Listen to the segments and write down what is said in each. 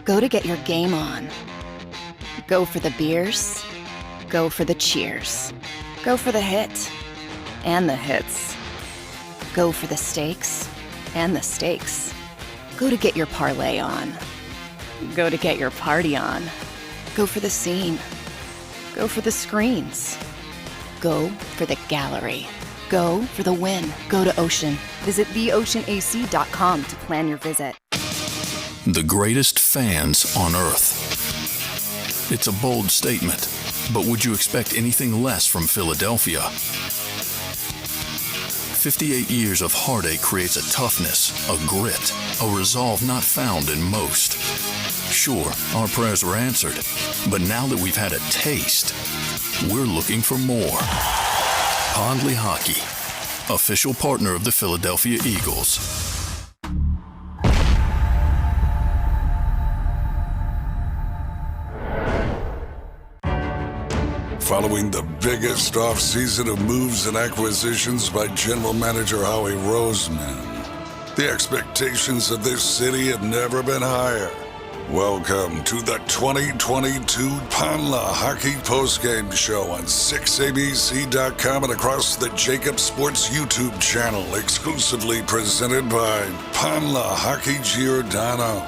Go to get your game on. Go for the beers. Go for the cheers. Go for the hit and the hits. Go for the stakes and the stakes. Go to get your parlay on. Go to get your party on. Go for the scene. Go for the screens. Go for the gallery. Go for the win. Go to Ocean. Visit theoceanac.com to plan your visit. The greatest fans on earth. It's a bold statement, but would you expect anything less from Philadelphia? 58 years of heartache creates a toughness, a grit, a resolve not found in most. Sure, our prayers were answered, but now that we've had a taste, we're looking for more. Pond Lehocky, official partner of the Philadelphia Eagles. Following the biggest offseason of moves and acquisitions by General Manager Howie Roseman, the expectations of this city have never been higher. Welcome to the 2022 Pond Lehocky Postgame Show on 6abc.com and across the JAKIB Sports YouTube channel, exclusively presented by Pond Lehocky Giordano.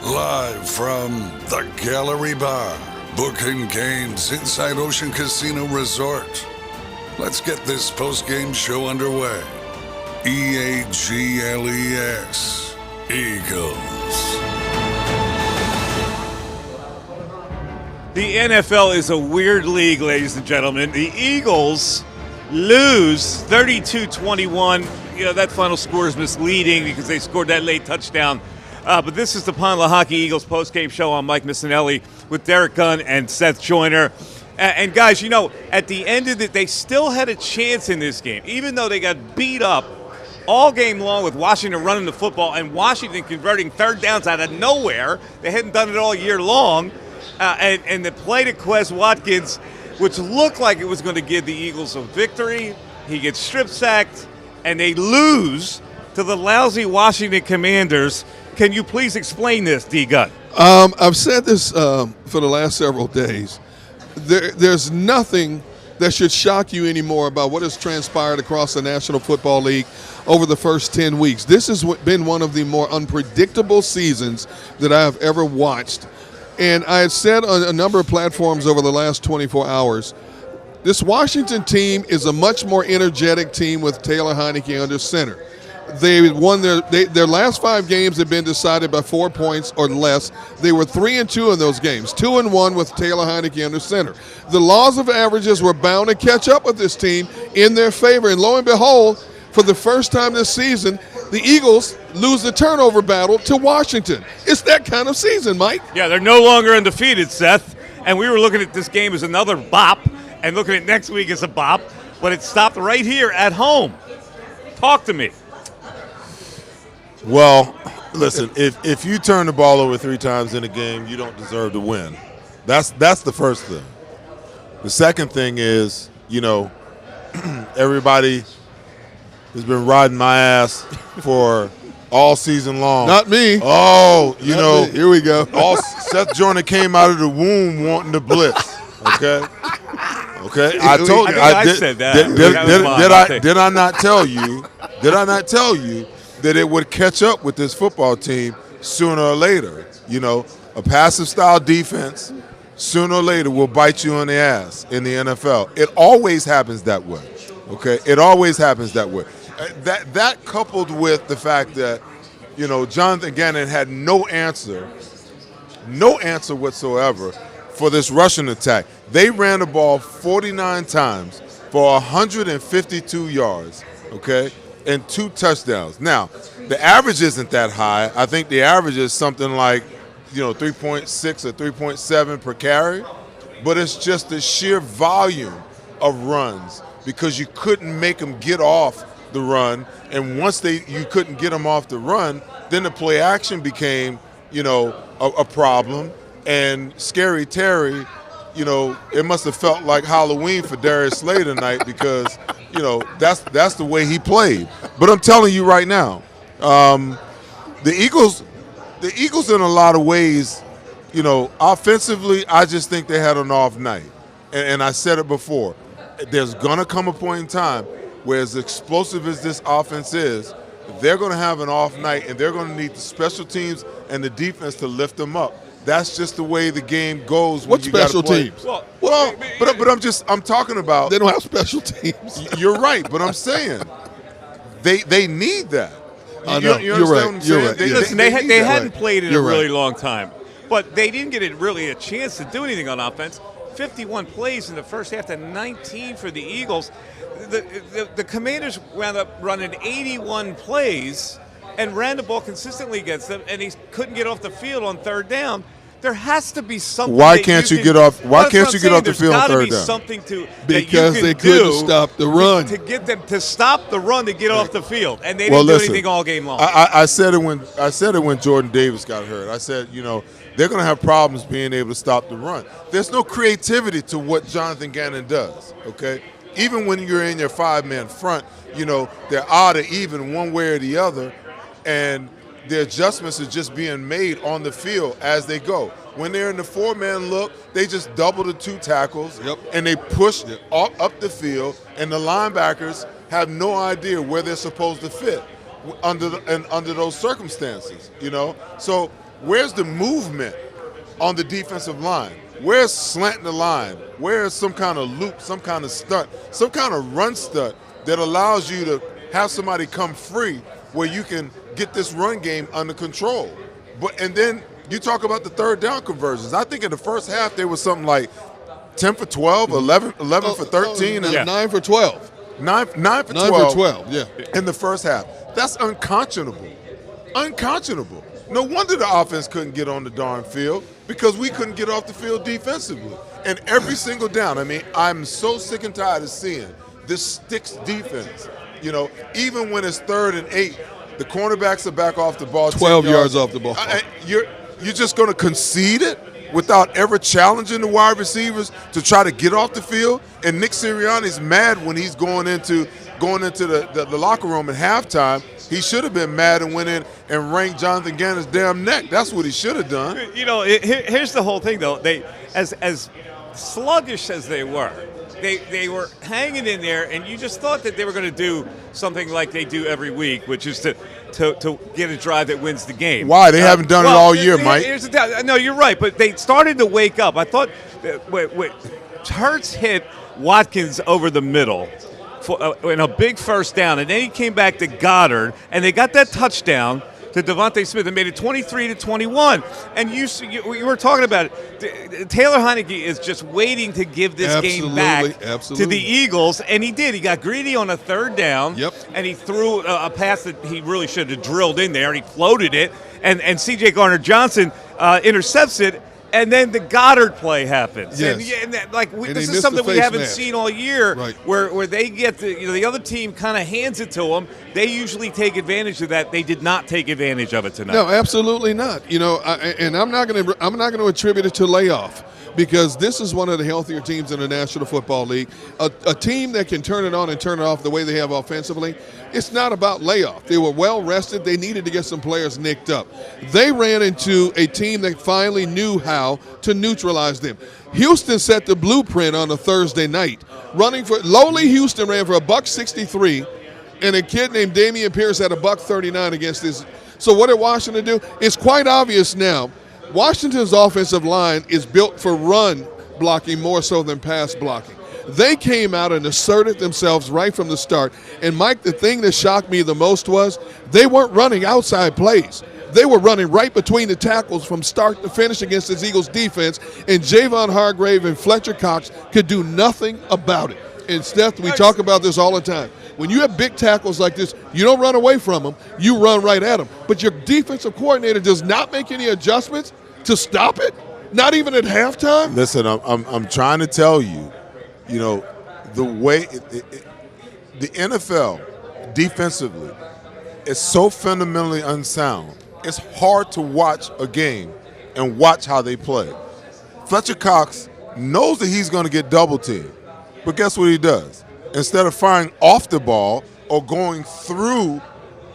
Live from the Gallery Bar, booking games inside Ocean Casino Resort. Let's get this post-game show underway. EAGLES, Eagles. The NFL is a weird league, ladies and gentlemen. The Eagles lose 32-21. You know, that final score is misleading because they scored that late touchdown. But this is the Pond Lehocky Eagles postgame show. I'm Mike Missinelli with Derek Gunn and Seth Joyner. And guys, you know, at the end of it, they still had a chance in this game, even though they got beat up all game long with Washington running the football and Washington converting third downs out of nowhere. They hadn't done it all year long. And the play to Quez Watkins, which looked like it was going to give the Eagles a victory, he gets strip sacked, and they lose to the lousy Washington Commanders. Can you please explain this, D-Gun? I've said this for the last several days. There's nothing that should shock you anymore about what has transpired across the National Football League over the first 10 weeks. This has been one of the more unpredictable seasons that I have ever watched. And I had said on a number of platforms over the last 24 hours, this Washington team is a much more energetic team with Taylor Heinicke under center. They won their last 5 games have been decided by 4 points or less. They were 3-2 in those games, 2-1 with Taylor Heinicke under center. The laws of averages were bound to catch up with this team in their favor. And lo and behold, for the first time this season, the Eagles lose the turnover battle to Washington. It's that kind of season, Mike. Yeah, they're no longer undefeated, Seth. And we were looking at this game as another bop and looking at next week as a bop, but it stopped right here at home. Talk to me. Well, listen, if you turn the ball over 3 times in a game, you don't deserve to win. That's the first thing. The second thing is, you know, everybody has been riding my ass for all season long. Not me. Oh, you know. Here we go. Seth Joyner came out of the womb wanting to blitz, okay? Okay, I told you. I said that. Did I not tell you? Did I not tell you that it would catch up with this football team sooner or later? You know, a passive style defense sooner or later will bite you in the ass in the NFL. It always happens that way. Okay, it always happens that way. That coupled with the fact that, you know, Jonathan Gannon had no answer whatsoever for this rushing attack. They ran the ball 49 times for 152 yards, okay, and 2 touchdowns. Now, the average isn't that high. I think the average is something like, you know, 3.6 or 3.7 per carry, but it's just the sheer volume of runs because you couldn't make them get off the run, and once you couldn't get them off the run, then the play action became, you know, a problem. And Scary Terry, you know, it must have felt like Halloween for Darius Slay tonight because, you know, that's the way he played. But I'm telling you right now, the Eagles in a lot of ways offensively, I just think they had an off night. And I said it before. There's going to come a point in time where, as explosive as this offense is, they're going to have an off night, and they're going to need the special teams and the defense to lift them up. That's just the way the game goes. What special teams? But I'm talking about. They don't have special teams. You're right, but I'm saying they need that. I know. You're right. You're right. Listen, they hadn't played in a really long time, but they didn't get really a chance to do anything on offense. 51 plays in the first half to 19 for the Eagles. The Commanders wound up running 81 plays and ran the ball consistently against them, and he couldn't get off the field on third down. There has to be something. Why can't you get off? Why can't you get off the field on third down? Something because they couldn't stop the run to get them to stop the run to get off the field, and they didn't do anything all game long. I said it when Jordan Davis got hurt. I said, they're going to have problems being able to stop the run. There's no creativity to what Jonathan Gannon does. Okay, even when you're in your 5-man front, they're odd or even one way or the other, and the adjustments are just being made on the field as they go. When they're in the 4-man look, they just double the 2 tackles, and they push up the field, and the linebackers have no idea where they're supposed to fit under those circumstances. So where's the movement on the defensive line? Where's slanting the line? Where's some kind of loop, some kind of stunt, some kind of run stunt that allows you to have somebody come free where you can get this run game under control? And then you talk about the third down conversions. I think in the first half there was something like 10 for 12, 11 for 13. 9 for 12. 9 for 12. 9 for 12, yeah. In the first half. That's unconscionable. Unconscionable. No wonder the offense couldn't get on the darn field, because we couldn't get off the field defensively. And every single down, I'm so sick and tired of seeing this sticks defense. Even when it's 3rd and 8, the cornerbacks are back off the ball. 12 yards off the ball. You're just going to concede it without ever challenging the wide receivers to try to get off the field? And Nick Sirianni's mad when he's going into the locker room at halftime. He should have been mad and went in and wrung Jonathan Gannon's damn neck. That's what he should have done. Here's the whole thing, though. They, as sluggish as they were hanging in there, and you just thought that they were going to do something like they do every week, which is to get a drive that wins the game. Why? They haven't done it all year, Mike. No, you're right, but they started to wake up. I thought Hurts hit Watkins over the middle in a big first down, and then he came back to Goddard, and they got that touchdown to Devontae Smith and made it 23-21. And you were talking about it. Taylor Heineke is just waiting to give this game back to the Eagles, and he did. He got greedy on a third down, and he threw a pass that he really should have drilled in there, and he floated it, and C.J. Gardner-Johnson intercepts it. And then the Goddard play happens. Yes. This is something we haven't seen all year, where they get the other team kind of hands it to them. They usually take advantage of that. They did not take advantage of it tonight. No, absolutely not. And I'm not going to attribute it to layoff, because this is one of the healthier teams in the National Football League. A team that can turn it on and turn it off the way they have offensively. It's not about layoff. They were well rested. They needed to get some players nicked up. They ran into a team that finally knew how to neutralize them. Houston set the blueprint on a Thursday night. Lowly Houston ran for $163, and a kid named Damian Pierce had $139 against this. So what did Washington do? It's quite obvious now. Washington's offensive line is built for run blocking more so than pass blocking. They came out and asserted themselves right from the start. And, Mike, the thing that shocked me the most was they weren't running outside plays. They were running right between the tackles from start to finish against this Eagles defense, and Javon Hargrave and Fletcher Cox could do nothing about it. And, Steph, we talk about this all the time. When you have big tackles like this, you don't run away from them. You run right at them. But your defensive coordinator does not make any adjustments to stop it, not even at halftime. Listen, I'm trying to tell you, the way the NFL defensively is so fundamentally unsound. It's hard to watch a game and watch how they play. Fletcher Cox knows that he's going to get double teamed, but guess what he does? Instead of firing off the ball or going through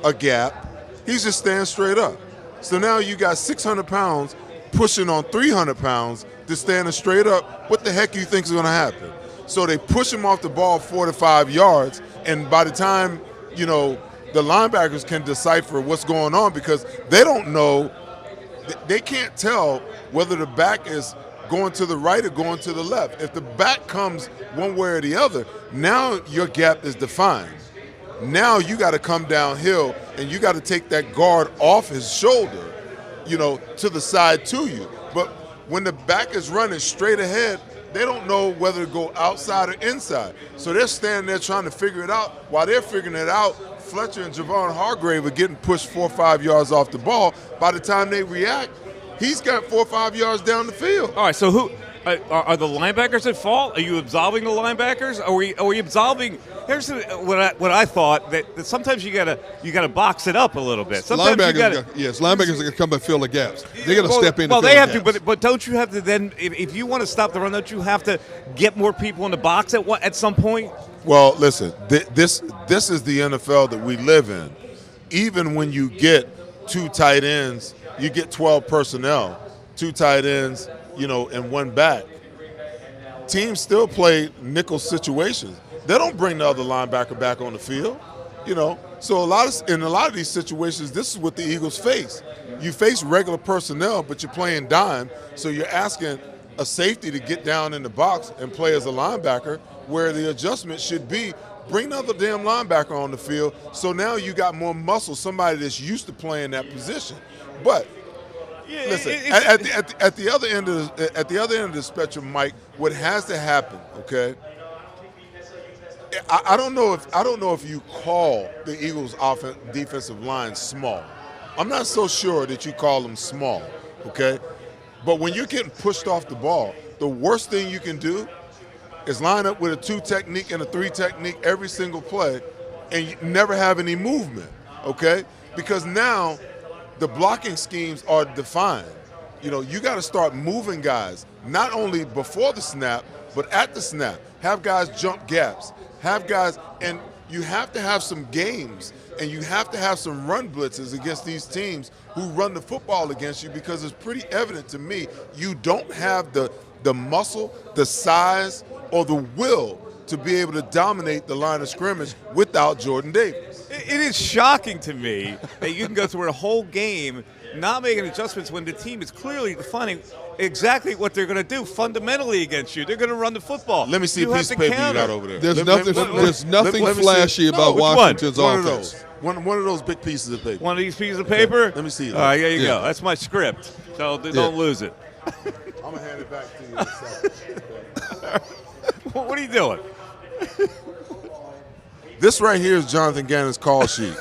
a gap, he's just standing straight up. So now you got 600 pounds pushing on 300 pounds to standing straight up. What the heck you think is going to happen? So they push him off the ball 4 to 5 yards, and by the time, you know, the linebackers can decipher what's going on because they don't know, they can't tell whether the back is going to the right or going to the left. If the back comes one way or the other, now your gap is defined. Now you got to come downhill and you got to take that guard off his shoulder, you know, to the side to you. But when the back is running straight ahead, they don't know whether to go outside or inside. So they're standing there trying to figure it out. While they're figuring it out, Fletcher and Javon Hargrave are getting pushed 4 or 5 yards off the ball. By the time they react, he's got 4 or 5 yards down the field. All right, so who are the linebackers at fault? Are you absolving the linebackers? Are we absolving? Here's what I thought that sometimes you gotta box it up a little bit. Sometimes linebackers are gonna come and fill the gaps. They gotta step in. Well, and they fill have the to, gaps. but don't you have to then? If you want to stop the run, don't you have to get more people in the box at some point? Well, listen, this is the NFL that we live in. Even when you get 2 tight ends, you get 12 personnel, 2 tight ends, you know, and 1 back. Teams still play nickel situations. They don't bring the other linebacker back on the field, you know. So in a lot of these situations, this is what the Eagles face. You face regular personnel, but you're playing dime, so you're asking a safety to get down in the box and play as a linebacker, where the adjustment should be bring another damn linebacker on the field. So now you got more muscle, somebody that's used to playing that position. But listen, at the other end of the spectrum, Mike, what has to happen, okay? I don't know if you call the Eagles' defensive line small. I'm not so sure that you call them small, okay? But when you're getting pushed off the ball, the worst thing you can do is line up with a 2 technique and a 3 technique every single play and you never have any movement, okay? Because now the blocking schemes are defined. You know, you got to start moving guys, not only before the snap, but at the snap. Have guys jump gaps. Have guys, and you have to have some games, and you have to have some run blitzes against these teams who run the football against you, because it's pretty evident to me you don't have the muscle, the size, or the will to be able to dominate the line of scrimmage without Jordan Davis. It is shocking to me that you can go through a whole game not making adjustments when the team is clearly defining exactly what they're going to do fundamentally against you. They're going to run the football. Let me see a piece of paper you got over there. There's nothing flashy about Washington's offense. One of those big pieces of paper. One of these pieces of paper? Okay. Let me see it. All right, there you go. That's my script. So don't lose it. I'm going to hand it back to you in a second. What are you doing? This right here is Jonathan Gannon's call sheet.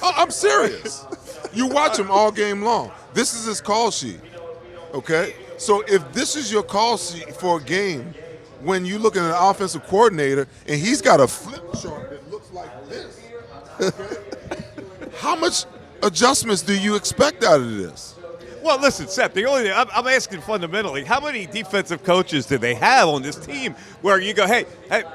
I'm serious. You watch him all game long. This is his call sheet, okay? So if this is your call sheet for a game, when you look at an offensive coordinator and he's got a flip chart that looks like this, okay? How much adjustments do you expect out of this? Well, listen, Seth, the only thing I'm asking fundamentally, how many defensive coaches do they have on this team where you go, hey,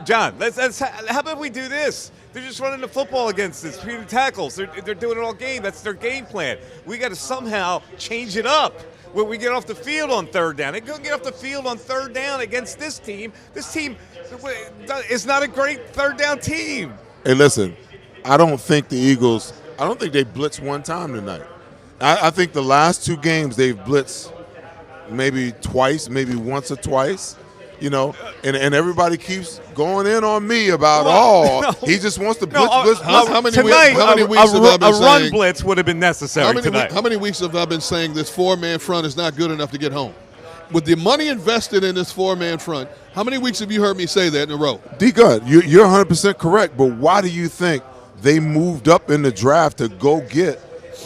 John, how about we do this? They're just running the football against us, between tackles. They're doing it all game. That's their game plan. We got to somehow change it up when we get off the field on 3rd down. They go get off the field on 3rd down against this team. This team is not a great 3rd down team. Hey, listen, I don't think they blitzed one time tonight. I think the last 2 games they've blitzed maybe twice, maybe once or twice, you know, and everybody keeps going in on me about, he just wants to blitz. How many weeks have I been saying? Run blitz would have been necessary tonight. How many weeks have I been saying this 4-man front is not good enough to get home? With the money invested in this 4-man front, how many weeks have you heard me say that in a row? D-Gun, you're 100% correct, but why do you think they moved up in the draft to go get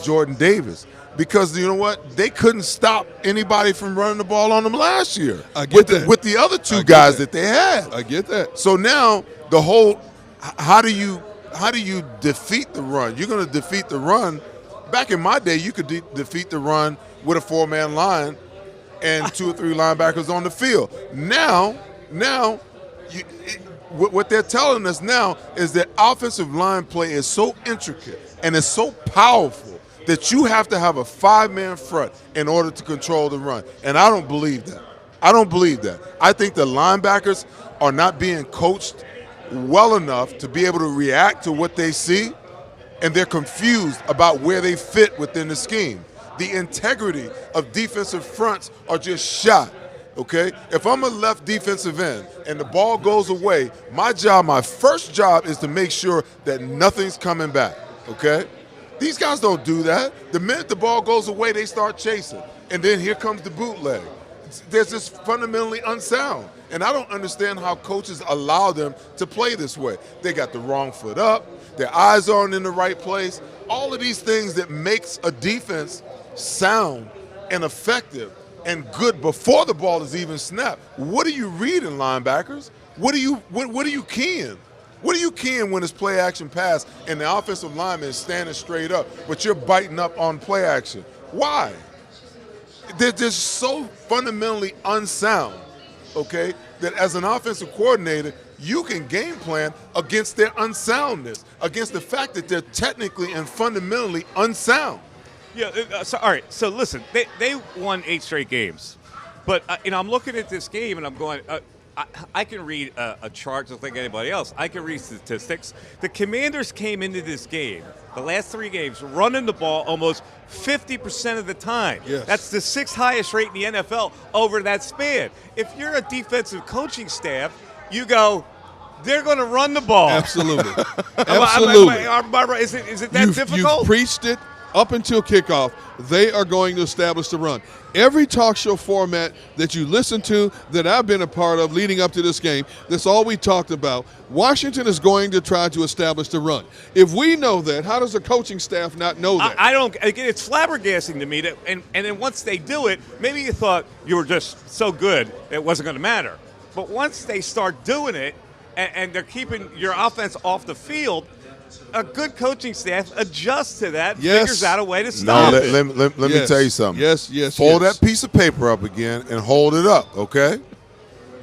Jordan Davis? Because you know what? They couldn't stop anybody from running the ball on them last year. I get that. With the other 2 guys that they had. I get that. So now the whole how do you defeat the run? You're going to defeat the run. Back in my day, you could defeat the run with a 4-man line and 2 or 3 linebackers on the field. Now what they're telling us now is that offensive line play is so intricate and it's so powerful that you have to have a 5-man front in order to control the run. And I don't believe that. I don't believe that. I think the linebackers are not being coached well enough to be able to react to what they see, and they're confused about where they fit within the scheme. The integrity of defensive fronts are just shot, okay? If I'm a left defensive end and the ball goes away, my first job is to make sure that nothing's coming back, okay? These guys don't do that. The minute the ball goes away, they start chasing. And then here comes the bootleg. They're just fundamentally unsound. And I don't understand how coaches allow them to play this way. They got the wrong foot up. Their eyes aren't in the right place. All of these things that makes a defense sound and effective and good before the ball is even snapped. What are you reading, linebackers? What are you keying? What are you keying when it's play action pass and the offensive lineman is standing straight up, but you're biting up on play action? Why? They're just so fundamentally unsound, okay, that as an offensive coordinator, you can game plan against their unsoundness, against the fact that they're technically and fundamentally unsound. Yeah. All right. So listen, they won 8 straight games, but I'm looking at this game and I'm going. I can read a chart just like anybody else. I can read statistics. The Commanders came into this game, the last 3 games, running the ball almost 50% of the time. Yes. That's the 6th highest rate in the NFL over that span. If you're a defensive coaching staff, you go, they're going to run the ball. Absolutely. Absolutely. Is it that difficult? You've preached it up until kickoff. They are going to establish the run. Every talk show format that you listen to that I've been a part of leading up to this game, that's all we talked about. Washington is going to try to establish the run. If we know that, how does the coaching staff not know that? I don't. Again, it's flabbergasting to me that, and then once they do it, maybe you thought you were just so good it wasn't going to matter. But once they start doing it, and they're keeping your offense off the field, a good coaching staff adjusts to that, figures out a way to stop it. Let me tell you something. Yes. Fold that piece of paper up again and hold it up, okay?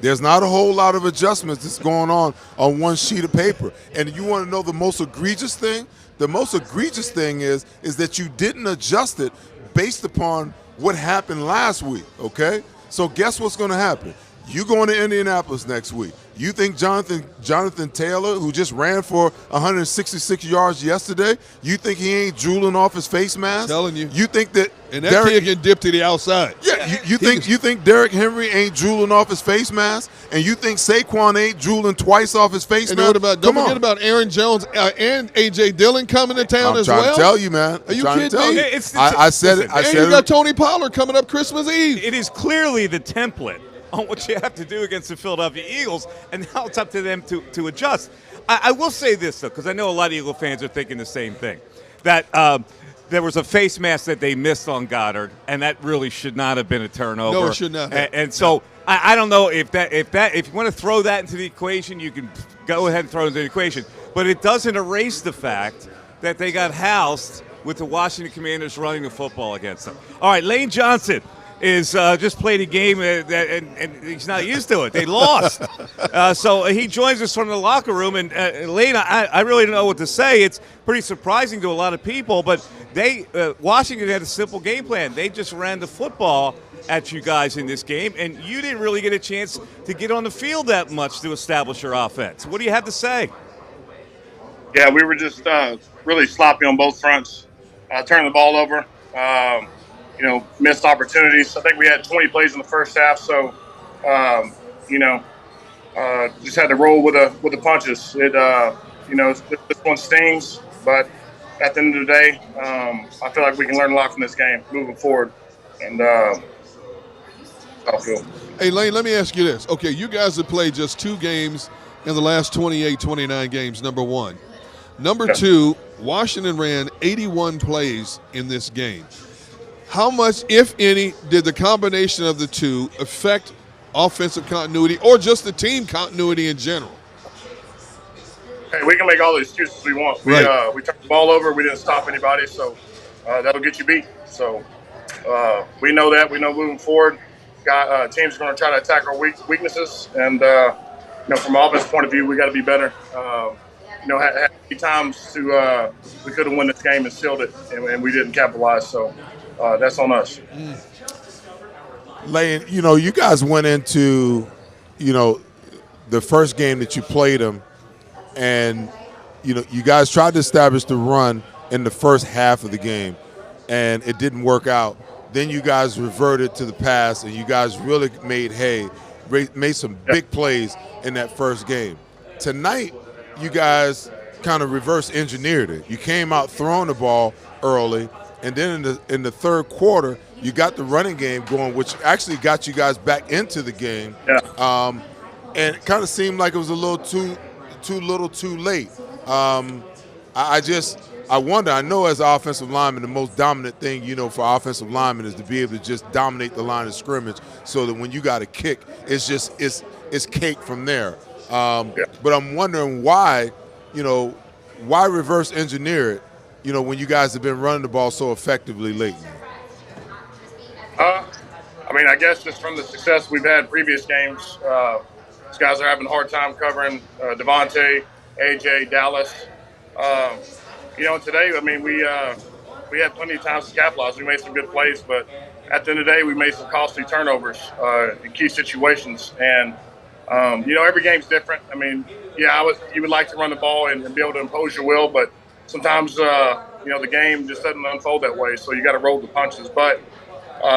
There's not a whole lot of adjustments that's going on one sheet of paper. And you want to know the most egregious thing? The most egregious thing is that you didn't adjust it based upon what happened last week, okay? So guess what's going to happen? You going to Indianapolis next week. You think Jonathan Taylor, who just ran for 166 yards yesterday, you think he ain't drooling off his face mask? I'm telling you. You think that and that kid can dip to the outside. Yeah, you think Derrick Henry ain't drooling off his face mask, and you think Saquon ain't drooling twice off his face mask? Don't forget about Aaron Jones and A.J. Dillon coming to town as well. I'm trying to tell you, man. Are you kidding me? I said it. And you got Tony Pollard coming up Christmas Eve. It is clearly the template on what you have to do against the Philadelphia Eagles, and now it's up to them to adjust. I will say this, though, because I know a lot of Eagle fans are thinking the same thing, that there was a face mask that they missed on Goddard, and that really should not have been a turnover. No, it should not have. And so I don't know if you want to throw that into the equation, you can go ahead and throw it into the equation. But it doesn't erase the fact that they got housed with the Washington Commanders running the football against them. All right, Lane Johnson is just played a game and he's not used to it. They lost. So he joins us from the locker room. And Lane, I really don't know what to say. It's pretty surprising to a lot of people, but Washington had a simple game plan. They just ran the football at you guys in this game, and you didn't really get a chance to get on the field that much to establish your offense. What do you have to say? Yeah, we were just really sloppy on both fronts. Turning the ball over. Missed opportunities. I think we had 20 plays in the first half, so just had to roll with the punches. This one stings, but at the end of the day, I feel like we can learn a lot from this game moving forward. And I'll feel. Hey, Lane, let me ask you this. Okay, you guys have played just 2 games in the last 28, 29 games, number one. Number two, Washington ran 81 plays in this game. How much, if any, did the combination of the two affect offensive continuity or just the team continuity in general? Hey, we can make all the excuses we want. We turned the ball over. We didn't stop anybody, so that'll get you beat. So we know that. We know moving forward, teams are going to try to attack our weaknesses. And, from an offense point of view, we got to be better. had many times to we could have won this game and sealed it, and we didn't capitalize. So that's on us. Lane, you guys went into, the first game that you played them, and you guys tried to establish the run in the first half of the game, and it didn't work out. Then you guys reverted to the pass, and you guys really made some big plays in that first game. Tonight, you guys kind of reverse engineered it. You came out throwing the ball early, and then in the third quarter, you got the running game going, which actually got you guys back into the game. Yeah. And it kind of seemed like it was a little too late. I wonder, I know as an offensive lineman, the most dominant thing, for offensive linemen is to be able to just dominate the line of scrimmage so that when you got a kick, it's cake from there. But I'm wondering why reverse engineer it, when you guys have been running the ball so effectively lately? I guess just from the success we've had in previous games, these guys are having a hard time covering Devontae, AJ, Dallas. Today, we had plenty of times to capitalize. We made some good plays, but at the end of the day, we made some costly turnovers in key situations. And, every game's different. You would like to run the ball and be able to impose your will, but sometimes, the game just doesn't unfold that way. So you got to roll the punches. But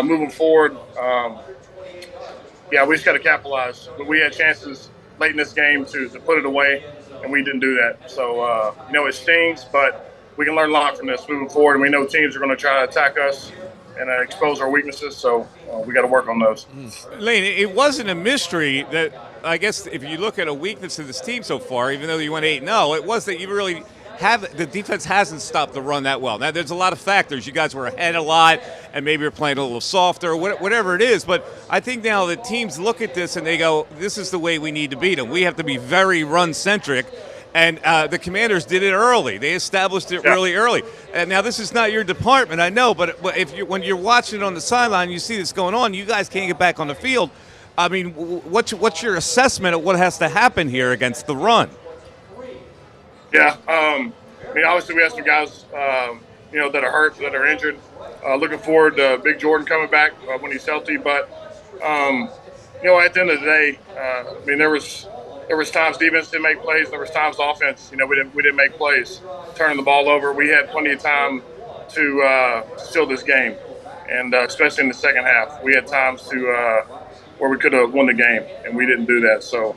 moving forward, we just got to capitalize. But we had chances late in this game to put it away, and we didn't do that. So, it stings, but we can learn a lot from this moving forward. And we know teams are going to try to attack us and expose our weaknesses. So we got to work on those. Lane, it wasn't a mystery that, I guess, if you look at a weakness of this team so far, even though you went 8-0, it was that you really the defense hasn't stopped the run that well. Now, there's a lot of factors. You guys were ahead a lot, and maybe you're playing a little softer, or whatever it is. But I think now the teams look at this and they go, this is the way we need to beat them. We have to be very run-centric. And the Commanders did it early. They established it really early. And now this is not your department, I know, but when you're watching it on the sideline, you see this going on, you guys can't get back on the field. What's your assessment of what has to happen here against the run? Yeah, obviously we have some guys, that are hurt, that are injured. Looking forward to Big Jordan coming back when he's healthy. But, at the end of the day, there was times defense didn't make plays. There was times offense, we didn't make plays, turning the ball over. We had plenty of time to steal this game, and especially in the second half, we had times to where we could have won the game, and we didn't do that. So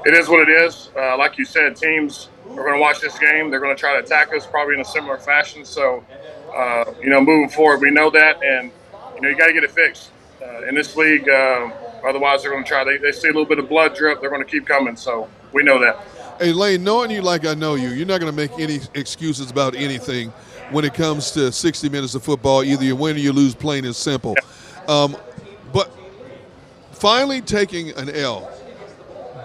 it is what it is. Like you said, teams are going to watch this game. They're going to try to attack us probably in a similar fashion. So moving forward, we know that, and you got to get it fixed in this league. Otherwise, they're going to try. They see a little bit of blood drip. They're going to keep coming. So we know that. Hey, Lane, knowing you like I know you, you're not going to make any excuses about anything when it comes to 60 minutes of football. Either you win or you lose, plain and simple. Yeah. But finally taking an L,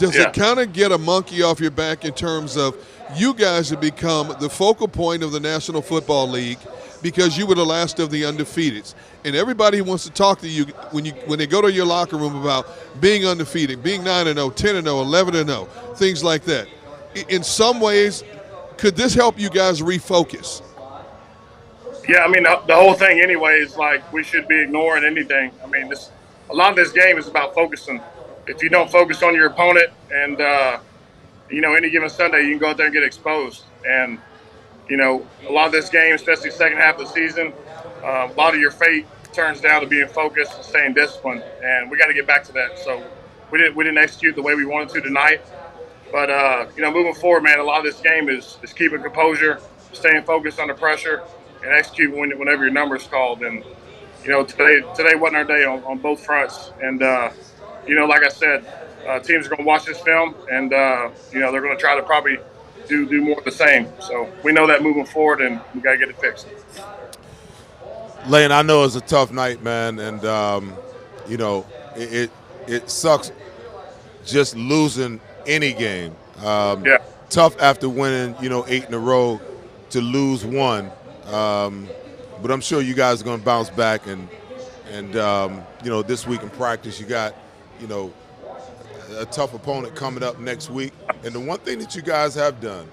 does it kind of get a monkey off your back in terms of you guys have become the focal point of the National Football League because you were the last of the undefeateds? And everybody wants to talk to you when they go to your locker room about being undefeated, being 9-0, 10-0, 11-0, things like that. In some ways, could this help you guys refocus? Yeah, the whole thing anyway is like we should be ignoring anything. A lot of this game is about focusing. If you don't focus on your opponent and, any given Sunday, you can go out there and get exposed. And, a lot of this game, especially second half of the season, a lot of your fate turns down to being focused and staying disciplined. And we got to get back to that. So we didn't execute the way we wanted to tonight. But, moving forward, man, a lot of this game is keeping composure, staying focused under pressure, and execute whenever your number is called. And, today wasn't our day on both fronts. And, like I said, teams are going to watch this film, and, they're going to try to probably do more of the same. So we know that moving forward, and we got to get it fixed. Lane, I know it's a tough night, man, and, it sucks just losing any game. Tough after winning, 8 in a row to lose one. But I'm sure you guys are going to bounce back, and this week in practice you got, a tough opponent coming up next week. And the one thing that you guys have done,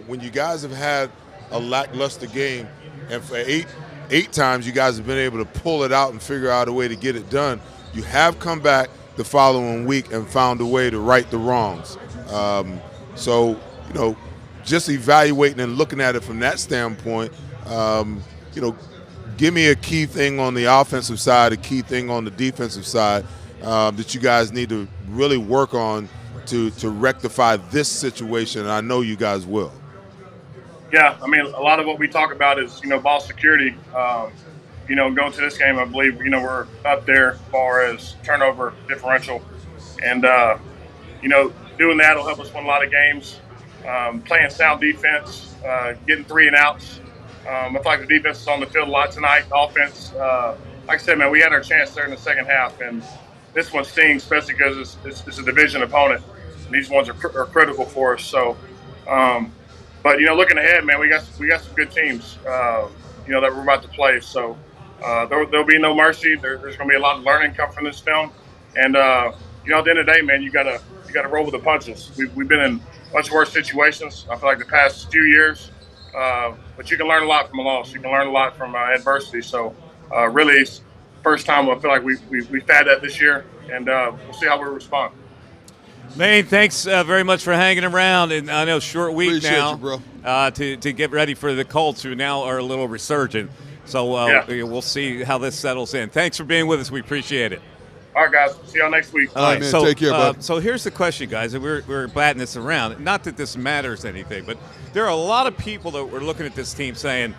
when you guys have had a lackluster game, and for eight times you guys have been able to pull it out and figure out a way to get it done, you have come back the following week and found a way to right the wrongs. Just evaluating and looking at it from that standpoint, give me a key thing on the offensive side, a key thing on the defensive side that you guys need to really work on to rectify this situation, and I know you guys will. Yeah, I mean, a lot of what we talk about is, ball security. Going to this game, I believe, we're up there as far as turnover differential. And, doing that will help us win a lot of games. Playing sound defense, getting 3 and outs. I feel like the defense is on the field a lot tonight. Offense, like I said, man, we had our chance there in the second half. And this one stings, especially because it's a division opponent. These ones are critical for us. So, but looking ahead, man, we got some good teams, that we're about to play. So there'll be no mercy. There's going to be a lot of learning come from this film. And at the end of the day, man, you got to roll with the punches. We've been in much worse situations. I feel like the past few years, but you can learn a lot from a loss. You can learn a lot from adversity. So really, first time I feel like we've had that this year, and we'll see how we respond. Lane, thanks very much for hanging around. And I know short week Appreciate now, you, bro. to get ready for the Colts, who now are a little resurgent. So we'll see how this settles in. Thanks for being with us. We appreciate it. All right, guys. See y'all next week. All right, man. Take care, bud. So here's the question, guys. We're batting this around. Not that this matters anything, but there are a lot of people that were looking at this team saying,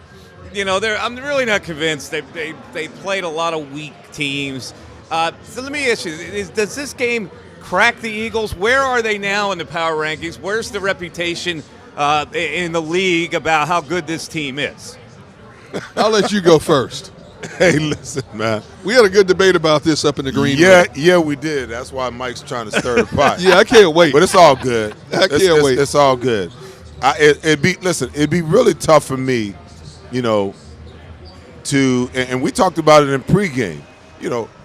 I'm really not convinced. They played a lot of weak teams. So let me ask you, does this game crack the Eagles? Where are they now in the power rankings? Where's the reputation in the league about how good this team is? I'll let you go first. Hey, listen, man. We had a good debate about this up in the green room. Yeah, we did. That's why Mike's trying to stir the pot. Yeah, I can't wait. But it's all good. I can't wait. It's all good. It'd be really tough for me, and we talked about it in pregame.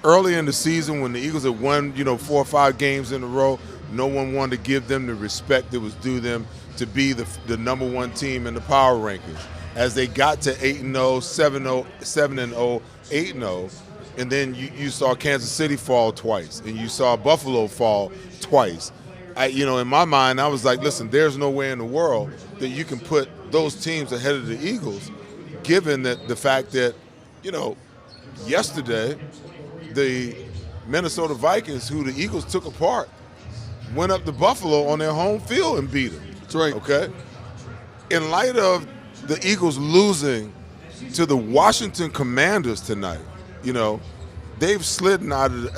Early in the season when the Eagles had won, 4 or 5 games in a row, no one wanted to give them the respect that was due them to be the number 1 team in the power rankings. As they got to 8-0, 7-0, 7-0, 8-0, and then you saw Kansas City fall twice, and you saw Buffalo fall twice. In my mind, I was like, listen, there's no way in the world that you can put those teams ahead of the Eagles, given that the fact that, yesterday the Minnesota Vikings, who the Eagles took apart, went up to Buffalo on their home field and beat them. That's right. Okay? In light of the Eagles losing to the Washington Commanders tonight, they've slid out of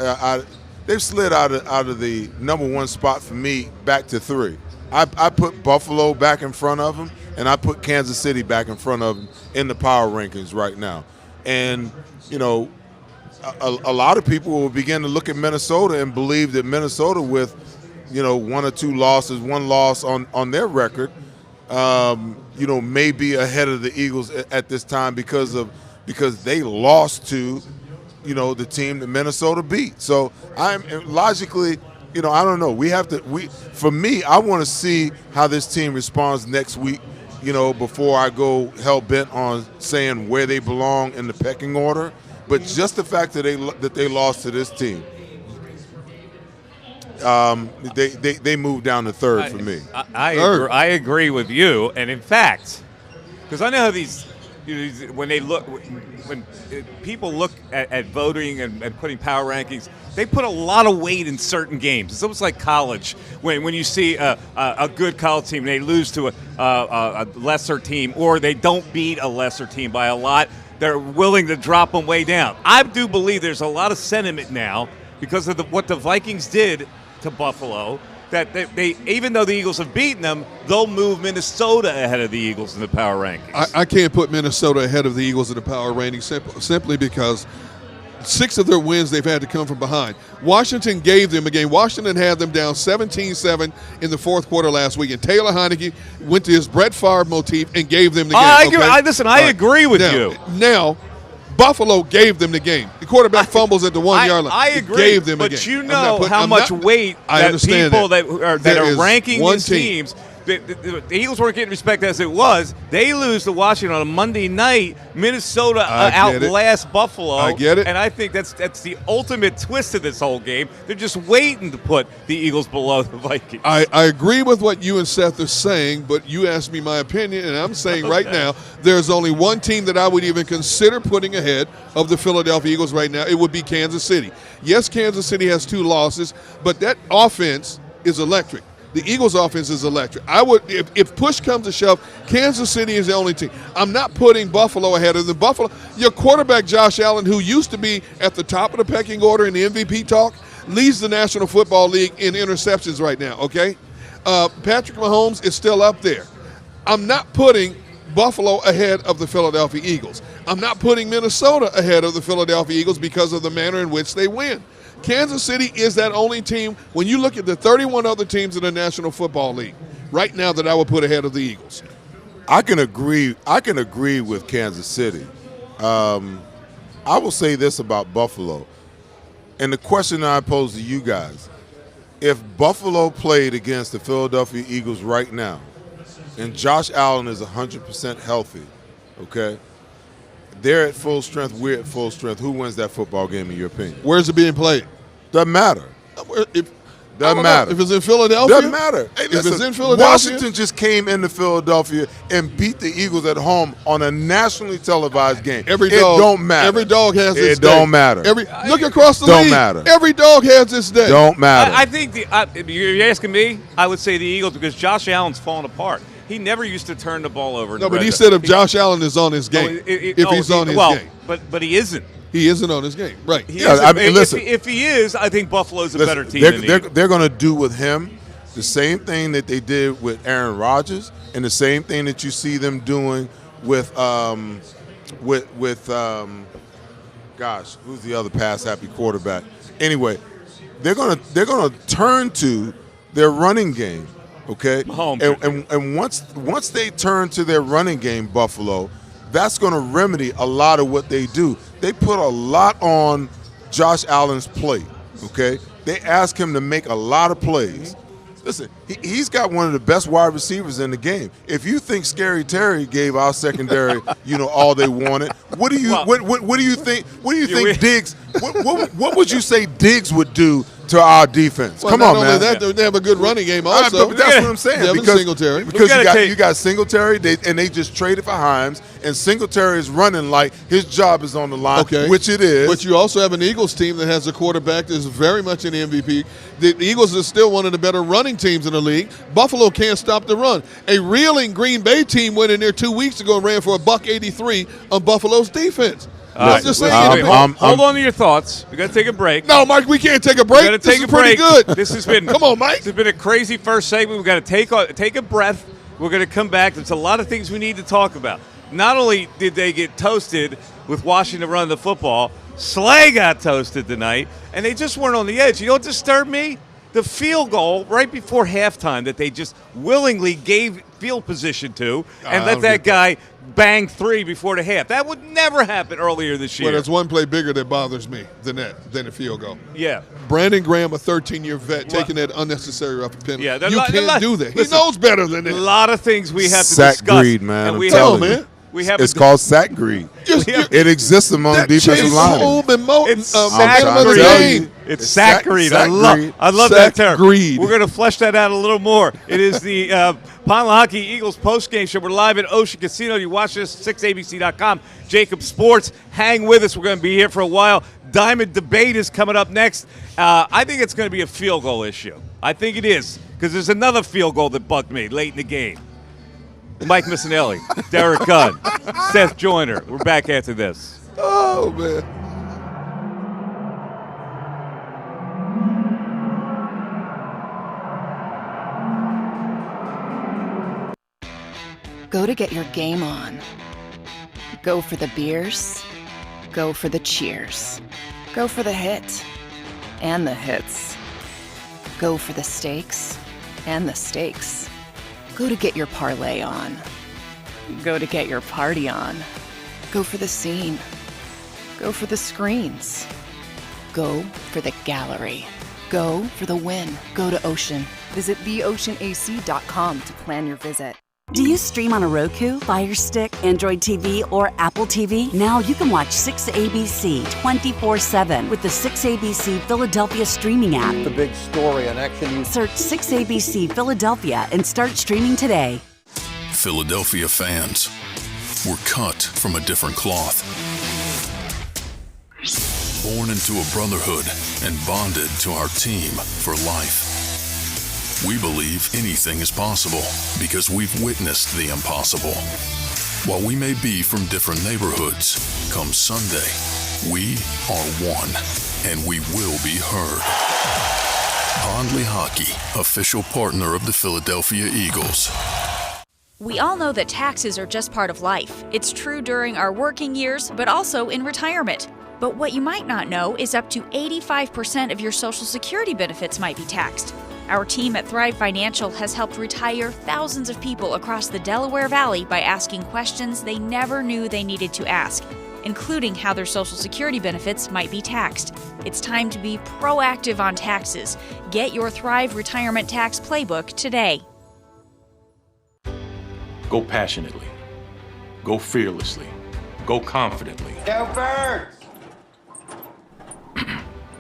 the number 1 spot for me back to 3. I put Buffalo back in front of them, and I put Kansas City back in front of them in the power rankings right now. And a lot of people will begin to look at Minnesota and believe that Minnesota, with 1 or 2 losses, 1 loss on their record, may be ahead of the Eagles at this time because they lost to, the team that Minnesota beat. So I'm logically, I don't know. For me, I want to see how this team responds next week, before I go hell bent on saying where they belong in the pecking order. But just the fact that they lost to this team, they moved down to 3rd for me. I agree with you, and in fact, because I know how these, when people look at voting and putting power rankings, they put a lot of weight in certain games. It's almost like college when you see a good college team, they lose to a lesser team, or they don't beat a lesser team by a lot. They're willing to drop them way down. I do believe there's a lot of sentiment now because of what the Vikings did to Buffalo, that they even though the Eagles have beaten them, they'll move Minnesota ahead of the Eagles in the power rankings. I can't put Minnesota ahead of the Eagles in the power rankings simply because 6 of their wins they've had to come from behind. Washington gave them a game. Washington had them down 17-7 in the 4th quarter last week, and Taylor Heineke went to his Brett Favre motif and gave them the game. I agree with you. Now, Buffalo gave them the game. The quarterback fumbles at the 1 yard line. I agree. Gave them but the game. You know how much weight that people that are ranking these teams. The Eagles weren't getting respect as it was. They lose to Washington on a Monday night. Minnesota outlasts Buffalo. I get it. And I think that's the ultimate twist of this whole game. They're just waiting to put the Eagles below the Vikings. I agree with what you and Seth are saying, but you asked me my opinion, and I'm saying right now there's only one team that I would even consider putting ahead of the Philadelphia Eagles right now. It would be Kansas City. Yes, Kansas City has 2 losses, but that offense is electric. The Eagles' offense is electric. I would, if push comes to shove, Kansas City is the only team. I'm not putting Buffalo ahead of them. Buffalo, your quarterback Josh Allen, who used to be at the top of the pecking order in the MVP talk, leads the National Football League in interceptions right now. Okay, Patrick Mahomes is still up there. I'm not putting Buffalo ahead of the Philadelphia Eagles. I'm not putting Minnesota ahead of the Philadelphia Eagles because of the manner in which they win. Kansas City is that only team, when you look at the 31 other teams in the National Football League, right now that I would put ahead of the Eagles. I can agree with Kansas City. I will say this about Buffalo. And the question I pose to you guys, if Buffalo played against the Philadelphia Eagles right now, and Josh Allen is 100% healthy, okay, they're at full strength, we're at full strength. Who wins that football game in your opinion? Where's it being played? Doesn't matter. Doesn't matter. If it's in Philadelphia? Doesn't matter. Hey, listen, if it's in Philadelphia? Washington just came into Philadelphia and beat the Eagles at home on a nationally televised game. It don't matter. Every dog has its day. It don't matter. Look across the don't league. Matter. Every dog has its day. Don't matter. I think you're asking me, I would say the Eagles because Josh Allen's fallen apart. He never used to turn the ball over. No, but he said if Josh Allen is on his game. If he's on his game. But he isn't. He isn't on his game, right? Listen. If he is, I think Buffalo's a better team than the Eagles. They're going to do with him the same thing that they did with Aaron Rodgers and the same thing that you see them doing with gosh, who's the other pass-happy quarterback? Anyway, they're gonna turn to their running game. Okay, and once they turn to their running game, Buffalo, that's going to remedy a lot of what they do. They put a lot on Josh Allen's plate. Okay, they ask him to make a lot of plays. Listen, he's got one of the best wide receivers in the game. If you think Scary Terry gave our secondary, all they wanted, what do you think? What do you think Diggs? What would you say Diggs would do to our defense? Well, Come on, man. Not only that, they have a good running game also. But that's what I'm saying. Because you got Singletary, and they just traded for Himes, and Singletary is running like his job is on the line, which it is. But you also have an Eagles team that has a quarterback that is very much an MVP. The Eagles are still one of the better running teams in the league. Buffalo can't stop the run. A reeling Green Bay team went in there 2 weeks ago and ran for $183 on Buffalo's defense. Hold on to your thoughts. We got to take a break. No, Mike, we can't take a break. We got to take a break. Pretty good. This has been. Come on, Mike. This has been a crazy first segment. We got to take a breath. We're going to come back. There's a lot of things we need to talk about. Not only did they get toasted with Washington running the football, Slay got toasted tonight, and they just weren't on the edge. You know what disturbed me? The field goal right before halftime that they just willingly gave field position to and let that guy bang 3 before the half. That would never happen earlier this year. Well, there's one play bigger that bothers me than a field goal. Yeah. Brandon Graham, a 13-year vet, taking that unnecessary rough penalty. Yeah, you can't do that. Listen, he knows better than that. A lot of things we have to sack discuss. Greed, man. And man. It's called sack greed. It exists among defensive linemen. It's sack greed. It's sack greed. I love that term. Greed. We're going to flesh that out a little more. It is the Lehocky Eagles postgame show. We're live at Ocean Casino. You watch this, 6abc.com. JAKIB Sports. Hang with us. We're going to be here for a while. Diamond Debate is coming up next. I think it's going to be a field goal issue. I think it is because there's another field goal that bugged me late in the game. Mike Missinelli, Derek Gunn, Seth Joyner. We're back after this. Oh, man. Go to get your game on. Go for the beers. Go for the cheers. Go for the hit and the hits. Go for the stakes and the stakes. Go to get your parlay on. Go to get your party on. Go for the scene. Go for the screens. Go for the gallery. Go for the win. Go to Ocean. Visit theoceanac.com to plan your visit. Do you stream on a Roku, Fire Stick, Android TV, or Apple TV? Now you can watch 6ABC 24/7 with the 6ABC Philadelphia streaming app. The big story on Action News. Search 6ABC Philadelphia and start streaming today. Philadelphia fans, we're cut from a different cloth. Born into a brotherhood and bonded to our team for life. We believe anything is possible because we've witnessed the impossible. While we may be from different neighborhoods, come Sunday, we are one, and we will be heard. Pond Lehocky, official partner of the Philadelphia Eagles. We all know that taxes are just part of life. It's true during our working years, but also in retirement. But what you might not know is up to 85% of your Social Security benefits might be taxed. Our team at Thrive Financial has helped retire thousands of people across the Delaware Valley by asking questions they never knew they needed to ask, including how their Social Security benefits might be taxed. It's time to be proactive on taxes. Get your Thrive Retirement Tax Playbook today. Go passionately. Go fearlessly. Go confidently. Go Birds!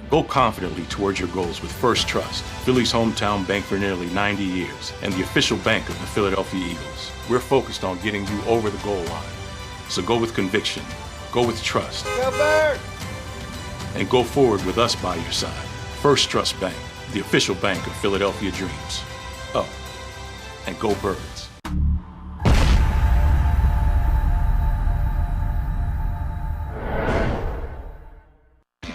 Go confidently towards your goals with First Trust, Philly's hometown bank for nearly 90 years, and the official bank of the Philadelphia Eagles. We're focused on getting you over the goal line. So go with conviction, go with trust, Go Birds! and go forward with us by your side. First Trust Bank, the official bank of Philadelphia dreams. Oh, and go Birds.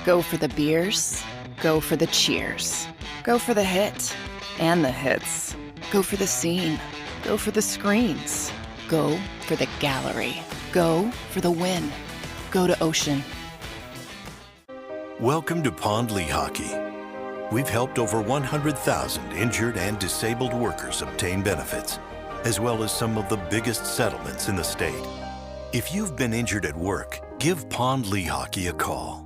Go for the beers. Go for the cheers. Go for the hit and the hits. Go for the scene. Go for the screens. Go for the gallery. Go for the win. Go to Ocean. Welcome to Pond Lehocky. We've helped over 100,000 injured and disabled workers obtain benefits, as well as some of the biggest settlements in the state. If you've been injured at work, give Pond Lehocky a call.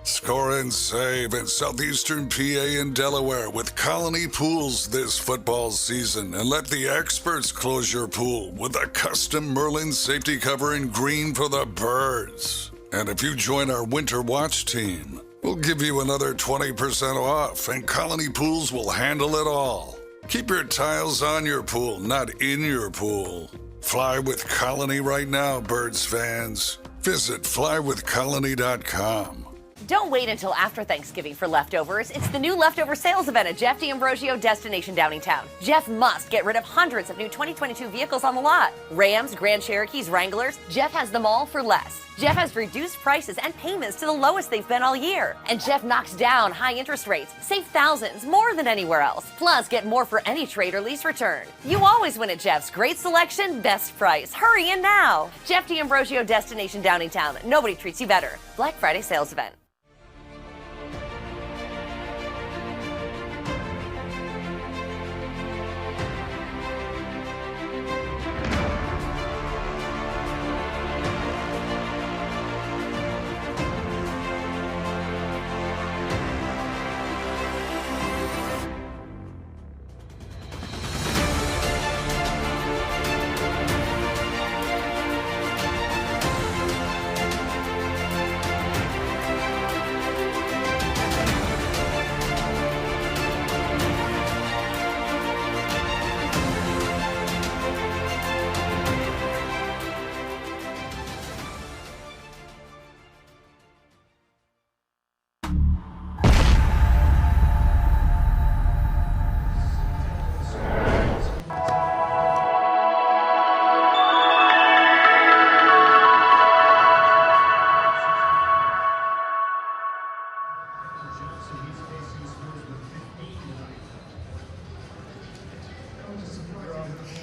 Score and save in southeastern PA and Delaware with Colony Pools this football season, and let the experts close your pool with a custom Merlin safety cover in green for the birds. And if you join our Winter Watch team, we'll give you another 20% off, and Colony Pools will handle it all. Keep your tiles on your pool, not in your pool. Fly with Colony right now, birds fans. Visit flywithcolony.com. Don't wait until after Thanksgiving for leftovers. It's the new leftover sales event at Jeff D'Ambrosio Destination Downingtown. Jeff must get rid of hundreds of new 2022 vehicles on the lot. Rams, Grand Cherokees, Wranglers. Jeff has them all for less. Jeff has reduced prices and payments to the lowest they've been all year. And Jeff knocks down high interest rates. Save thousands, more than anywhere else. Plus, get more for any trade or lease return. You always win at Jeff's. Great selection, best price. Hurry in now. Jeff D'Ambrosio Destination Downingtown. Nobody treats you better. Black Friday sales event.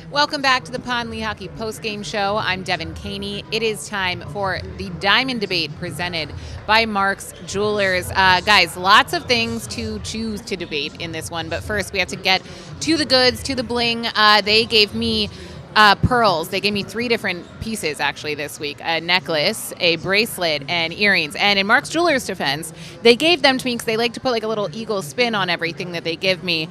Welcome back to the Pond Lehocky Postgame Show. I'm Devin Caney. It is time for the Diamond Debate presented by Mark's Jewelers. Guys, lots of things to choose to debate in this one, but first we have to get to the goods, to the bling. They gave me pearls. They gave me 3 different pieces actually this week: a necklace, a bracelet, and earrings. And in Mark's Jewelers' defense, they gave them to me because they like to put like a little eagle spin on everything that they give me,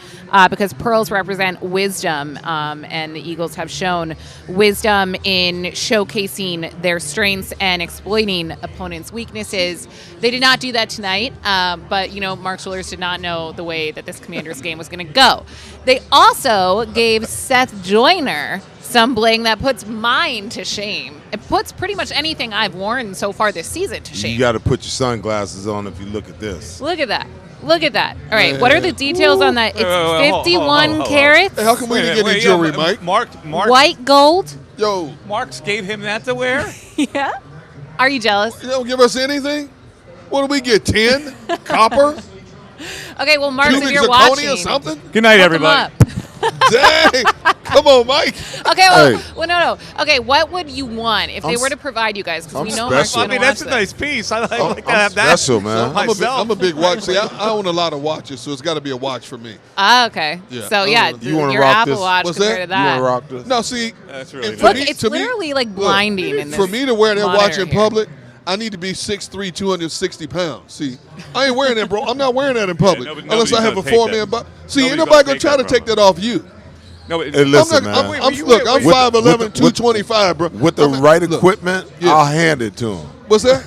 because pearls represent wisdom, and the Eagles have shown wisdom in showcasing their strengths and exploiting opponents' weaknesses. They did not do that tonight, but Mark's Jewelers did not know the way that this Commanders game was going to go. They also gave Seth Joyner some bling that puts mine to shame. It puts pretty much anything I've worn so far this season to shame. You got to put your sunglasses on if you look at this. Look at that. Look at that. All right, what are the details on that? It's 51 carats. Hey, how come we didn't get any jewelry, Mike? Mark. White gold. Yo. Marks gave him that to wear? Yeah. Are you jealous? You don't give us anything? What do we get, 10? Copper? Okay, well, Mark, if Cubic you're zirconia watching. or something? Good night, look everybody. them up. Dang. Come on, Mike. Okay, well, no. Okay, what would you want if they were to provide you guys? Because we know Mark's special. going to that's a watch nice piece. I like to have that. Special, man. I'm a big watch. See, I own a lot of watches, so it's got to be a watch for me. Okay. Yeah. So, yeah, You wanna your rock Apple this? Watch What's compared that? to that. You want to rock this? No, see, That's really and for Look, me- it's to me- literally like blinding in this for me to wear that watch monitor in here. public, I need to be 6'3", 260 pounds. See, I ain't wearing that, bro. I'm not wearing that in public unless I have a nobody's gonna 4-man. take But see, ain't Nobody's nobody gonna gonna try to take take that that off you. No, Hey, listen, man. Look, I'm 5'11", 225, bro. With the right equipment, I'll hand it to him. What's that?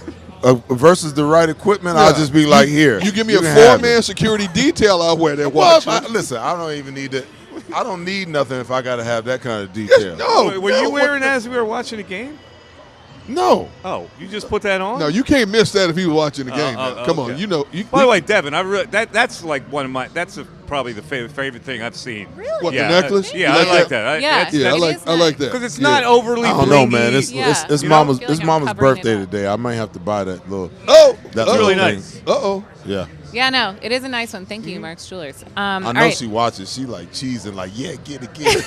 Versus the right equipment, I'll just be like, here. You give me a can have 4-man it. security detail, I'll wear that Well, watch. listen, I don't even need it. I don't need nothing if I got to have that kind of detail. No, Were you wearing that as we were watching the game? No. Oh, you just put that on? No, you can't miss that if you were watching the game. man. Come on, okay. you know. By the way, Devin, that's like one of my. That's probably the favorite thing I've seen. Really? What, Yeah, the necklace? yeah, You I like that. Yeah. Yeah, I like that. Because it's not overly. I don't know, blingy. man. It's Yeah. mama's I feel like I'm mama's covering birthday it up. today. I might have to buy that little. Oh, That's uh-oh. really thing. nice. Uh-oh. Yeah. Yeah, no, it is a nice one. Thank you, Mark's Jewelers. I all know right. she watches. She like cheesing, like, yeah, get it.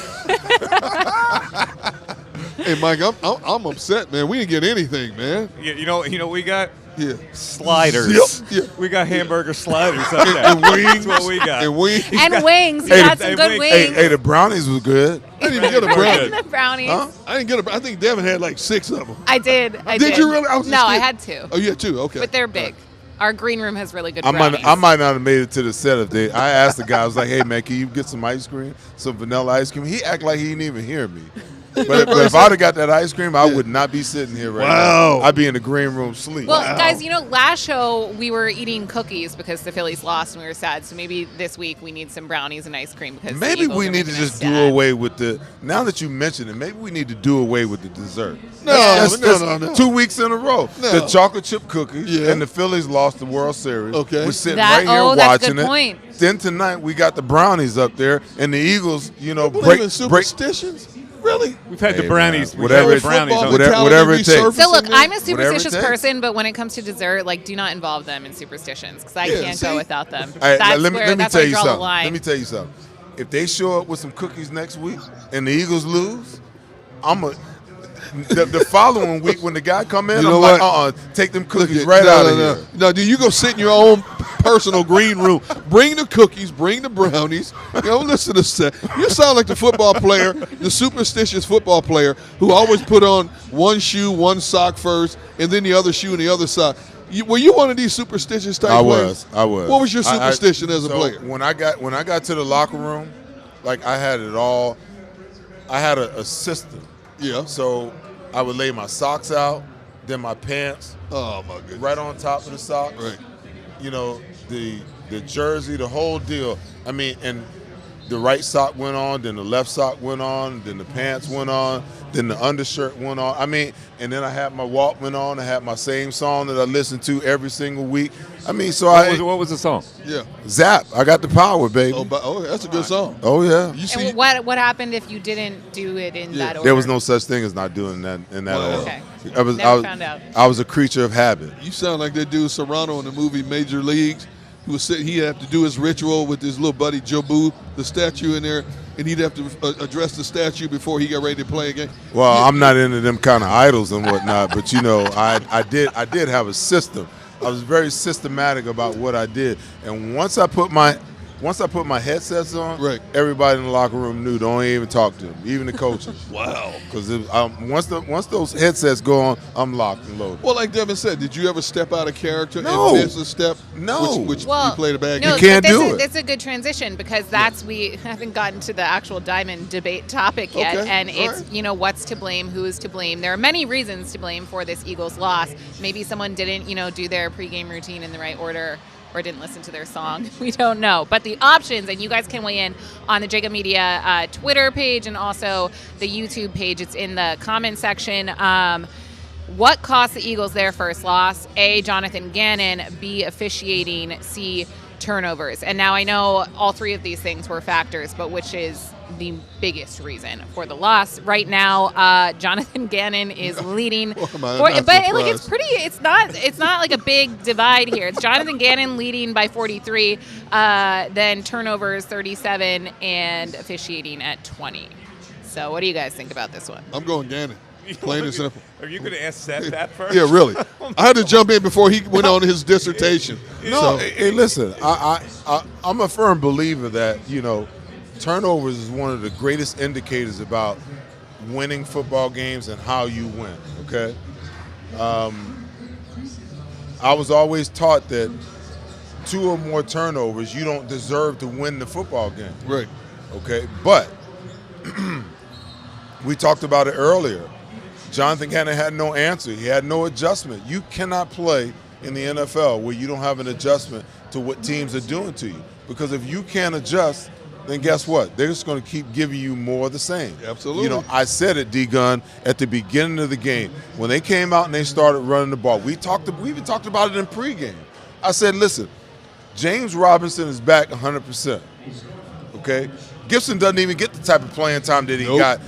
Hey, Mike, I'm upset, man. We didn't get anything, man. Yeah, you know, we got Yeah. sliders. Yep. Yeah. We got hamburger sliders up there. And wings. That's what we got. And wings. And wings. You Hey, got the- some good wings. wings. Hey, the brownies was good. I didn't even get a Very brownie. good. The brownies. Huh? I didn't get a. I think Devin had like 6 of them. I did. Did you really? I was just No, I kidding. had 2. Oh, you had 2. Okay. But they're big. Our green room has really good I brownies. might not have made it to the setup day. I asked the guy, I was like, hey, man, can you get some ice cream? Some vanilla ice cream? He act like he didn't even hear me. But if I'd have got that ice cream, I would not be sitting here right Wow. now. I'd be in the green room sleep. Well, guys, last show we were eating cookies because the Phillies lost and we were sad. So maybe this week we need some brownies and ice cream because the Maybe Eagles we are need to making us just do sad. away with the. Now that you mention it, maybe we need to do away with the dessert. No, no. 2 weeks in a row. No. The chocolate chip cookies Yeah. and the Phillies lost the World Series. Okay. We're sitting That- right here oh, that's a watching good it. point. Then tonight we got the brownies up there and the Eagles. Believe in break. superstitions? Really? We've had the Hey, brownies. man, whatever We've it- had brownies. Football on- mentality whatever it takes. resurfacing So look, there? I'm a Whatever it superstitious takes. person, but when it comes to dessert, do not involve them in superstitions because I Yeah, can't see? go without them. Hey, That's let me where tell I you draw the something. line. Let me tell you something. If they show up with some cookies next week and the Eagles lose, the following week when the guy come in, You know I'm like, what? take them Look cookies at- right no, out no, of no. here. No, dude, you go sit in your own personal green room. Bring the cookies, bring the brownies. Listen to that. You sound like the football player, the superstitious football player who always put on one shoe, one sock first, and then the other shoe and the other sock. Were you one of these superstitious type players? I was. What was your superstition as a so player? When I got to the locker room, I had it all. I had a system. Yeah. So I would lay my socks out, then my pants. Oh my goodness. Right on top of the socks. Right. The jersey, the whole deal. I mean, and the right sock went on, then the left sock went on, then the pants went on, then the undershirt went on. I mean, and then I had my Walkman on. I had my same song that I listened to every single week. I mean, so what was the song? Yeah. Zap. I got the power, baby. Oh, that's a good song. Oh yeah. You see, And what happened if you didn't do it in that order? There was no such thing as not doing that in that order. Okay. I found out. I was a creature of habit. you sound like that dude Serrano in the movie Major Leagues. He had to do his ritual with his little buddy Jobu, the statue in there, and he'd have to address the statue before he got ready to play again. Well, I'm not into them kind of idols and whatnot, but I did have a system. I was very systematic about what I did, and once I put my Once I put my headsets on, everybody in the locker room knew. Don't even talk to them, even the coaches. Wow. Because once those headsets go on, I'm locked and loaded. Well, like Devin said, did you ever step out of character No. and miss a step? No. Which Well, you played a bad no, game? You can't but do it. It's a good transition because we haven't gotten to the actual diamond debate topic yet, Okay, and all it's right. What's to blame, who is to blame. There are many reasons to blame for this Eagles loss. Maybe someone didn't do their pregame routine in the right order, or didn't listen to their song. We don't know. But the options, and you guys can weigh in on the JAKIB Media Twitter page and also the YouTube page. It's in the comment section. What cost the Eagles their first loss? A, Jonathan Gannon. B, officiating. C, turnovers. And now I know all three of these things were factors, but which is the biggest reason for the loss right now? Jonathan Gannon is leading, it's not like a big divide here. It's Jonathan Gannon leading by 43, then turnovers 37, and officiating at 20. So what do you guys think about this one? I'm going Gannon. Plain and simple. Are you going to ask Seth that first? Yeah, really. I had to jump in before he went on his dissertation. No, hey, listen, I'm a firm believer that, turnovers is one of the greatest indicators about winning football games and how you win, okay? I was always taught that 2 or more turnovers, you don't deserve to win the football game. Right. Okay, but we talked about it earlier. Jonathan Gannon had no answer. He had no adjustment. You cannot play in the NFL where you don't have an adjustment to what teams are doing to you. Because if you can't adjust, then guess what? They're just going to keep giving you more of the same. Absolutely. I said it, D-Gun, at the beginning of the game. When they came out and they started running the ball, we even talked about it in pregame. I said, listen, James Robinson is back 100%. Okay? Gibson doesn't even get the type of playing time that he got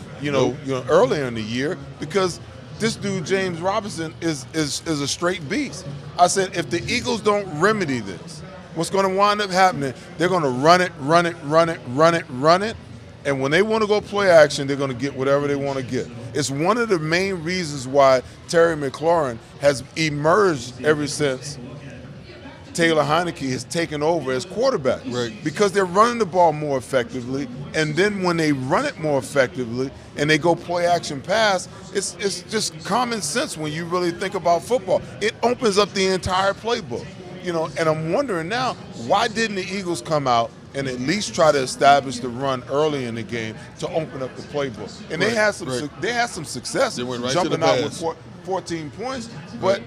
earlier in the year because this dude, James Robinson, is a straight beast. I said, if the Eagles don't remedy this, what's going to wind up happening, they're going to run it, and when they want to go play action, they're going to get whatever they want to get. It's one of the main reasons why Terry McLaurin has emerged ever since Taylor Heineke has taken over as quarterback. Right. Because they're running the ball more effectively, and then when they run it more effectively and they go play action pass, it's just common sense when you really think about football. It opens up the entire playbook. And I'm wondering now, why didn't the Eagles come out and at least try to establish the run early in the game to open up the playbook? And they had some success jumping out with 14 points, but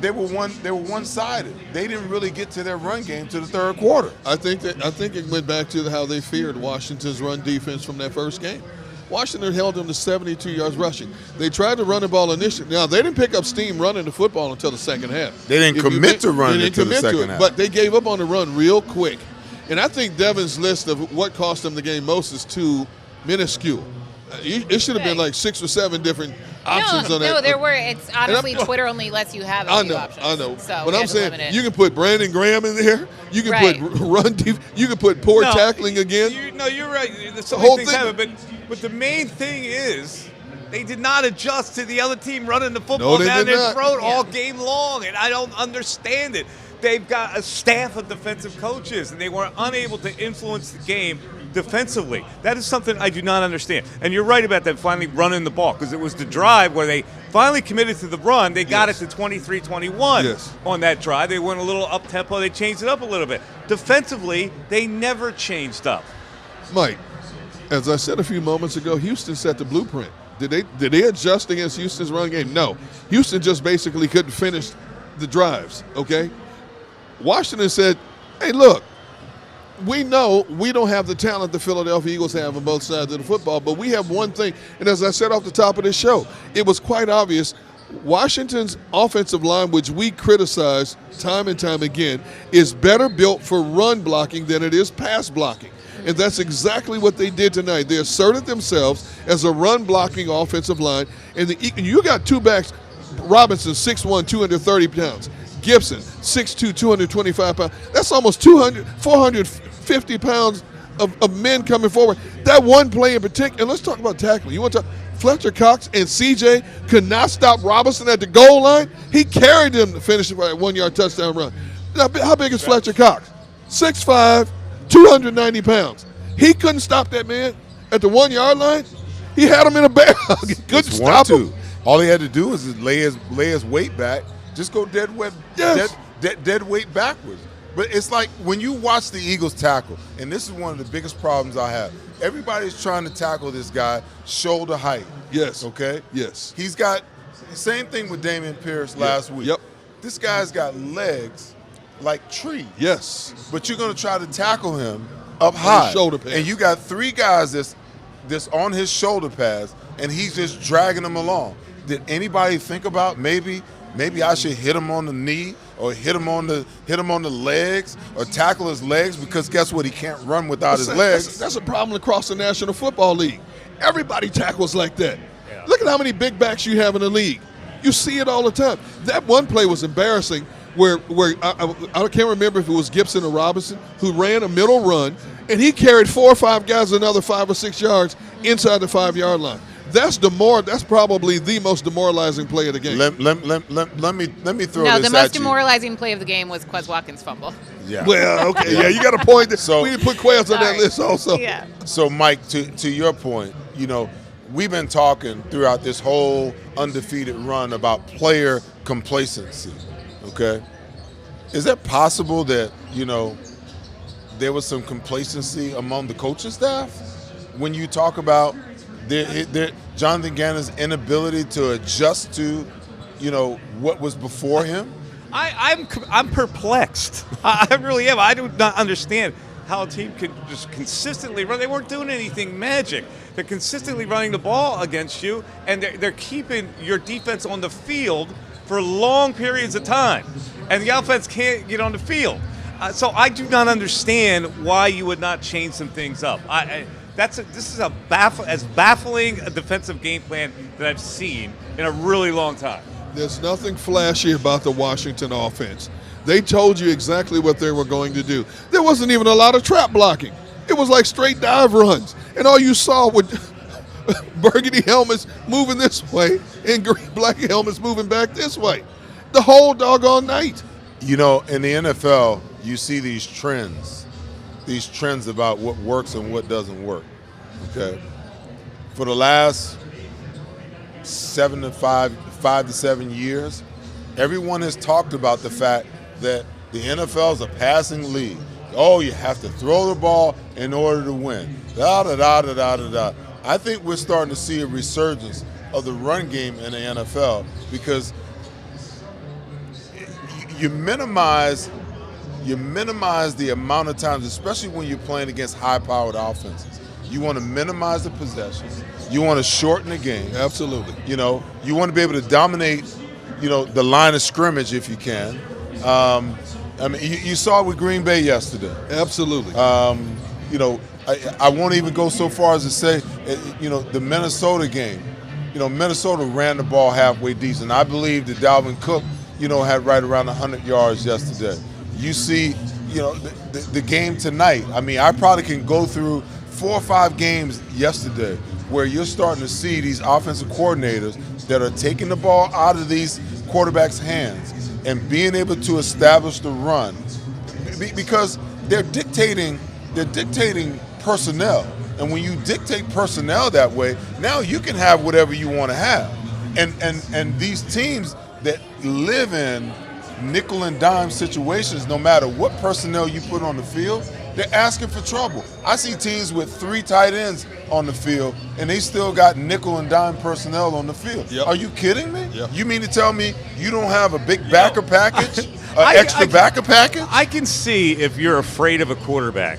they were one-sided. They didn't really get to their run game to the third quarter. I think it went back to how they feared Washington's run defense from that first game. Washington held them to 72 yards rushing. They tried to run the ball initially. Now, they didn't pick up steam running the football until the second half. They didn't commit to running until the second half. But they gave up on the run real quick. And I think Devin's list of what cost them the game most is too minuscule. It should have been like 6 or 7 different options on that. No, there were. It's honestly, Twitter only lets you have a few options. I know. So but I'm saying you can put Brandon Graham in there. You can put run deep. You can put poor tackling again. You're right. So many things happen, but the main thing is they did not adjust to the other team running the football down their throat all game long, and I don't understand it. They've got a staff of defensive coaches, and they were unable to influence the game defensively. That is something I do not understand. And you're right about them finally running the ball, because it was the drive where they finally committed to the run. They got it to 23-21 on that drive. They went a little up-tempo. They changed it up a little bit. Defensively, they never changed up. Mike, as I said a few moments ago, Houston set the blueprint. Did they adjust against Houston's run game? No. Houston just basically couldn't finish the drives, okay? Washington said, hey, look, we know we don't have the talent the Philadelphia Eagles have on both sides of the football, but we have one thing. And as I said off the top of this show, it was quite obvious Washington's offensive line, which we criticize time and time again, is better built for run blocking than it is pass blocking. And that's exactly what they did tonight. They asserted themselves as a run-blocking offensive line. And you got two backs, Robinson, 6'1", 230 pounds. Gibson, 6'2", 225 pounds. That's almost 450 pounds of men coming forward. That one play in particular, and let's talk about tackling. You want to talk, Fletcher Cox and CJ could not stop Robinson at the goal line. He carried them to finish a 1-yard touchdown run. How big is Fletcher Cox? 6'5", 290 pounds. He couldn't stop that man at the 1 yard line. He had him in a bear hug. He couldn't stop him. All he had to do was lay his weight back, just go dead weight backwards. But it's like when you watch the Eagles tackle, and this is one of the biggest problems I have. Everybody's trying to tackle this guy shoulder height. Yes. Okay? Yes. He's got the same thing with Damian Pierce last week. Yep. This guy's got legs like trees. Yes. But you're going to try to tackle him up high. Shoulder pads. And you got 3 guys that's on his shoulder pads, and he's just dragging them along. Did anybody think about maybe I should hit him on the knee or hit him on the legs or tackle his legs, because guess what? He can't run without his legs. That's a problem across the National Football League. Everybody tackles like that. Yeah. Look at how many big backs you have in the league. You see it all the time. That one play was embarrassing where I can't remember if it was Gibson or Robinson who ran a middle run, and he carried 4 or 5 guys another 5 or 6 yards inside the 5-yard line. That's probably the most demoralizing play of the game. Let me throw this at you. No, the most demoralizing play of the game was Quez Watkins' fumble. Yeah. Well, okay, yeah, you got a point. So we didn't put Quez on that list also. Yeah. So, Mike, to your point, we've been talking throughout this whole undefeated run about player complacency. Okay, is it possible that there was some complacency among the coaching staff when you talk about Jonathan Gannon's inability to adjust to, what was before him? I'm perplexed. I really am. I do not understand how a team could just consistently run. They weren't doing anything magic. They're consistently running the ball against you, and they're keeping your defense on the field for long periods of time, and the offense can't get on the field. So I do not understand why you would not change some things up. This is as baffling a defensive game plan that I've seen in a really long time. There's nothing flashy about the Washington offense. They told you exactly what they were going to do. There wasn't even a lot of trap blocking. It was like straight dive runs, and all you saw was burgundy helmets moving this way and black helmets moving back this way the whole doggone night. In the NFL, you see these trends about what works and what doesn't work. Okay, for the last 5 to 7 years, everyone has talked about the fact that the NFL is a passing league. Oh, you have to throw the ball in order to win. I think we're starting to see a resurgence of the run game in the NFL because you minimize the amount of times, especially when you're playing against high-powered offenses. You want to minimize the possessions. You want to shorten the game. Absolutely. You want to be able to dominate, the line of scrimmage if you can. You saw it with Green Bay yesterday. Absolutely. I won't even go so far as to say, the Minnesota game. Minnesota ran the ball halfway decent. I believe that Dalvin Cook, had right around 100 yards yesterday. You see, the game tonight. I probably can go through 4 or 5 games yesterday where you're starting to see these offensive coordinators that are taking the ball out of these quarterbacks' hands and being able to establish the run because they're dictating personnel. And when you dictate personnel that way, now you can have whatever you want to have. And these teams that live in nickel and dime situations, no matter what personnel you put on the field, they're asking for trouble. I see teams with 3 tight ends on the field, and they still got nickel and dime personnel on the field. Yep. Are you kidding me? Yep. You mean to tell me you don't have a big backer package, extra backer package? I can see if you're afraid of a quarterback.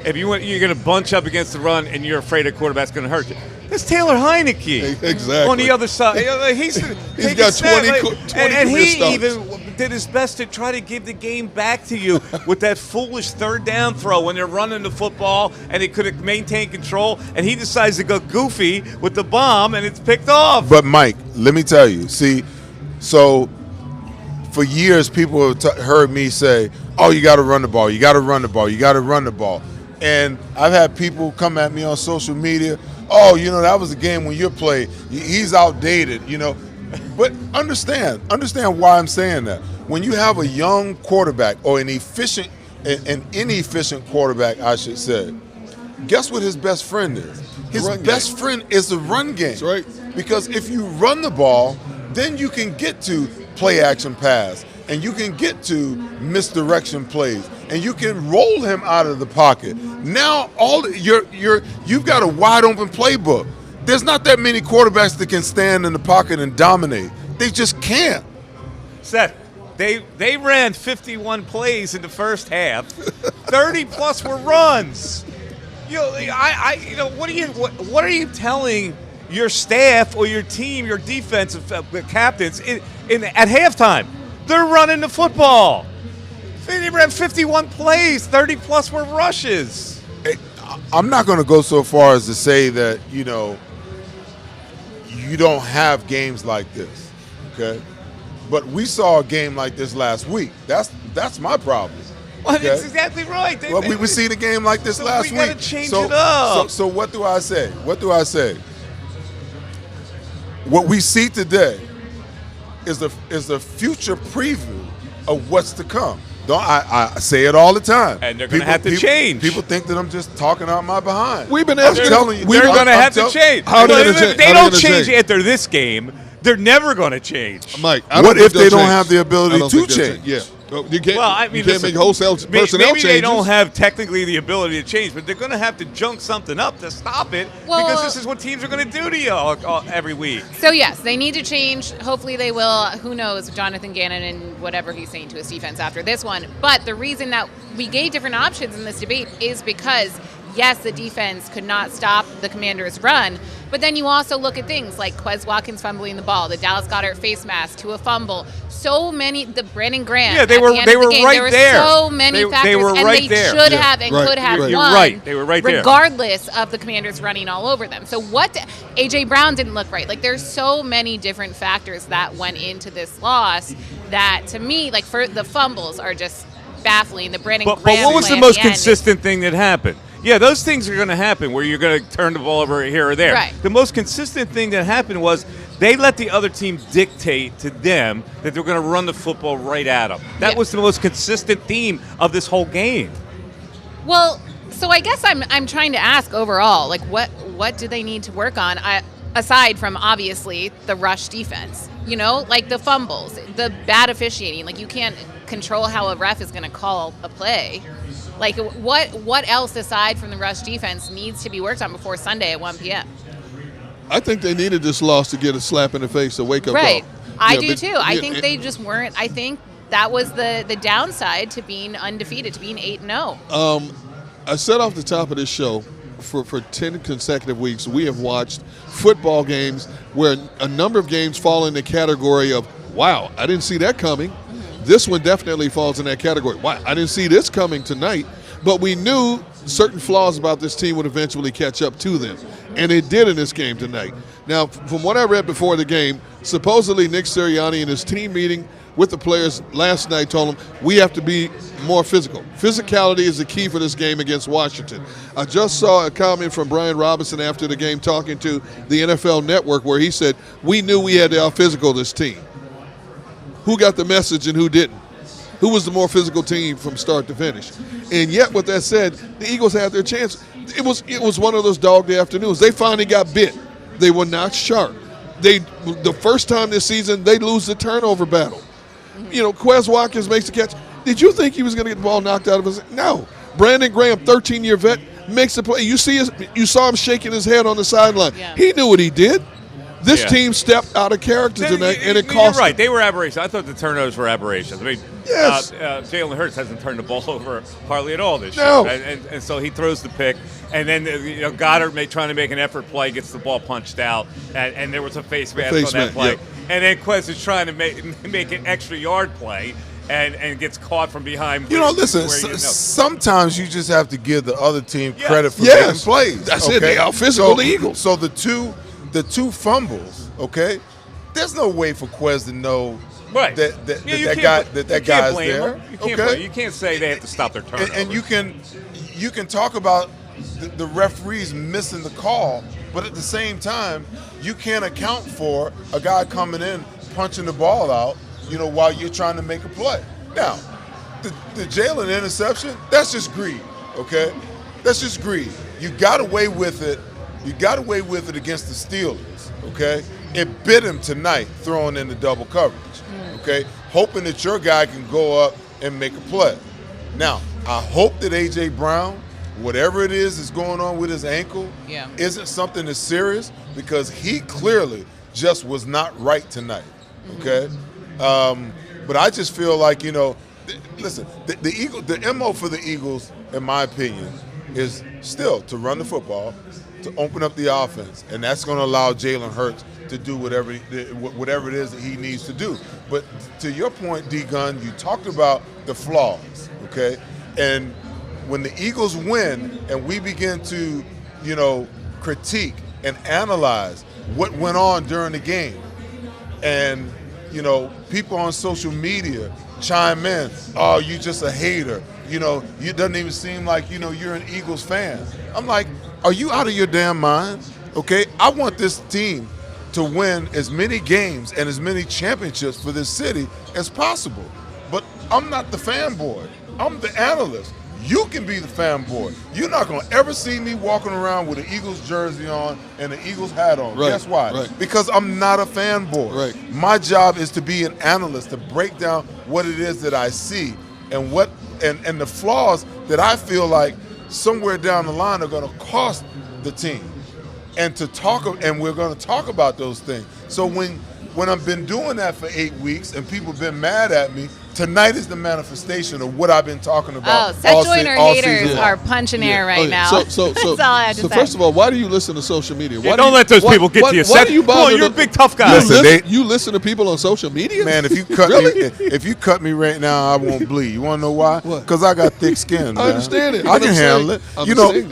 If you're going to bunch up against the run and you're afraid a quarterback's going to hurt you. That's Taylor Heineke. Exactly. On the other side. He's got 20 and he starts. even did his best to try to give the game back to you with that foolish 3rd down throw when they're running the football and they could have maintained control, and he decides to go goofy with the bomb and it's picked off. But, Mike, let me tell you, so for years people have heard me say, oh, you got to run the ball, you got to run the ball, you got to run the ball. And I've had people come at me on social media, oh, that was a game when you played. He's outdated, But understand why I'm saying that. When you have a young quarterback or an efficient an inefficient quarterback, I should say, guess what his best friend is? His best friend is the run game. That's right. Because if you run the ball, then you can get to play action pass, and you can get to misdirection plays, and you can roll him out of the pocket. Now you've got a wide open playbook. There's not that many quarterbacks that can stand in the pocket and dominate. They just can't. Seth, they ran 51 plays in the first half. 30 plus were runs. What are you telling your staff or your team, your defensive captains at halftime? They're running the football. They ran 51 plays. 30 plus were rushes. I'm not going to go so far as to say that you don't have games like this, okay? But we saw a game like this last week. That's my problem. Well, okay? that's exactly right. We seen a game like this last week. We got to change it up. So what do I say? What we see today is the future preview of what's to come. I say it all the time. And they're going to have to change. People think that I'm just talking out my behind. We've been asking. They're going to have to change. If they don't change after this game, they're never going to change. Mike, what if they don't have the ability to change? Yeah. You can't, you can't listen, make wholesale personnel changes. Maybe they don't have technically the ability to change, but they're going to have to junk something up to stop it because this is what teams are going to do to you every week. So, yes, they need to change. Hopefully they will. Who knows, Jonathan Gannon and whatever he's saying to his defense after this one. But the reason that we gave different options in this debate is because, yes, the defense could not stop the Commanders' run, but then you also look at things like Quez Watkins fumbling the ball, the Dallas Goedert face mask to a fumble. So many, the Brandon Graham. Yeah, they were right there. There were so many factors, they were and right they should have and could have won. You're right. They were right there. Regardless of the Commanders running all over them. So A.J. Brown didn't look right. Like, there's so many different factors that went into this loss that, to me, like, for the fumbles are just baffling. The Brandon Graham But what was play the most at the consistent thing that happened? Yeah, those things are going to happen where you're going to turn the ball over here or there. Right. The most consistent thing that happened was they let the other team dictate to them that they're going to run the football right at them. That was the most consistent theme of this whole game. Well, so I guess I'm trying to ask overall, like, what do they need to work on aside from obviously the rush defense? You know, like the fumbles, the bad officiating. Like, you can't control how a ref is going to call a play. Like, what else aside from the rush defense needs to be worked on before Sunday at 1 p.m.? I think they needed this loss to get a slap in the face, a wake-up call. Right. I do, too. I think they just weren't. I think that was the downside to being undefeated, to being 8-0. I said off the top of this show, for 10 consecutive weeks, we have watched football games where a number of games fall in the category of, wow, I didn't see that coming. This one definitely falls in that category. Wow, I didn't see this coming tonight, but we knew certain flaws about this team would eventually catch up to them, and it did in this game tonight. Now, from what I read before the game, supposedly Nick Sirianni in his team meeting with the players last night told them, we have to be more physical. Physicality is the key for this game against Washington. I just saw a comment from Brian Robinson after the game talking to the NFL Network where he said, we knew we had to out-physical this team. Who got the message and who didn't? Who was the more physical team from start to finish? And yet, with that said, the Eagles had their chance. It was one of those dog day afternoons. They finally got bit. They were not sharp. The first time this season, they lose the turnover battle. You know, Quez Watkins makes the catch. Did you think he was going to get the ball knocked out of his? No. Brandon Graham, 13-year vet, makes the play. You saw him shaking his head on the sideline. Yeah. He knew what he did. This team stepped out of character tonight, and it cost. You're right. They were aberrations. I thought the turnovers were aberrations. I mean, yes. Jalen Hurts hasn't turned the ball over hardly at all this year. No. And so he throws the pick, and then Goddard trying to make an effort play, gets the ball punched out, and there was a face mask on that play. Yep. And then Quez is trying to make an extra yard play. And gets caught from behind. Listen, sometimes you just have to give the other team credit for making plays. That's it. They out-physical the Eagles. So the two fumbles, okay? There's no way for Quez to know that guy's there. You can't say they have to stop their turnover. And you can talk about the referees missing the call, but at the same time, you can't account for a guy coming in punching the ball out, while you're trying to make a play. Now, the Jalen interception, that's just greed, okay? That's just greed. You got away with it. You got away with it against the Steelers, okay? It bit him tonight throwing in the double coverage, okay? Hoping that your guy can go up and make a play. Now, I hope that A.J. Brown, whatever it is going on with his ankle, isn't something that's serious, because he clearly just was not right tonight, okay? But I just feel like, listen, the MO for the Eagles, in my opinion, is still to run the football, to open up the offense, and that's going to allow Jalen Hurts to do whatever it is that he needs to do. But to your point, D-Gun, you talked about the flaws, okay? And when the Eagles win and we begin to, critique and analyze what went on during the game, and, people on social media chime in, oh, you just a hater. You doesn't even seem like, you're an Eagles fan. I'm like, are you out of your damn mind? Okay, I want this team to win as many games and as many championships for this city as possible. But I'm not the fanboy. I'm the analyst. You can be the fanboy. You're not going to ever see me walking around with an Eagles jersey on and an Eagles hat on. Right, Guess why? right. Because I'm not a fanboy. Right. My job is to be an analyst, to break down what it is that I see and and the flaws that I feel like somewhere down the line are going to cost the team. And we're going to talk about those things. So when I've been doing that for 8 weeks and people have been mad at me, tonight is the manifestation of what I've been talking about. Oh, Seth Joyner haters are punching air right now. So That's all I have to say. First of all, why do you listen to social media? Don't let those people get to you. Why do you bother? You're a big tough guy. You listen to people on social media? Man, if you cut me right now, I won't bleed. You want to know why? Because I got thick skin, man. I understand it. I can handle it.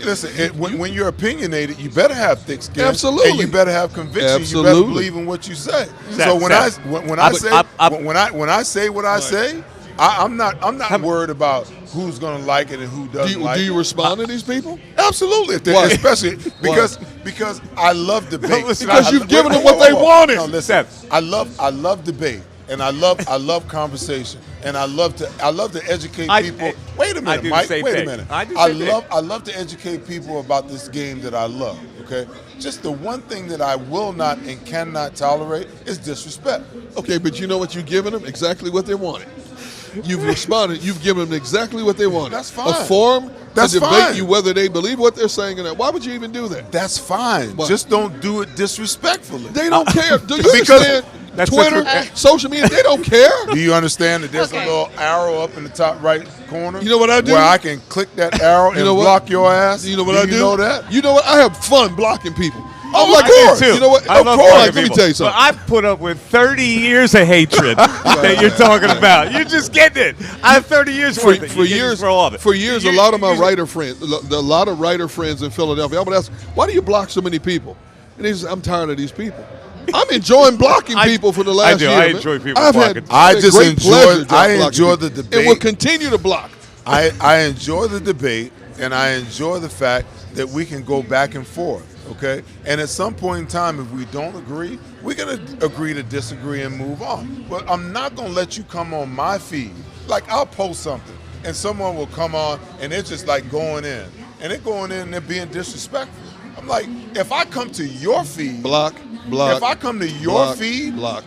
Listen, when you're opinionated, you better have thick skin. Absolutely. And you better have conviction. Absolutely. You better believe in what you say. So when I say what I say, I'm not worried about who's going to like it and who doesn't like it. Do you respond to these people? Absolutely. Especially because I love debate. Because you've given them what they wanted. No, listen. I love debate, and I love conversation, and I love to educate people. Wait a minute, Mike. Wait a minute. I love to educate people about this game that I love. Okay. Just the one thing that I will not and cannot tolerate is disrespect. Okay, but you know what you've given them? Exactly what they wanted. You've responded. You've given them exactly what they wanted. That's fine. A forum That's to debate fine. you whether they believe what they're saying or not. Why would you even do that? That's fine. Just don't do it disrespectfully. They don't care. Do you understand? Twitter, social media, they don't care. Do you understand that there's a little arrow up in the top right corner? You know what I do? Where I can click that arrow and block your ass. You know what I do? You know that? You know what? I have fun blocking people. Oh, of course. You know what? I Of love course. blocking Let me people. tell you something. But I've put up with 30 years of hatred that you're talking about. You're just getting it. I have 30 years worth of it. For years, a lot of my writer friends, a lot of writer friends in Philadelphia, I would ask, why do you block so many people? And they say, I'm tired of these people. I'm enjoying blocking people for the last year. I enjoy people blocking. I enjoy the debate. And will continue to block. I enjoy the debate, and I enjoy the fact that we can go back and forth. Okay, and at some point in time, if we don't agree, we're gonna agree to disagree and move on. But I'm not gonna let you come on my feed. Like, I'll post something, and someone will come on, and they're just like going in, and they're being disrespectful. I'm like, if I come to your feed, block. If I come to your feed, block.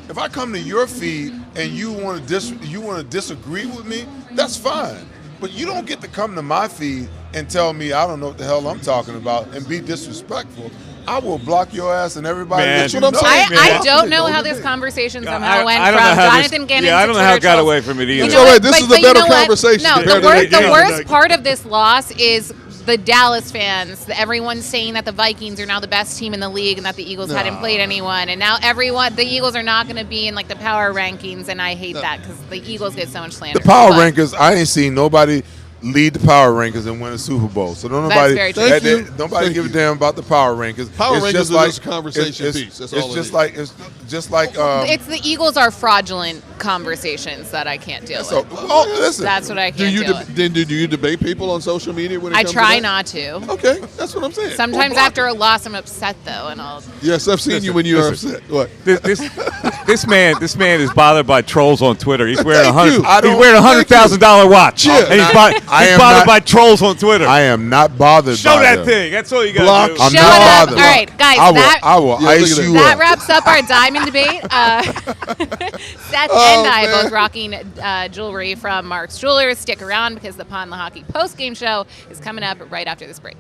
If I come to your feed and you want to disagree with me, that's fine. But you don't get to come to my feed and tell me I don't know what the hell I'm talking about and be disrespectful. I will block your ass and everybody. Man, That's what I'm saying. I don't know how this conversation somehow went from Jonathan Gannon I don't know to how Twitter it got trolls. away from it either. It's all right. This is a better conversation. No, the worst part of this loss is the Dallas fans. Everyone's saying that the Vikings are now the best team in the league and that the Eagles hadn't played anyone. And now the Eagles are not going to be in like the power rankings. And I hate that because the Eagles get so much slander. The power rankings, I ain't seen nobody lead the power rankings and win a Super Bowl. So nobody give a damn about the power rankings. Power rankings is just a conversation piece. That's all it's just like it's the Eagles are fraudulent conversations that I can't deal with. Listen, that's what I can't deal with. Then do you debate people on social media when it comes try to that? not to. Okay, that's what I'm saying. Sometimes after a loss, I'm upset though, and I'll. Yes, I've seen you when you're upset. What? This This man is bothered by trolls on Twitter. He's wearing Thank you. He's wearing a $100,000 watch, Yeah. and he's bothered by trolls on Twitter. I am not bothered. Show by that them. thing. That's all you got Block. to do. I'm Show not it up. bothered. All right, guys. I will ice you That up. wraps up our diamond debate. Seth and I both rocking jewelry from Mark's Jewelers. Stick around because the Pond Lehocky Postgame show is coming up right after this break.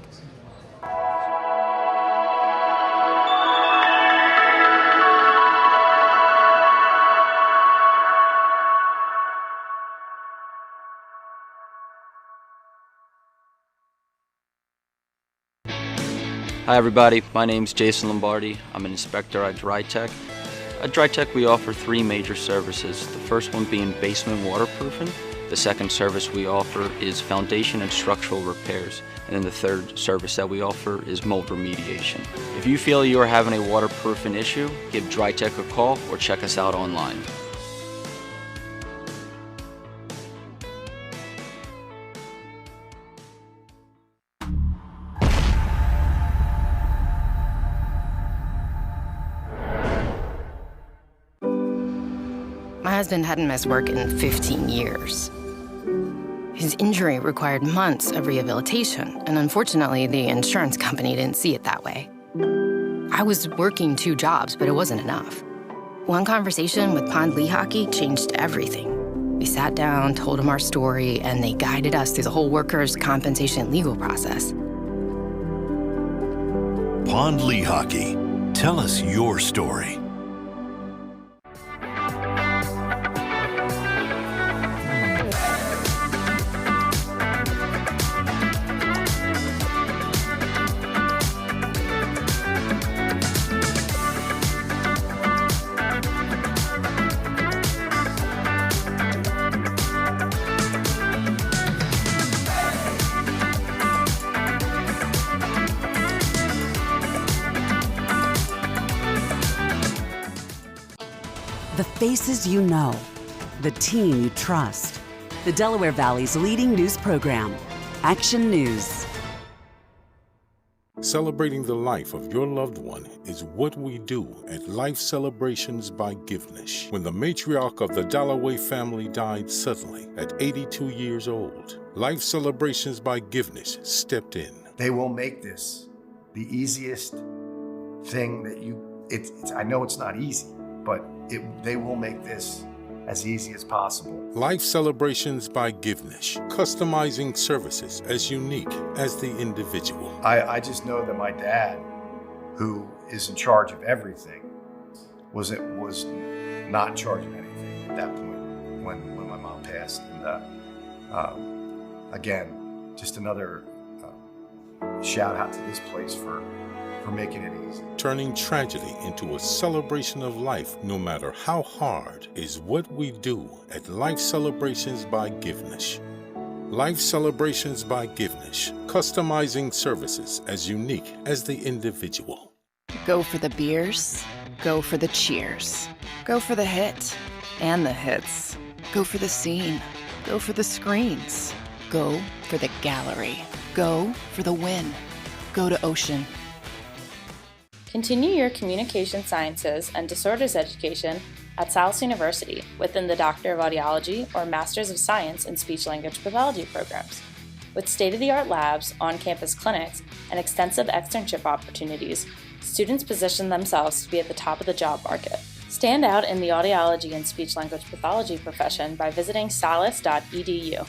Hi everybody, my name's Jason Lombardi. I'm an inspector at DryTech. At DryTech we offer 3 major services, the first one being basement waterproofing, the second service we offer is foundation and structural repairs, and then the third service that we offer is mold remediation. If you feel you are having a waterproofing issue, give DryTech a call or check us out online. My husband hadn't missed work in 15 years. His injury required months of rehabilitation, and unfortunately, the insurance company didn't see it that way. I was working 2 jobs, but it wasn't enough. One conversation with Pond Lehocky changed everything. We sat down, told him our story, and they guided us through the whole workers' compensation legal process. Pond Lehocky. Tell us your story. The faces you know, the team you trust. The Delaware Valley's leading news program, Action News. Celebrating the life of your loved one is what we do at Life Celebrations by Givenish. When the matriarch of the Dalloway family died suddenly at 82 years old, Life Celebrations by Givenish stepped in. They will make this the easiest thing that I know it's not easy, but they will make this as easy as possible. Life Celebrations by Givenish, customizing services as unique as the individual. I just know that my dad, who is in charge of everything, was not in charge of anything at that point when my mom passed. And again, just another shout out to this place for making it easy. Turning tragedy into a celebration of life, no matter how hard, is what we do at Life Celebrations by Givenish. Life Celebrations by Givenish, customizing services as unique as the individual. Go for the beers, go for the cheers, go for the hit and the hits, go for the scene, go for the screens, go for the gallery, go for the win, go to Ocean. Continue your communication sciences and disorders education at Salus University within the Doctor of Audiology or Masters of Science in Speech-Language Pathology programs. With state-of-the-art labs, on-campus clinics, and extensive externship opportunities, students position themselves to be at the top of the job market. Stand out in the audiology and speech-language pathology profession by visiting salus.edu.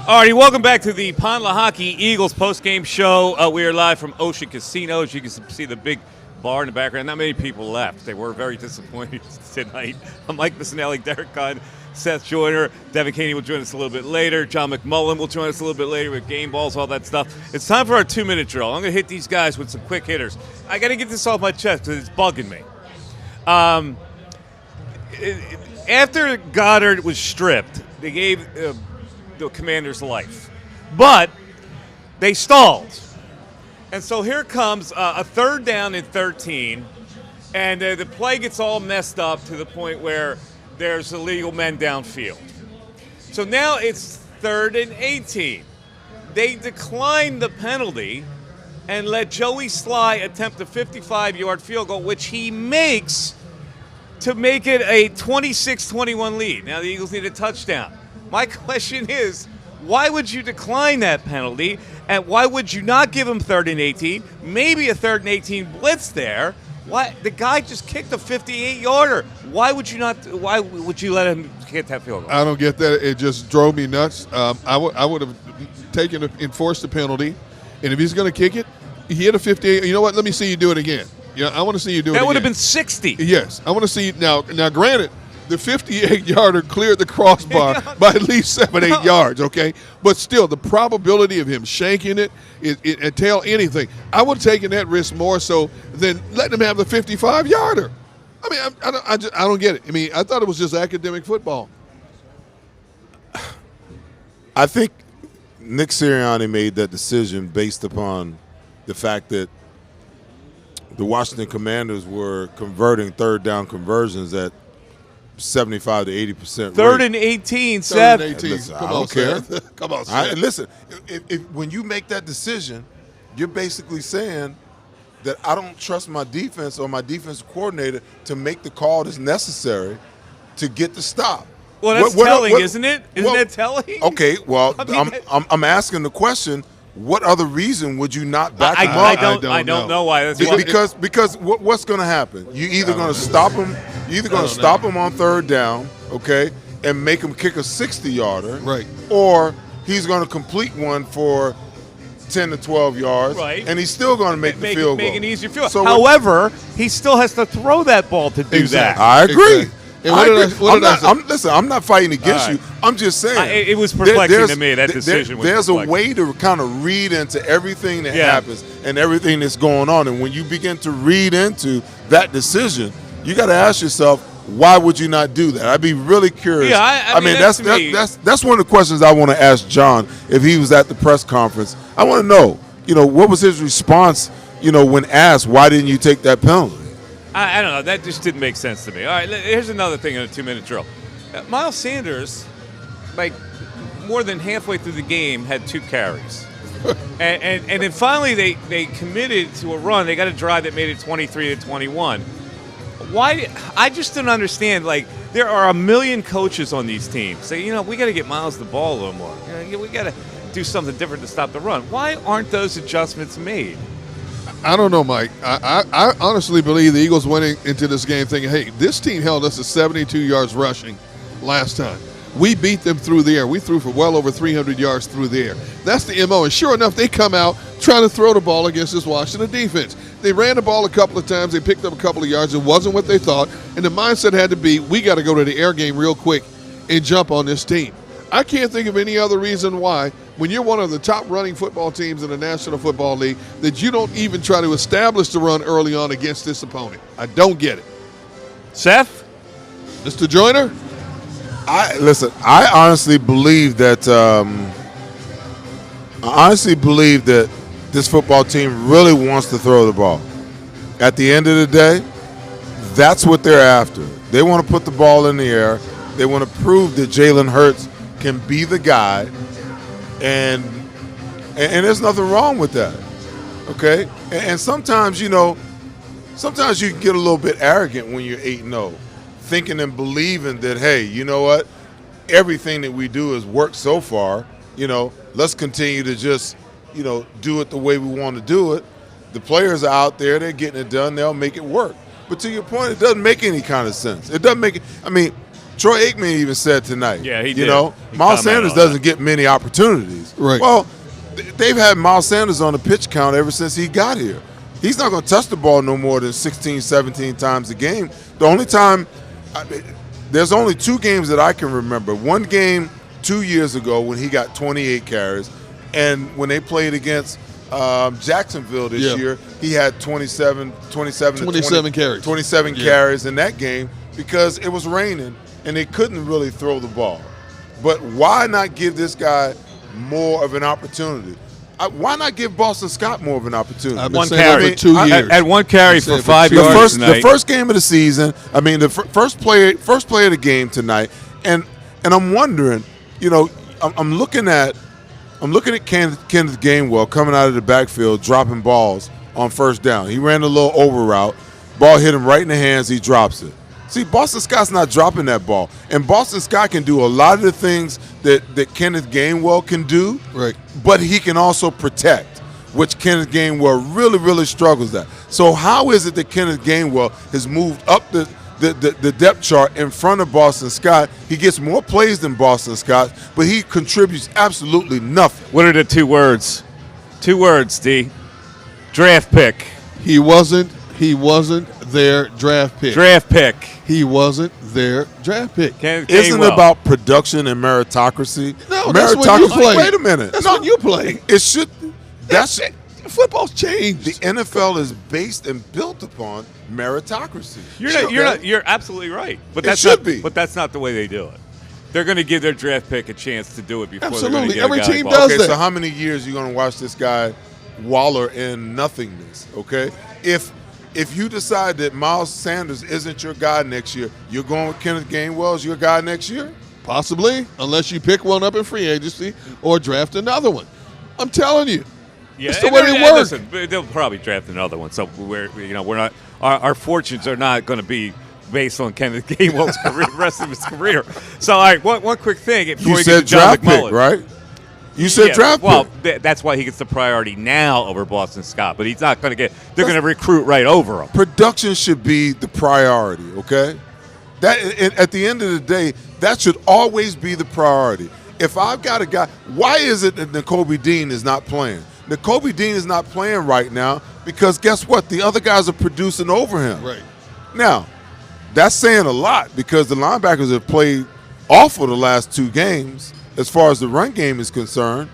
All righty, welcome back to the Pond Lehocky Eagles postgame show. We are live from Ocean Casino. As you can see, the big bar in the background. Not many people left. They were very disappointed tonight. Mike Missinelli, Derek Gunn, Seth Joyner, Devin Caney will join us a little bit later. John McMullen will join us a little bit later with game balls, all that stuff. It's time for our 2-minute drill. I'm going to hit these guys with some quick hitters. I got to get this off my chest because it's bugging me. After Goddard was stripped, they gave the Commanders life. But they stalled. And so here comes a 3rd down and 13, and the play gets all messed up to the point where there's illegal men downfield. So now it's 3rd and 18. They declined the penalty and let Joey Sly attempt a 55-yard field goal, which he makes to make it a 26-21 lead. Now the Eagles need a touchdown. My question is, why would you decline that penalty, and why would you not give him 3rd and 18, maybe a 3rd and 18 blitz there? Why the guy just kicked a 58-yarder? Why would you not? Why would you let him hit that field goal? I don't get that. It just drove me nuts. I would have enforced the penalty, and if he's going to kick it, he hit a 58. You know what? Let me see you do it again. Yeah, I want to see you do it again. That would have been 60. Yes, I want to see now. Now, granted, the 58-yarder cleared the crossbar by at least 7-8 yards, okay? But still, the probability of him shanking it entail anything. I would have taken that risk more so than letting him have the 55-yarder. I mean, I don't get it. I mean, I thought it was just academic football. I think Nick Sirianni made that decision based upon the fact that the Washington Commanders were converting 3rd down conversions at 75 to 80%. 3rd and 18, Seth. 3rd and 18. Listen, Come I on, don't care. Seth. Come on, Seth. Listen, if when you make that decision, you're basically saying that I don't trust my defense or my defensive coordinator to make the call that's necessary to get the stop. Well, that's telling, isn't it? Isn't that telling? Okay, well, I mean, I'm asking the question. What other reason would you not back him up? I don't know why. That's because what's going to happen? You either going to stop him. You either going to stop him on 3rd down, okay, and make him kick a 60-yarder, right? Or he's going to complete one for 10 to 12 yards, right? And he's still going to make the field goal. Make an easier field. So however, he still has to throw that ball to do that. I agree. Exactly. Listen, I'm not fighting against you. I'm just saying. It was perplexing to me, that decision. There's a way to kind of read into everything that happens and everything that's going on. And when you begin to read into that decision, you got to ask yourself, why would you not do that? I'd be really curious. Yeah, I mean that's one of the questions I want to ask John if he was at the press conference. I want to know, what was his response, when asked, why didn't you take that penalty? I don't know. That just didn't make sense to me. All right, here's another thing in a 2-minute drill. Miles Sanders, like more than halfway through the game, had 2 carries. and then finally they committed to a run. They got a drive that made it 23-21. Why? I just don't understand. Like, there are a million coaches on these teams. Say, we got to get Miles the ball a little more. We got to do something different to stop the run. Why aren't those adjustments made? I don't know, Mike. I honestly believe the Eagles went into this game thinking, hey, this team held us to 72 yards rushing last time. We beat them through the air. We threw for well over 300 yards through the air. That's the MO. And sure enough, they come out trying to throw the ball against this Washington defense. They ran the ball a couple of times. They picked up a couple of yards. It wasn't what they thought. And the mindset had to be, we got to go to the air game real quick and jump on this team. I can't think of any other reason why, when you're one of the top running football teams in the National Football League, that you don't even try to establish the run early on against this opponent. I don't get it. Seth? Mr. Joyner? I honestly believe that this football team really wants to throw the ball. At the end of the day, that's what they're after. They want to put the ball in the air. They want to prove that Jalen Hurts can be the guy, and there's nothing wrong with that, okay? And sometimes, sometimes you can get a little bit arrogant when you're 8-0, thinking and believing that, hey, you know what? Everything that we do has worked so far. Let's continue to just, do it the way we want to do it. The players are out there. They're getting it done. They'll make it work. But to your point, it doesn't make any kind of sense. It doesn't make it – I mean, Troy Aikman even said tonight. Yeah, he did. Miles Sanders doesn't get many opportunities. Right. Well, they've had Miles Sanders on the pitch count ever since he got here. He's not going to touch the ball no more than 16, 17 times a game. The only time there's only 2 games that I can remember. One game 2 years ago when he got 28 carries, and when they played against Jacksonville this year, he had 27 carries. 27 carries in that game because it was raining and they couldn't really throw the ball. But why not give this guy more of an opportunity? Why not give Boston Scott more of an opportunity? I've been saying for 2 years. At 1 carry for 5 yards tonight. The first game of the season, I mean, the first play of the game tonight, and I'm wondering, you know, I'm looking at Kenneth Gainwell coming out of the backfield, dropping balls on first down. He ran a little over route. Ball hit him right in the hands. He drops it. See, Boston Scott's not dropping that ball. And Boston Scott can do a lot of the things that Kenneth Gainwell can do, right? But he can also protect, which Kenneth Gainwell really, really struggles at. So how is it that Kenneth Gainwell has moved up the depth chart in front of Boston Scott? He gets more plays than Boston Scott, but he contributes absolutely nothing. What are the 2 words? 2 words, D. Draft pick. He wasn't their draft pick. Draft pick. He wasn't their draft pick. Isn't it about production and meritocracy? No, that's when you play. Wait a minute. That's when you play. It should. That's football's changed. The NFL is based and built upon meritocracy. You're absolutely right. But It should be. But that's not the way they do it. They're going to give their draft pick a chance to do it before Absolutely. they're going to get Every a guy team involved. does that. So how many years are you going to watch this guy waller in nothingness? Okay, if you decide that Miles Sanders isn't your guy next year, you're going with Kenneth Gainwell as your guy next year? Possibly, unless you pick one up in free agency or draft another one. I'm telling you. Yeah, That's the way they work. Listen, they'll probably draft another one. So we're not. Our fortunes are not going to be based on Kenneth Gainwell's career, the rest of his career. So, all right, one quick thing before You we said get to John draft pick, McMullen. right? You said draft pick. Well, that's why he gets the priority now over Boston Scott. But he's not going to get. They're going to recruit right over him. Production should be the priority. Okay, that at the end of the day, that should always be the priority. If I've got a guy, why is it that Nakobe Dean is not playing? Nakobe Dean is not playing right now because guess what? The other guys are producing over him. Right. Now, that's saying a lot because the linebackers have played awful the last 2 games as far as the run game is concerned.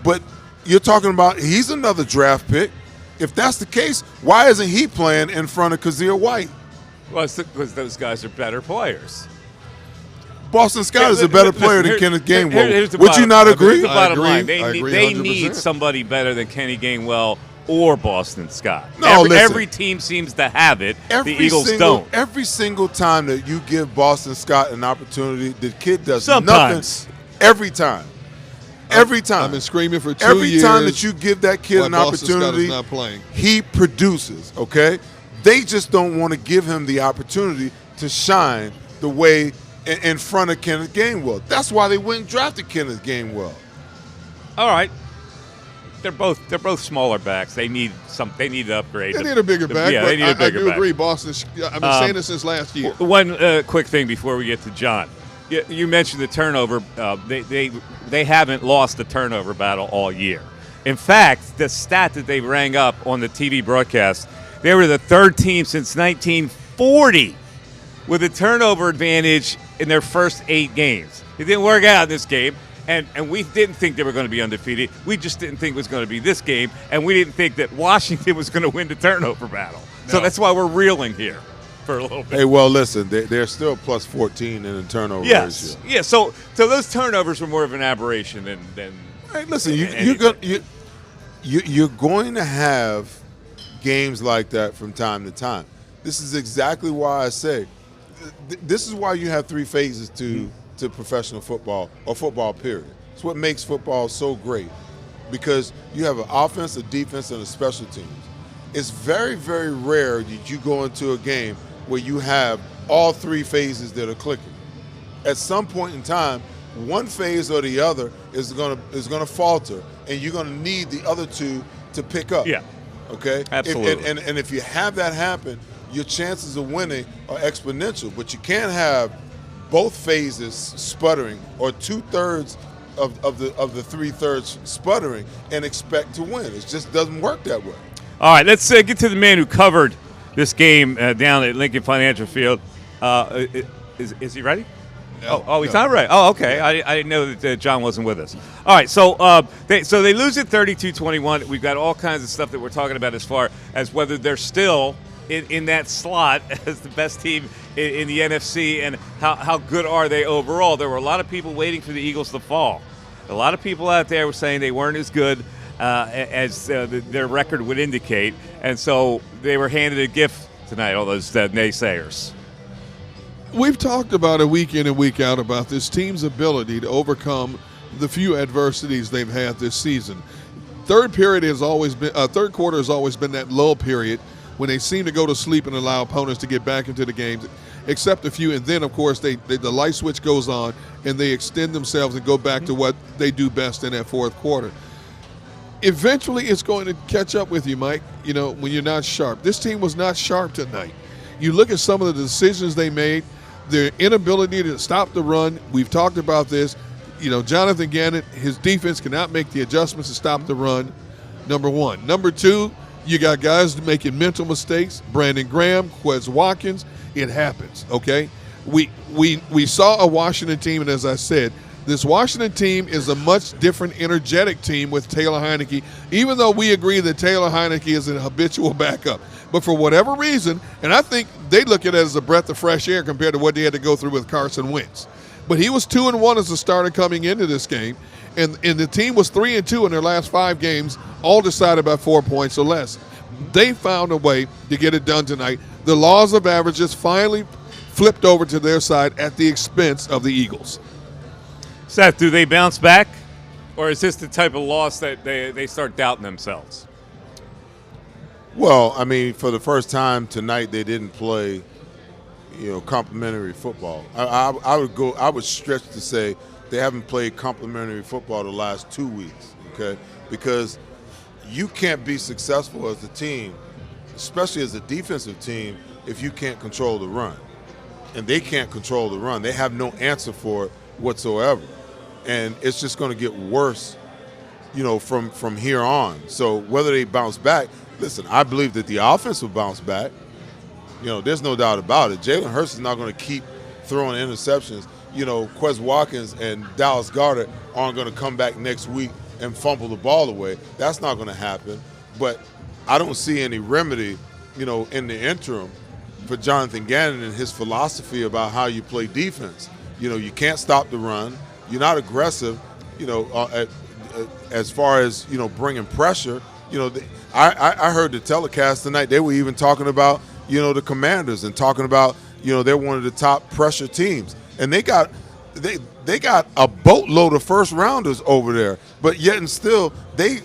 But you're talking about he's another draft pick. If that's the case, why isn't he playing in front of Kazir White? Well, it's because those guys are better players. Boston Scott is a better player than Kenneth Here's Gainwell. the Would bottom- you not agree? Here's the bottom agree. line. They I need, agree they 100%. need somebody better than Kenny Gainwell or Boston Scott. No, listen. Every team seems to have it. The Eagles don't. Every single time that you give Boston Scott an opportunity, the kid does Sometimes. nothing. Every time. Every time. I've been screaming for 2 Every years. time that you give that kid why an Boston Scott is opportunity, not playing. he produces, okay? They just don't want to give him the opportunity to shine the way in front of Kenneth Gainwell. That's why they went and drafted Kenneth Gainwell. All right. They're both smaller backs. They need to upgrade. They need a bigger back. Yeah, but they need a bigger I do back. agree, Boston. I've been saying this since last year. One quick thing before we get to John. You mentioned the turnover. They haven't lost the turnover battle all year. In fact, the stat that they rang up on the TV broadcast, they were the 3rd team since 1940 with a turnover advantage in their first 8 games. It didn't work out in this game, and we didn't think they were going to be undefeated. We just didn't think it was going to be this game, and we didn't think that Washington was going to win the turnover battle. No. So that's why we're reeling here for a little bit. Hey, well, listen, they're still plus 14 in the turnover ratio. Yeah, so those turnovers were more of an aberration than hey, listen, you're going to have games like that from time to time. This is exactly why I say this is why you have 3 phases to professional football or football period. It's what makes football so great because you have an offense, a defense, and a special teams. It's very, very rare that you go into a game where you have all 3 phases that are clicking. At some point in time, one phase or the other is gonna falter, and you're gonna need the other 2 to pick up. Yeah. Okay. Absolutely. And if you have that happen, your chances of winning are exponential. But you can't have both phases sputtering or 2/3 of the 3/3 sputtering and expect to win. It just doesn't work that way. All right, let's get to the man who covered this game down at Lincoln Financial Field. Is he ready? No, he's not ready. Oh, okay. I didn't know that John wasn't with us. All right, so they lose at 32-21. We've got all kinds of stuff that we're talking about as far as whether they're still in that slot as the best team in the NFC and how good are they overall. There were a lot of people waiting for the Eagles to fall. A lot of people out there were saying they weren't as good as their record would indicate, and so they were handed a gift tonight, all those naysayers. We've talked about it week in and week out about this team's ability to overcome the few adversities they've had this season. Third quarter has always been that lull period when they seem to go to sleep and allow opponents to get back into the games, except a few. And then, of course, the light switch goes on and they extend themselves and go back to what they do best in that fourth quarter. Eventually, it's going to catch up with you, Mike, when you're not sharp. This team was not sharp tonight. You look at some of the decisions they made, their inability to stop the run. We've talked about this. Jonathan Gannon, his defense cannot make the adjustments to stop the run, number one. Number two, you got guys making mental mistakes. Brandon Graham, Quez Watkins, it happens, okay? We saw a Washington team, and as I said, this Washington team is a much different, energetic team with Taylor Heineke, even though we agree that Taylor Heineke is an habitual backup. But for whatever reason, and I think they look at it as a breath of fresh air compared to what they had to go through with Carson Wentz. But he was 2-1 as a starter coming into this game, and the team was 3-2 in their last 5 games, all decided by 4 points or less. They found a way to get it done tonight. The laws of averages finally flipped over to their side at the expense of the Eagles. Seth, do they bounce back, or is this the type of loss that they start doubting themselves? Well, I mean, for the first time tonight, they didn't play, complimentary football. I would stretch to say they haven't played complimentary football the last 2 weeks, okay? Because you can't be successful as a team, especially as a defensive team, if you can't control the run. And they can't control the run. They have no answer for it whatsoever. And it's just going to get worse, from here on. So whether they bounce back, listen, I believe that the offense will bounce back. There's no doubt about it. Jalen Hurts is not going to keep throwing interceptions. Quez Watkins and Dallas Goedert aren't going to come back next week and fumble the ball away. That's not going to happen. But I don't see any remedy, in the interim for Jonathan Gannon and his philosophy about how you play defense. You can't stop the run. You're not aggressive, as far as, bringing pressure. I heard the telecast tonight. They were even talking about, the Commanders and talking about, they're one of the top pressure teams. And they got a boatload of first rounders over there. But yet and still, they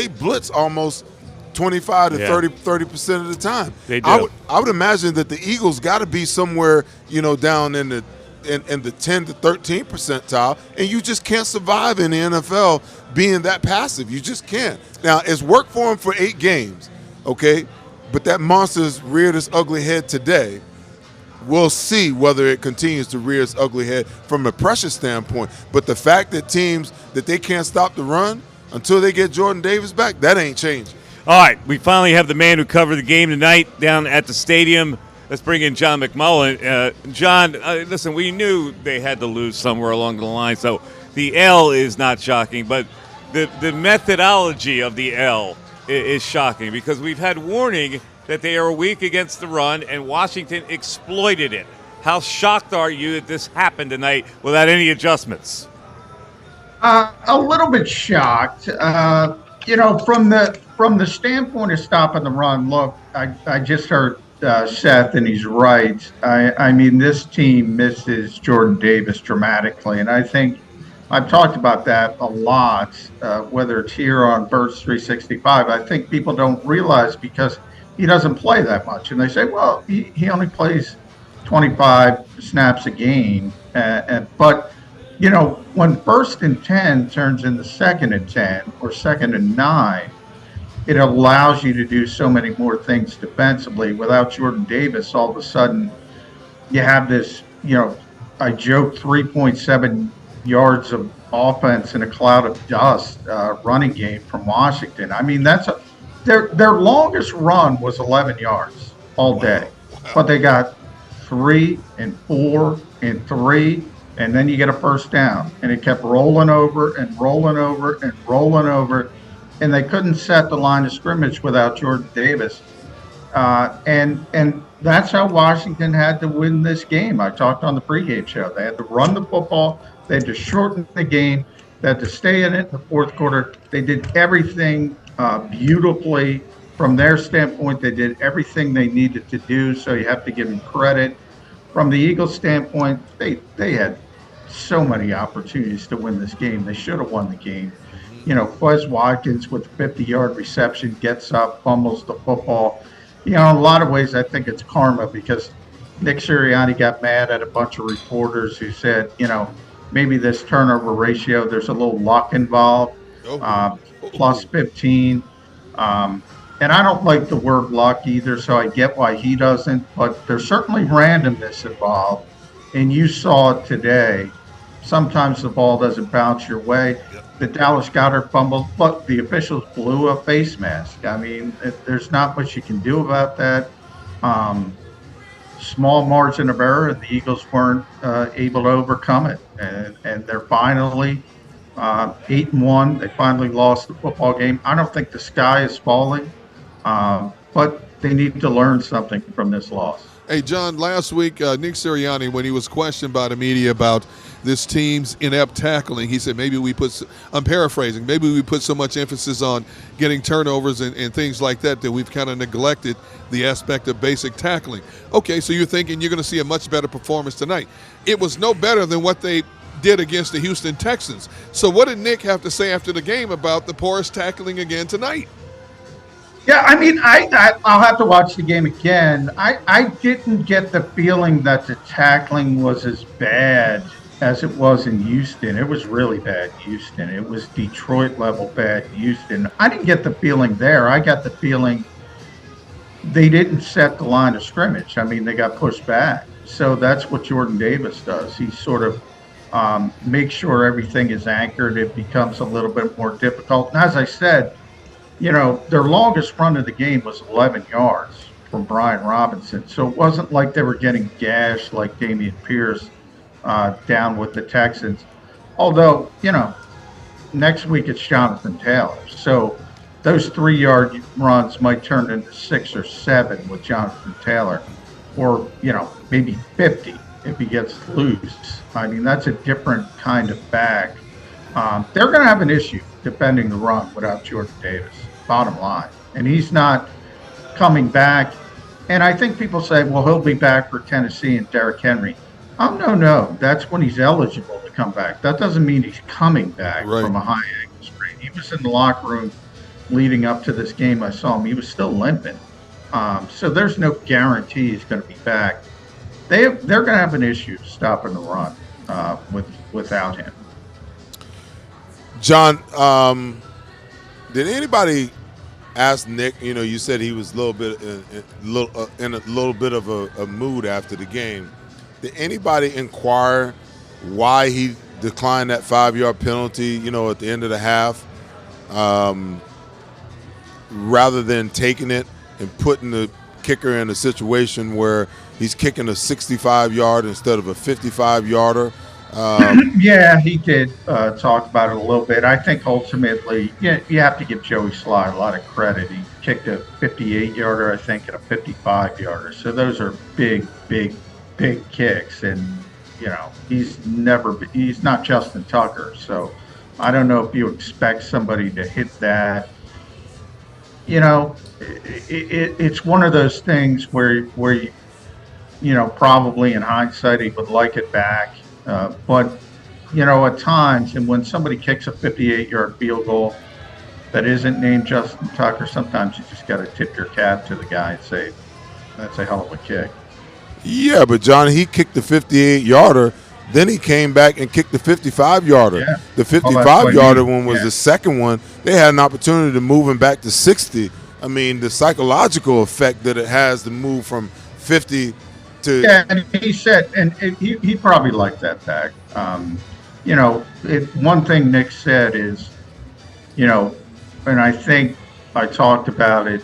blitz almost 25 to 30% of the time. They do. I would imagine that the Eagles got to be somewhere, down in the 10 to 13 percentile, and you just can't survive in the NFL being that passive. You just can't. Now, it's worked for them for 8 games, okay? But that monster's reared its ugly head today. We'll see whether it continues to rear its ugly head from a pressure standpoint. But the fact that teams, that they can't stop the run until they get Jordan Davis back, that ain't changing. All right, we finally have the man who covered the game tonight down at the stadium. Let's bring in John McMullen. John, listen, we knew they had to lose somewhere along the line, so the L is not shocking, but the methodology of the L is shocking because we've had warning that they are weak against the run, and Washington exploited it. How shocked are you that this happened tonight without any adjustments? A little bit shocked. From the standpoint of stopping the run, look, I just heard Seth, and he's right. I mean, this team misses Jordan Davis dramatically, and I think I've talked about that a lot, whether it's here on Birds 365. I think people don't realize because he doesn't play that much, and they say, well, he only plays 25 snaps a game, but when 1st and 10 turns into 2nd and 10 or 2nd and 9, it allows you to do so many more things defensively. Without Jordan Davis, all of a sudden you have this, I joke, 3.7 yards of offense in a cloud of dust running game from Washington. I mean, that's their longest run was 11 yards all day, but they got 3 and 4 and 3, and then you get a first down, and it kept rolling over and rolling over and rolling over, and they couldn't set the line of scrimmage without Jordan Davis, and that's how Washington had to win this game. I talked on the pregame show. They had to run the football, they had to shorten the game, they had to stay in it in the fourth quarter. They did everything beautifully. From their standpoint, they did everything they needed to do, so you have to give them credit. From the Eagles' standpoint, they had so many opportunities to win this game. They should have won the game. You know, Quez Watkins with a 50-yard reception gets up, fumbles the football. You know, in a lot of ways, I think it's karma because Nick Sirianni got mad at a bunch of reporters who said, you know, maybe this turnover ratio, there's a little luck involved, plus 15. And I don't like the word luck either, so I get why he doesn't. But there's certainly randomness involved. And you saw it today. Sometimes the ball doesn't bounce your way. The Dallas Goedert fumble, look, the officials blew a face mask. I mean, there's not much you can do about that. Small margin of error, and the Eagles weren't able to overcome it. And they're finally 8-1. They finally lost the football game. I don't think the sky is falling, but they need to learn something from this loss. Hey, John, last week, Nick Sirianni, when he was questioned by the media about this team's inept tackling, he said maybe I'm paraphrasing, maybe we put so much emphasis on getting turnovers and things like that we've kind of neglected the aspect of basic tackling. Okay, so you're thinking you're going to see a much better performance tonight. It was no better than what they did against the Houston Texans. So what did Nick have to say after the game about the porous tackling again tonight? Yeah, I mean, I'll have to watch the game again. I didn't get the feeling that the tackling was as bad as it was in Houston. It was really bad in Houston. It was Detroit level bad in Houston. I didn't get the feeling there. I got the feeling they didn't set the line of scrimmage. I mean, they got pushed back. So that's what Jordan Davis does. He sort of makes sure everything is anchored. It becomes a little bit more difficult. And as I said, you know, their longest run of the game was 11 yards from Brian Robinson. So it wasn't like they were getting gashed like Dameon Pierce down with the Texans. Although, you know, next week it's Jonathan Taylor. So those 3-yard runs might turn into 6 or 7 with Jonathan Taylor. Or, you know, maybe 50 if he gets loose. I mean, that's a different kind of back. They're going to have an issue defending the run without Jordan Davis, bottom line. And he's not coming back. And I think people say, well, he'll be back for Tennessee and Derrick Henry. No. That's when he's eligible to come back. That doesn't mean he's coming back from a high ankle sprain. He was in the locker room leading up to this game. I saw him. He was still limping. So there's no guarantee he's going to be back. They're going to have an issue stopping the run without him. John, did anybody ask Nick? You know, you said he was in a little bit of a mood after the game. Did anybody inquire why he declined that 5-yard penalty? You know, at the end of the half, rather than taking it and putting the kicker in a situation where he's kicking a 65-yard instead of a 55-yarder. Yeah, he did talk about it a little bit. I think ultimately, you have to give Joey Sly a lot of credit. He kicked a 58-yarder, I think, and a 55-yarder. So those are big kicks. And, you know, he's not Justin Tucker. So I don't know if you expect somebody to hit that. You know, it's one of those things where you know, probably in hindsight he would like it back. But, you know, at times, and when somebody kicks a 58-yard field goal that isn't named Justin Tucker, sometimes you just got to tip your cap to the guy and say, that's a hell of a kick. Yeah, but, John, he kicked the 58-yarder. Then he came back and kicked the 55-yarder. Yeah. The 55-yarder one was the second one. They had an opportunity to move him back to 60. I mean, the psychological effect that it has to move from 50 to... Yeah, and he said, and he probably liked that back. You know, one thing Nick said is, you know, and I think I talked about it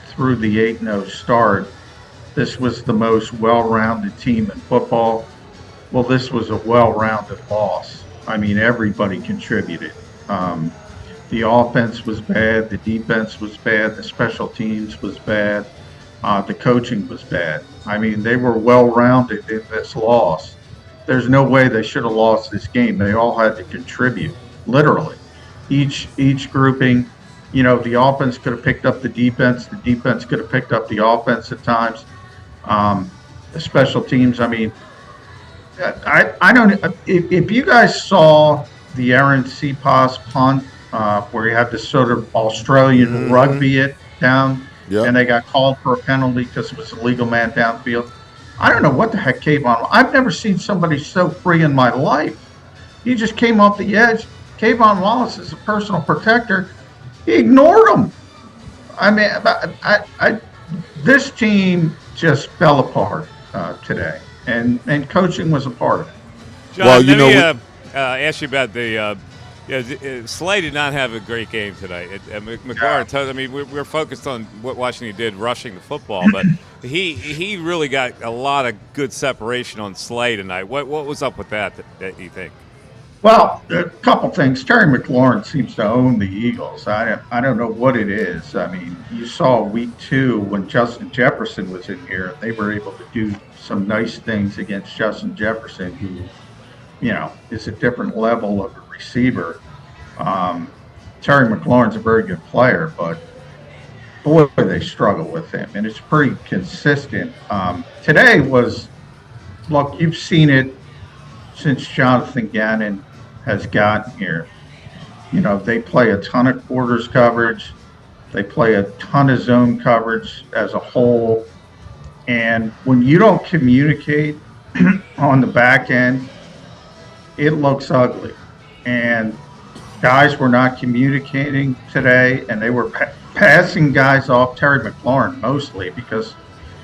through the 8-0 start. This was the most well-rounded team in football. Well, this was a well-rounded loss. I mean, everybody contributed. The offense was bad. The defense was bad. The special teams was bad. The coaching was bad. I mean, they were well-rounded in this loss. There's no way they should have lost this game. They all had to contribute, literally. Each grouping, you know, the offense could have picked up the defense. The defense could have picked up the offense at times. The special teams, I mean, I don't. If you guys saw the Aaron Cepas punt where he had this sort of Australian rugby it down, and they got called for a penalty because it was a legal man downfield. I don't know what the heck Kayvon. I've never seen somebody so free in my life. He just came off the edge. Kayvon Wallace is a personal protector. He ignored him. I mean, this team just fell apart today, and coaching was a part of it. John, well, let me ask you about the Slay did not have a great game tonight. McGuire, I mean, we're focused on what Washington did rushing the football, but he really got a lot of good separation on Slay tonight. What was up with that you think? Well, a couple things. Terry McLaurin seems to own the Eagles. I don't know what it is. I mean, you saw week 2 when Justin Jefferson was in here. They were able to do some nice things against Justin Jefferson, who, you know, is a different level of a receiver. Terry McLaurin's a very good player, but boy, they struggle with him, and it's pretty consistent. Today was, look, you've seen it since Jonathan Gannon has gotten here. You know, they play a ton of quarters coverage. They play a ton of zone coverage as a whole. And when you don't communicate on the back end, it looks ugly. And guys were not communicating today, and they were passing guys off. Terry McLaurin mostly, because,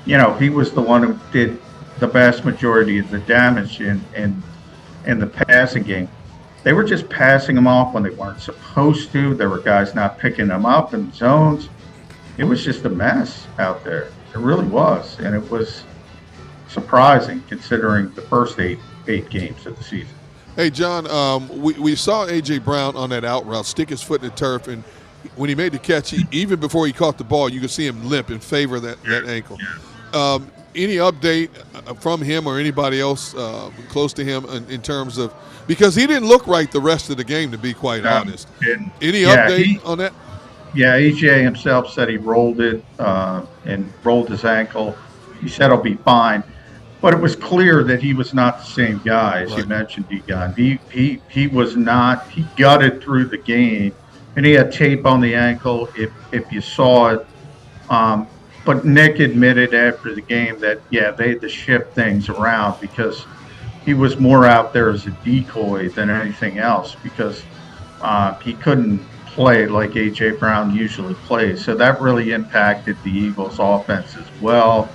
you know, he was the one who did the vast majority of the damage in the passing game. They were just passing them off when they weren't supposed to. There were guys not picking them up in zones. It was just a mess out there. It really was. And it was surprising considering the first eight games of the season. Hey, John, we saw A.J. Brown on that out route stick his foot in the turf, and when he made the catch, even before he caught the ball, you could see him limp in favor of that ankle. Any update from him or anybody else close to him in terms of, because he didn't look right the rest of the game, to be quite honest. Any update on that? Yeah, EJ himself said he rolled it and rolled his ankle. He said he'll be fine. But it was clear that he was not the same guy, as you mentioned, Egon. He was not. He gutted through the game, and he had tape on the ankle if you saw it. But Nick admitted after the game that, yeah, they had to shift things around because he was more out there as a decoy than anything else, because he couldn't play like A.J. Brown usually plays. So that really impacted the Eagles' offense as well.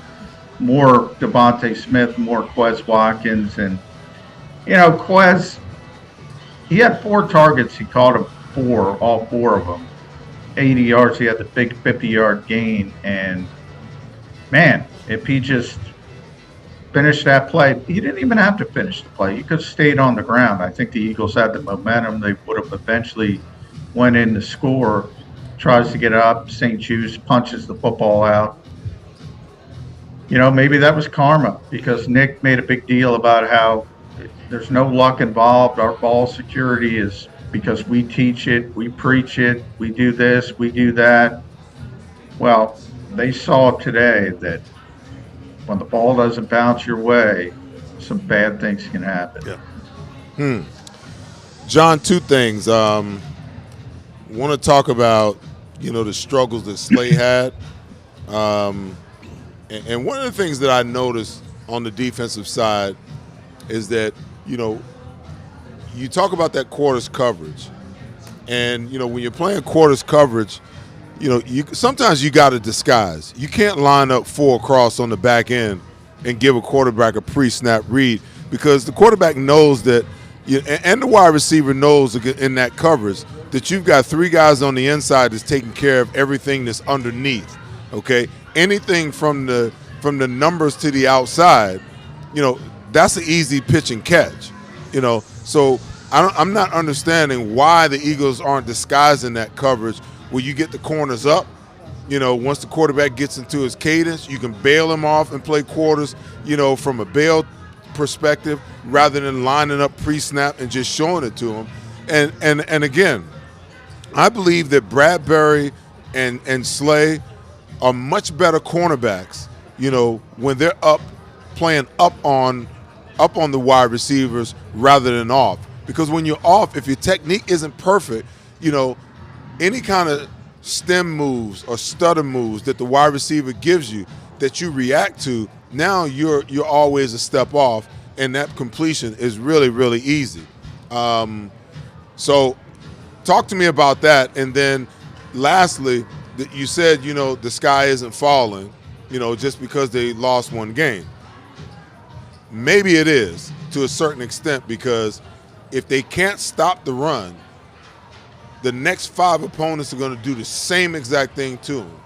More Devontae Smith, more Quez Watkins. And, you know, Quez, he had 4 targets. He caught him 4, all 4 of them. 80 yards. He had the big 50-yard gain. And, man, if he just finished that play, he didn't even have to finish the play. He could have stayed on the ground. I think the Eagles had the momentum. They would have eventually went in to score. Tries to get up. St. Jude's punches the football out. You know, maybe that was karma, because Nick made a big deal about how there's no luck involved. Our ball security is because we teach it, we preach it, we do this, we do that. Well, they saw today that when the ball doesn't bounce your way, some bad things can happen. Yeah. John, 2 things. Want to talk about, you know, the struggles that Slay had. And one of the things that I noticed on the defensive side is that, you know, you talk about that quarters coverage. And, you know, when you're playing quarters coverage, you know, sometimes you got to disguise. You can't line up 4 across on the back end and give a quarterback a pre-snap read, because the quarterback knows that, and the wide receiver knows in that coverage that you've got 3 guys on the inside that's taking care of everything that's underneath, okay? Anything from the numbers to the outside, that's an easy pitch and catch, So I'm not understanding why the Eagles aren't disguising that coverage where you get the corners up. Once the quarterback gets into his cadence, you can bail him off and play quarters, from a bail perspective rather than lining up pre-snap and just showing it to him. And again, I believe that Bradbury and Slay are much better cornerbacks, when they're up playing up on the wide receivers rather than off. Because when you're off, if your technique isn't perfect, any kind of stem moves or stutter moves that the wide receiver gives you that you react to, now you're always a step off, and that completion is really, really easy. So talk to me about that. And then lastly, you said, the sky isn't falling, just because they lost one game. Maybe it is to a certain extent, because if they can't stop the run, the next 5 opponents are going to do the same exact thing to them,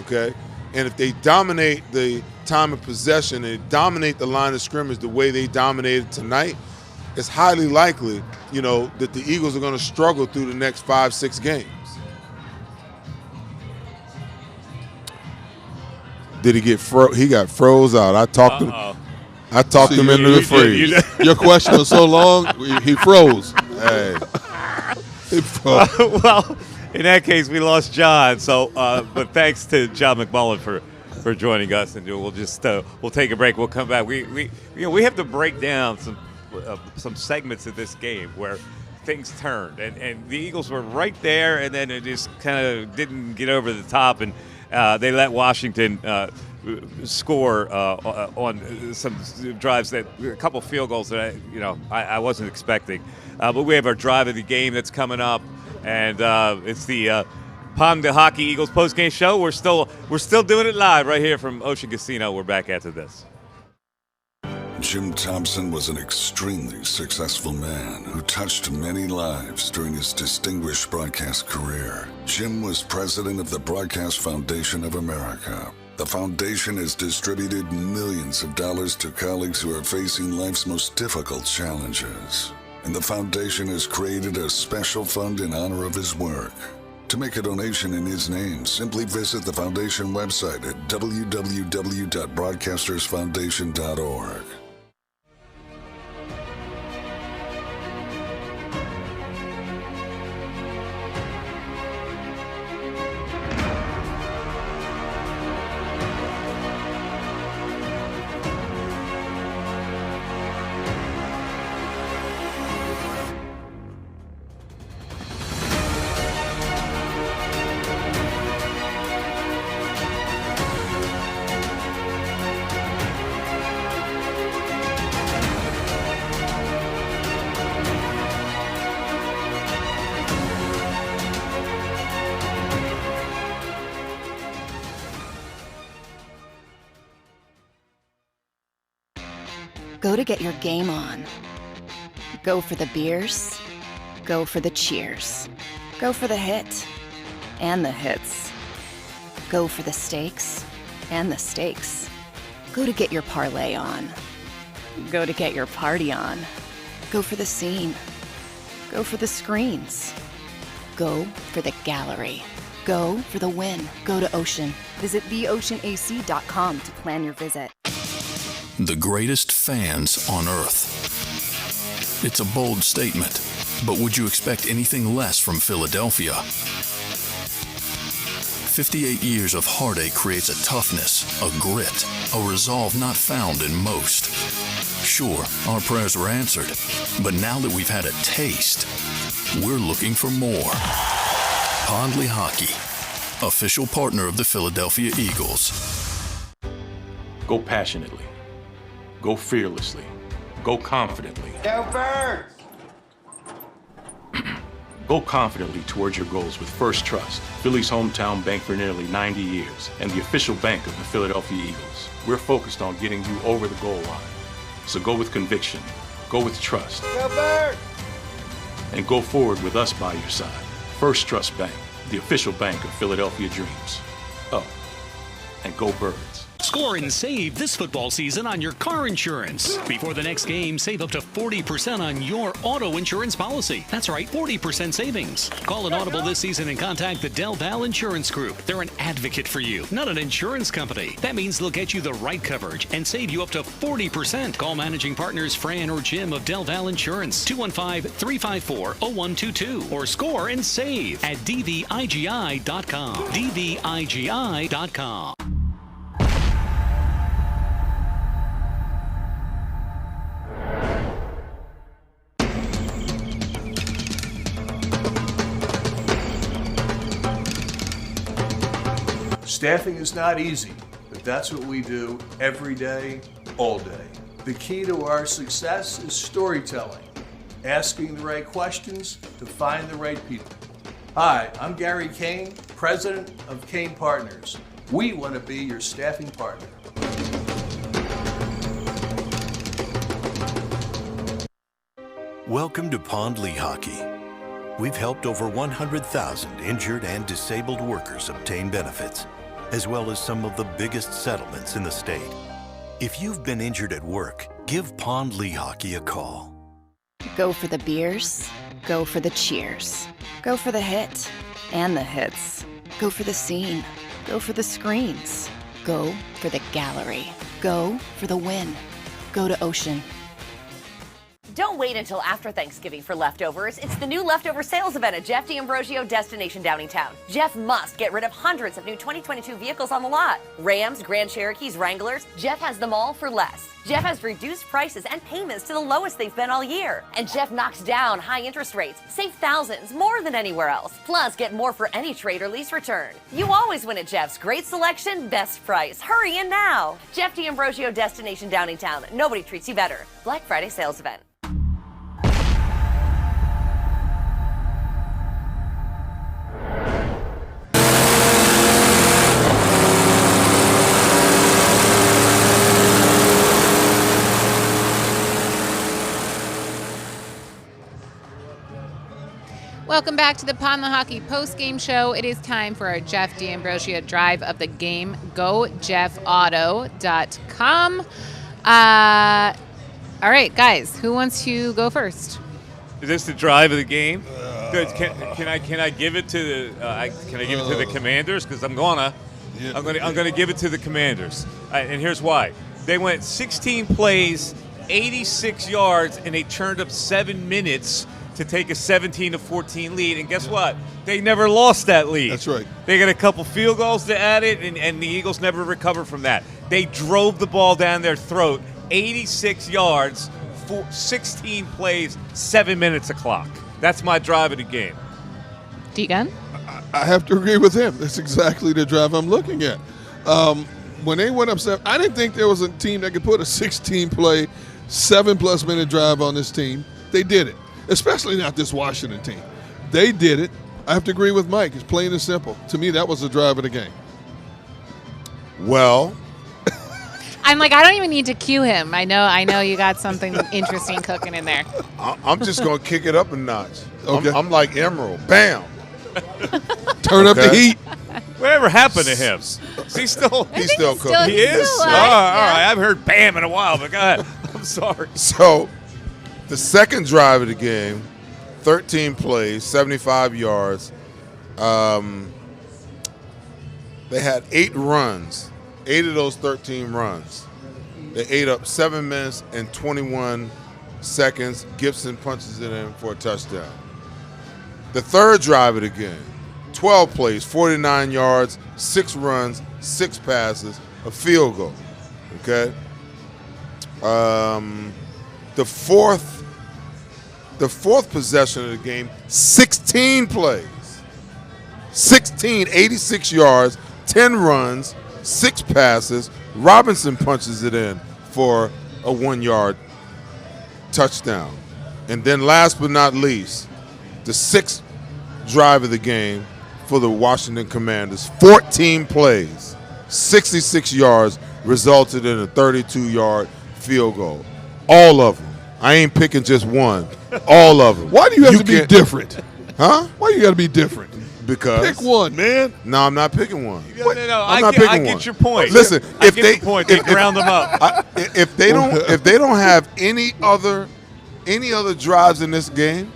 okay? And if they dominate the time of possession and dominate the line of scrimmage the way they dominated tonight, it's highly likely, that the Eagles are going to struggle through the next 5-6 games. Did he get he got froze out? I talked him into the freeze. Your question was so long, he froze. Hey. Well, in that case, we lost John. So, but thanks to John McMullen for joining us, and we'll just we'll take a break. We'll come back. We have to break down some segments of this game where things turned, and the Eagles were right there, and then it just kind of didn't get over the top, and they let Washington score on some drives, that a couple field goals that I wasn't expecting. But we have our drive of the game that's coming up, and it's the Pond Lehocky Eagles postgame show. We're still doing it live right here from Ocean Casino. We're back after this. Jim Thompson was an extremely successful man who touched many lives during his distinguished broadcast career. Jim was president of the Broadcast Foundation of America. The foundation has distributed millions of dollars to colleagues who are facing life's most difficult challenges. And the foundation has created a special fund in honor of his work. To make a donation in his name, simply visit the foundation website at www.broadcastersfoundation.org. Go to get your game on. Go for the beers. Go for the cheers. Go for the hit and the hits. Go for the stakes and the stakes. Go to get your parlay on. Go to get your party on. Go for the scene. Go for the screens. Go for the gallery. Go for the win. Go to Ocean. Visit theoceanac.com to plan your visit. The greatest fans on earth. It's a bold statement, but would you expect anything less from Philadelphia? 58 years of heartache creates a toughness, a grit, a resolve not found in most. Sure, our prayers were answered, but now that we've had a taste, we're looking for more. Pond Lehocky, official partner of the Philadelphia Eagles. Go passionately. Go fearlessly. Go confidently. Go Birds! Go confidently towards your goals with First Trust, Philly's hometown bank for nearly 90 years, and the official bank of the Philadelphia Eagles. We're focused on getting you over the goal line. So go with conviction, go with trust, Go Birds! and go forward with us by your side. First Trust Bank, the official bank of Philadelphia Dreams. Oh, and go Birds. Score and save this football season on your car insurance. Before the next game, save up to 40% on your auto insurance policy. That's right, 40% savings. Call an Audible this season and contact the Del Val Insurance Group. They're an advocate for you, not an insurance company. That means they'll get you the right coverage and save you up to 40%. Call managing partners Fran or Jim of Del Val Insurance, 215-354-0122, or score and save at dvigi.com. dvigi.com. Staffing is not easy, but that's what we do every day, all day. The key to our success is storytelling, asking the right questions to find the right people. Hi, I'm Gary Kane, president of Kane Partners. We want to be your staffing partner. Welcome to Pond Lehocky. We've helped over 100,000 injured and disabled workers obtain benefits, as well as some of the biggest settlements in the state. If you've been injured at work, give Pond Lehocky a call. Go for the beers, go for the cheers, go for the hit and the hits, go for the scene, go for the screens, go for the gallery, go for the win, go to Ocean. Don't wait until after Thanksgiving for leftovers. It's the new leftover sales event at Jeff D'Ambrosio Destination Downingtown. Jeff must get rid of hundreds of new 2022 vehicles on the lot. Rams, Grand Cherokees, Wranglers, Jeff has them all for less. Jeff has reduced prices and payments to the lowest they've been all year. And Jeff knocks down high interest rates. Save thousands, more than anywhere else. Plus, get more for any trade or lease return. You always win at Jeff's. Great selection, best price. Hurry in now. Jeff D'Ambrosio Destination Downingtown. Nobody treats you better. Black Friday sales event. Welcome back to the Pond Lehocky Postgame Show. It is time for our Jeff D'Ambrosio Drive of the Game. Go JeffAuto.com. All right, guys, who wants to go first? Is this the drive of the game? Good. Can I give it to the the Commanders? Because I'm gonna give it to the Commanders, and here's why. They went 16 plays, 86 yards, and they turned up 7 minutes to take a 17-14 lead, and guess what? They never lost that lead. That's right. They got a couple field goals to add it, and the Eagles never recovered from that. They drove the ball down their throat, 86 yards, 16 plays, 7 minutes of clock. That's my drive of the game. Deegan? I have to agree with him. That's exactly the drive I'm looking at. When they went up, I didn't think there was a team that could put a 16-play, 7+ minute drive on this team. They did it. Especially not this Washington team. They did it. I have to agree with Mike. It's plain and simple. To me, that was the drive of the game. Well, I'm like, I don't even need to cue him. I know you got something interesting cooking in there. I'm just going to kick it up a notch. Okay. I'm like Emerald. Bam. Turn up the heat. Whatever happened to him? Is he still cooking. He is? Still All right. I haven't heard bam in a while, but go ahead. I'm sorry. So, the second drive of the game, 13 plays, 75 yards. They had 8 runs, 8 of those 13 runs. They ate up 7 minutes and 21 seconds. Gibson punches it in for a touchdown. The third drive of the game, 12 plays, 49 yards, 6 runs, 6 passes, a field goal. Okay? The fourth possession of the game, 16 plays. 86 yards, 10 runs, 6 passes. Robinson punches it in for a 1-yard touchdown. And then last but not least, the 6th drive of the game for the Washington Commanders, 14 plays, 66 yards, resulted in a 32-yard field goal. All of them. I ain't picking just one. All of them. Why do you have to be different? Huh? Why you got to be different? Because pick one, man. No, I'm not picking one. No, I'm not picking one. I get your point. Listen, I get your point. They ground them up. If they don't have any other drives in this game,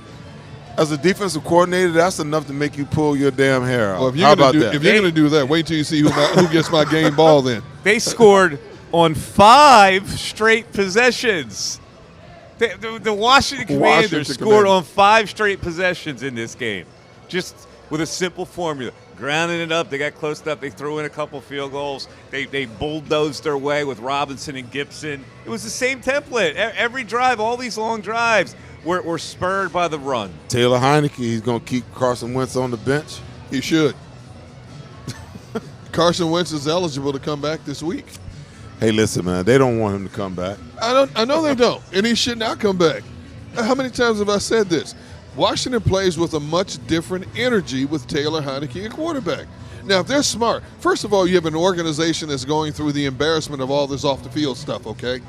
as a defensive coordinator, that's enough to make you pull your damn hair out. Well, if How about that? If you're going to do that, wait till you see who gets my game ball then. They scored on 5 straight possessions. The Washington Commanders scored on 5 straight possessions in this game, just with a simple formula. Grounding it up, they got close enough, they threw in a couple field goals. They bulldozed their way with Robinson and Gibson. It was the same template. Every drive, all these long drives were spurred by the run. Taylor Heineke, he's going to keep Carson Wentz on the bench. He should. Carson Wentz is eligible to come back this week. Hey, listen, man, they don't want him to come back. I know they don't, and he should not come back. How many times have I said this? Washington plays with a much different energy with Taylor Heineke at quarterback. Now, if they're smart, first of all, you have an organization that's going through the embarrassment of all this off-the-field stuff, okay?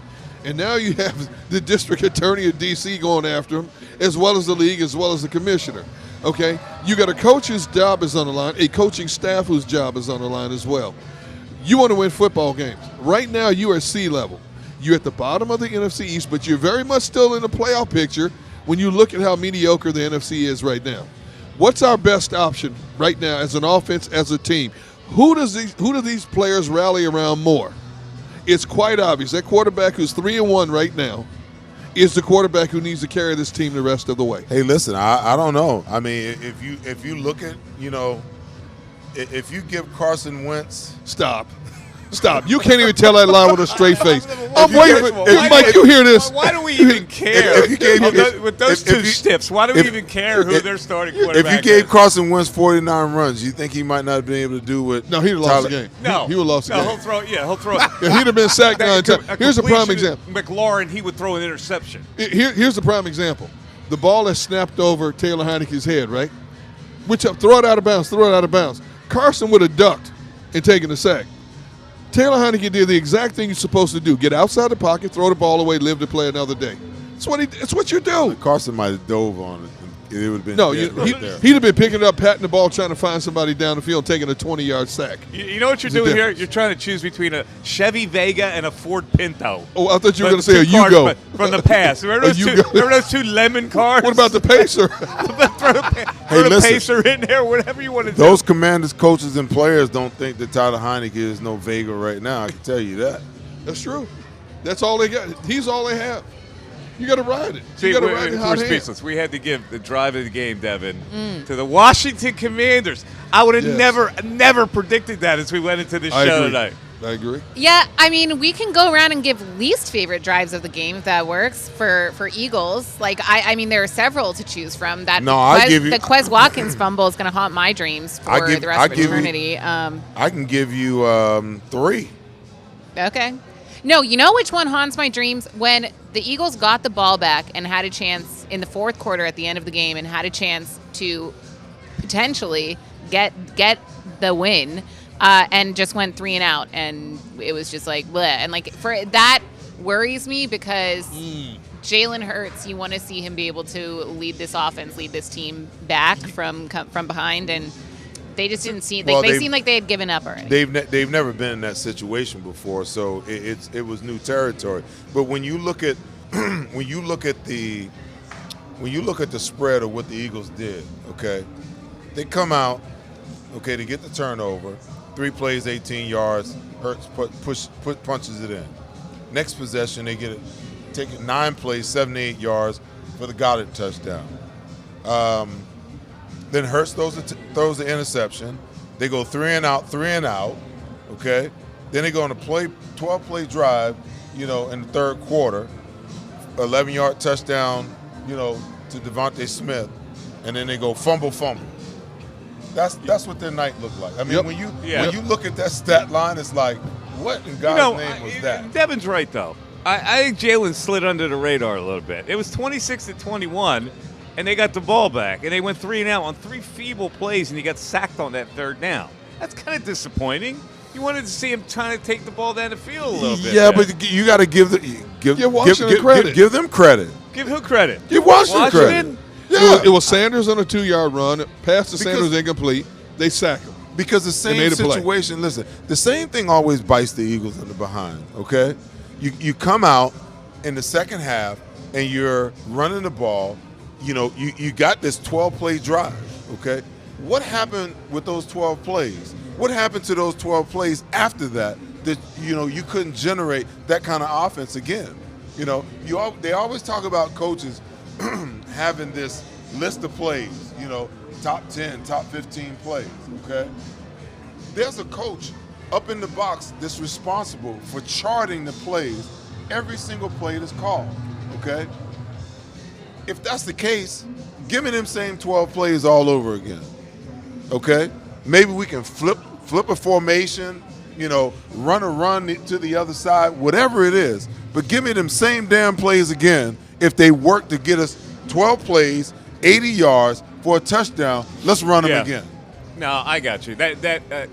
And now you have the district attorney of D.C. going after him, as well as the league, as well as the commissioner, okay? You got a coach whose job is on the line, a coaching staff whose job is on the line as well. You want to win football games. Right now, you are at sea level. You're at the bottom of the NFC East, but you're very much still in the playoff picture when you look at how mediocre the NFC is right now. What's our best option right now as an offense, as a team? Who do these players rally around more? It's quite obvious. That quarterback who's 3-1 right now is the quarterback who needs to carry this team the rest of the way. Hey, listen, I don't know. I mean, if you look at, if you give Carson Wentz – Stop. You can't even tell that lie with a straight face. I'm waiting for Mike, you hear this. Why do we even care? With those two stiffs, why do we even care who their starting quarterback is? If you gave Carson Wentz 49 runs, you think he might not have been able to do what? No, he'd have lost the game. No. He would have lost the game. He'll throw. Yeah, he'd have been sacked 9 times. Here's a prime example. McLaurin, he would throw an interception. Here's the prime example. The ball has snapped over Taylor Heineke's head, right? Throw it out of bounds. Carson would have ducked and taken the sack. Taylor Heineke did the exact thing you're supposed to do. Get outside the pocket, throw the ball away, live to play another day. It's what you do. Carson might have dove on it. It would have been he'd have been picking it up, patting the ball, trying to find somebody down the field, taking a 20-yard sack. You know what you're doing here? You're trying to choose between a Chevy Vega and a Ford Pinto. Oh, I thought you were going to say a Yugo. From the past. Remember those two lemon cars? What about the Pacer? throw the Pacer in there, whatever you want to do. Those Commanders coaches and players don't think that Tyler Heineke is no Vega right now. I can tell you that. That's true. That's all they got. He's all they have. You got to ride it. See, we're speechless. We had to give the drive of the game, Devin, to the Washington Commanders. I would have never predicted that as we went into the show tonight. I agree. Yeah, I mean, we can go around and give least favorite drives of the game if that works for Eagles. Like, I mean, there are several to choose from. The Quez Watkins fumble is going to haunt my dreams for the rest of eternity. I can give you 3. Okay. No, you know which one haunts my dreams? When the Eagles got the ball back and had a chance in the fourth quarter at the end of the game and had a chance to potentially get the win and just went 3 and out. And it was just like, bleh. And like that worries me because Jalen Hurts, you want to see him be able to lead this offense, lead this team back from behind. And they just didn't seem like they seemed like they had given up already. They've never been in that situation before, so it was new territory. But when you look at the spread of what the Eagles did, okay, they come out, okay, to get the turnover, 3 plays, 18 yards. Hurts punches it in. Next possession, they get it, take it 9 plays, 78 yards for the Goddard touchdown. Then Hurts throws the interception. They go 3 and out, okay? Then they go on a 12-play drive, in the third quarter, 11-yard touchdown, to Devontae Smith, and then they go fumble. That's what their night looked like. I mean, when you look at that stat line, it's like, what in God's name was that? Devin's right, though. I think Jalen slid under the radar a little bit. It was 26-21. And they got the ball back, and they went 3 and out on 3 feeble plays, and he got sacked on that third down. That's kind of disappointing. You wanted to see him trying to take the ball down the field a little bit. Yeah, but you got to give Washington credit. Give them credit. Give who credit? Give Washington credit. Yeah. It was Sanders on a 2-yard run. Pass to Sanders incomplete. They sack him. Because the same situation, listen, the same thing always bites the Eagles in the behind, okay? You come out in the second half and you're running the ball. You know, you got this 12-play drive, okay? What happened with those 12 plays? What happened to those 12 plays after that you know, you couldn't generate that kind of offense again? You know, they always talk about coaches having this list of plays, you know, top 10, top 15 plays, okay? There's a coach up in the box that's responsible for charting the plays, every single play that's called, okay? If that's the case, give me them same 12 plays all over again, okay? Maybe we can flip a formation, you know, run a run to the other side, whatever it is. But give me them same damn plays again. If they work to get us 12 plays, 80 yards for a touchdown, let's run them again. No, I got you. That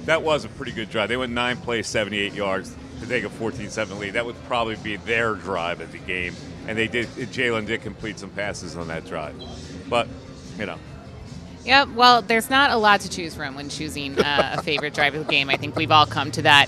was a pretty good drive. They went 9 plays, 78 yards to take a 14-7 lead. That would probably be their drive of the game. And Jalen did complete some passes on that drive. But, you know. Yeah, well, there's not a lot to choose from when choosing a favorite drive of the game. I think we've all come to that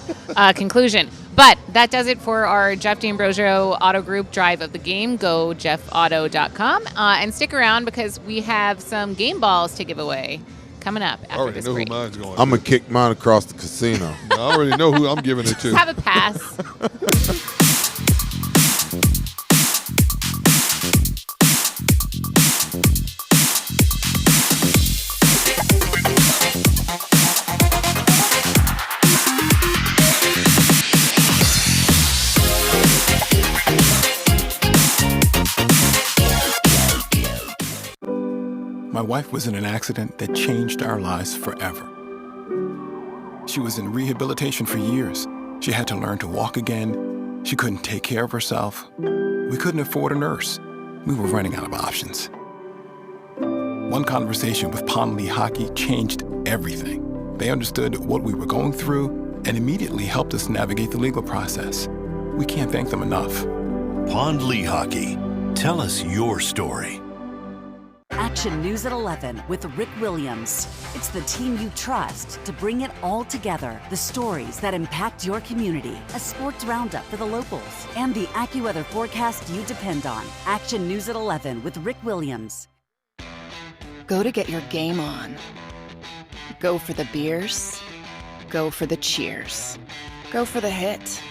conclusion. But that does it for our Jeff D'Ambrosio Auto Group drive of the game. Go jeffauto.com and stick around because we have some game balls to give away coming up after this break. I already know who mine's going I'm going to kick mine across the casino. I already know who I'm giving it to. Have a pass. My wife was in an accident that changed our lives forever. She was in rehabilitation for years. She had to learn to walk again. She couldn't take care of herself. We couldn't afford a nurse. We were running out of options. One conversation with Pond Lehocky changed everything. They understood what we were going through and immediately helped us navigate the legal process. We can't thank them enough. Pond Lehocky. Tell us your story. Action News at 11 with Rick Williams. It's the team you trust to bring it all together. The stories that impact your community, a sports roundup for the locals, and the AccuWeather forecast you depend on. Action News at 11 with Rick Williams. Go to get your game on. Go for the beers. Go for the cheers. Go for the hit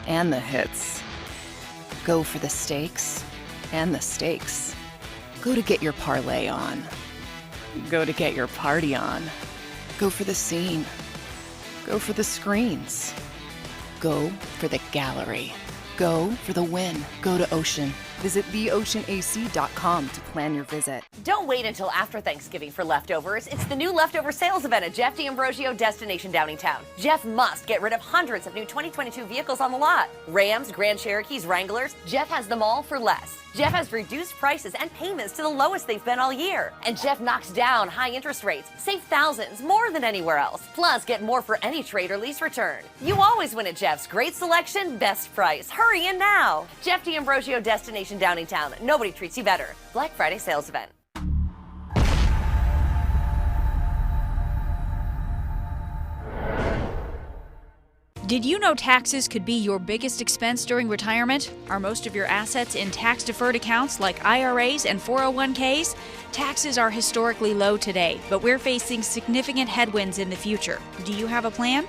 and the hits. Go for the stakes and the stakes. Go to get your parlay on. Go to get your party on. Go for the scene. Go for the screens. Go for the gallery. Go for the win. Go to Ocean. Visit theoceanac.com to plan your visit. Don't wait until after Thanksgiving for leftovers. It's the new leftover sales event at Jeff D'Ambrosio Destination Downingtown. Jeff must get rid of hundreds of new 2022 vehicles on the lot. Rams, Grand Cherokees, Wranglers. Jeff has them all for less. Jeff has reduced prices and payments to the lowest they've been all year. And Jeff knocks down high interest rates. Save thousands, more than anywhere else. Plus, get more for any trade or lease return. You always win at Jeff's. Great selection, best price. Hurry in now. Jeff D'Ambrosio Destination Downingtown. Nobody treats you better. Black Friday sales event. Did you know taxes could be your biggest expense during retirement? Are most of your assets in tax-deferred accounts like IRAs and 401ks? Taxes are historically low today, but we're facing significant headwinds in the future. Do you have a plan?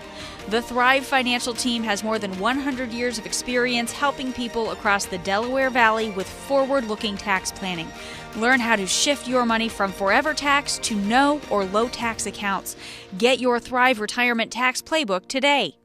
The Thrive Financial team has more than 100 years of experience helping people across the Delaware Valley with forward-looking tax planning. Learn how to shift your money from forever tax to no or low tax accounts. Get your Thrive Retirement Tax Playbook today.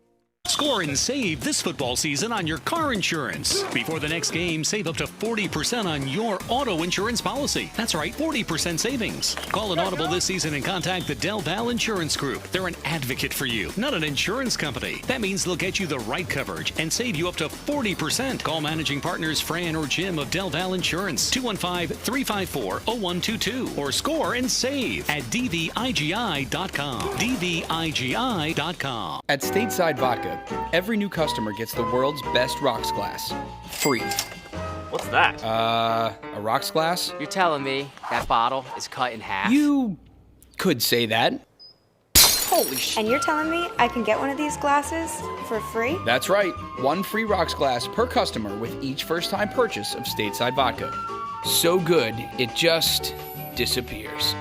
Score and save this football season on your car insurance. Before the next game, save up to 40% on your auto insurance policy. That's right, 40% savings. Call an audible this season and contact the Del Val Insurance Group. They're an advocate for you, not an insurance company. That means they'll get you the right coverage and save you up to 40%. Call managing partners Fran or Jim of Del Val Insurance, 215-354-0122, or score and save at dvigi.com. dvigi.com. At Stateside Vodka, every new customer gets the world's best rocks glass, free. What's that? A rocks glass? You're telling me that bottle is cut in half? You could say that. Holy shit. And you're telling me I can get one of these glasses for free? That's right. 1 free rocks glass per customer with each first-time purchase of Stateside Vodka. So good, it just disappears.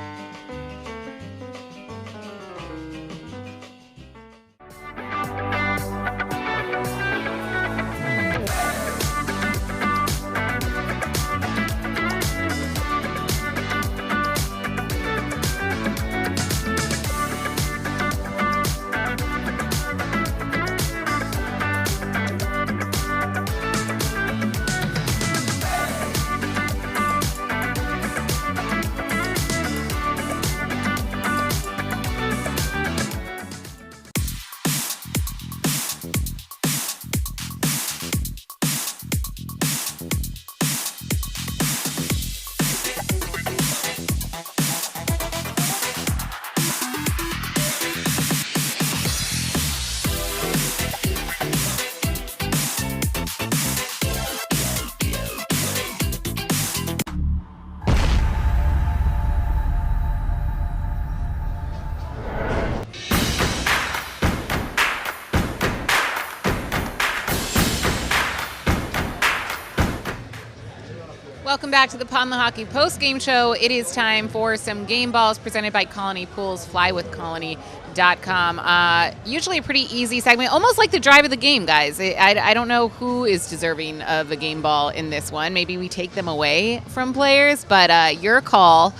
Welcome back to the Lehocky Postgame Show. It is time for some game balls presented by Colony Pools, flywithcolony.com. Usually a pretty easy segment, almost like the drive of the game, guys. I don't know who is deserving of a game ball in this one. Maybe we take them away from players, but your call.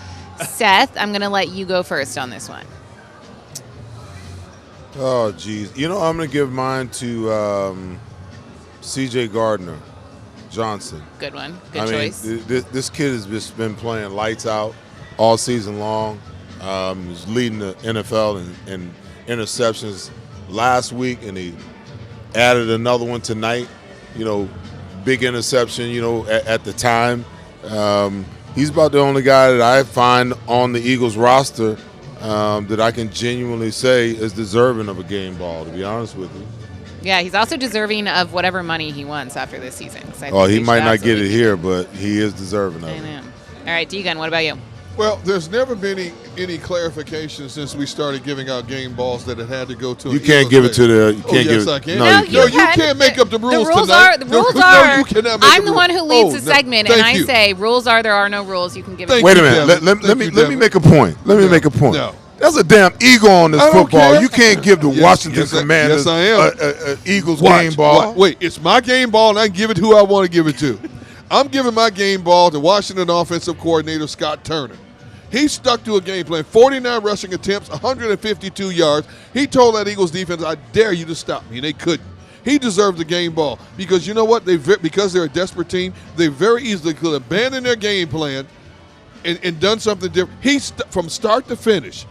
Seth, I'm going to let you go first on this one. Oh, geez. You know, I'm going to give mine to C.J. Gardner Johnson. Good one. Good choice. This kid has just been playing lights out all season long. He's leading the NFL in interceptions last week, and he added another one tonight. You know, big interception, you know, at the time. He's about the only guy that I find on the Eagles roster that I can genuinely say is deserving of a game ball, to be honest with you. Yeah, he's also deserving of whatever money he wants after this season. Oh, he might not get it here, but he is deserving of it. I know. All right, Deegan, what about you? Well, there's never been any clarification since we started giving out game balls that it had to go to. You can't give it to the. You can't give yes, it. I can. No, you can't make up the rules tonight. The rules are. you cannot make I'm the one who leads the segment, and I say rules are. There are no rules. You can give it. Wait a minute. Let me make a point. Let me make a point. No. There's a damn eagle on this football. Care. You can't give the Washington Commanders an Eagles game ball. Wait, it's my game ball, and I can give it to who I want to give it to. I'm giving my game ball to Washington offensive coordinator Scott Turner. He stuck to a game plan, 49 rushing attempts, 152 yards. He told that Eagles defense, I dare you to stop me, and they couldn't. He deserved the game ball because you know what? Because they're a desperate team, they very easily could abandon their game plan and done something different. From start to finish.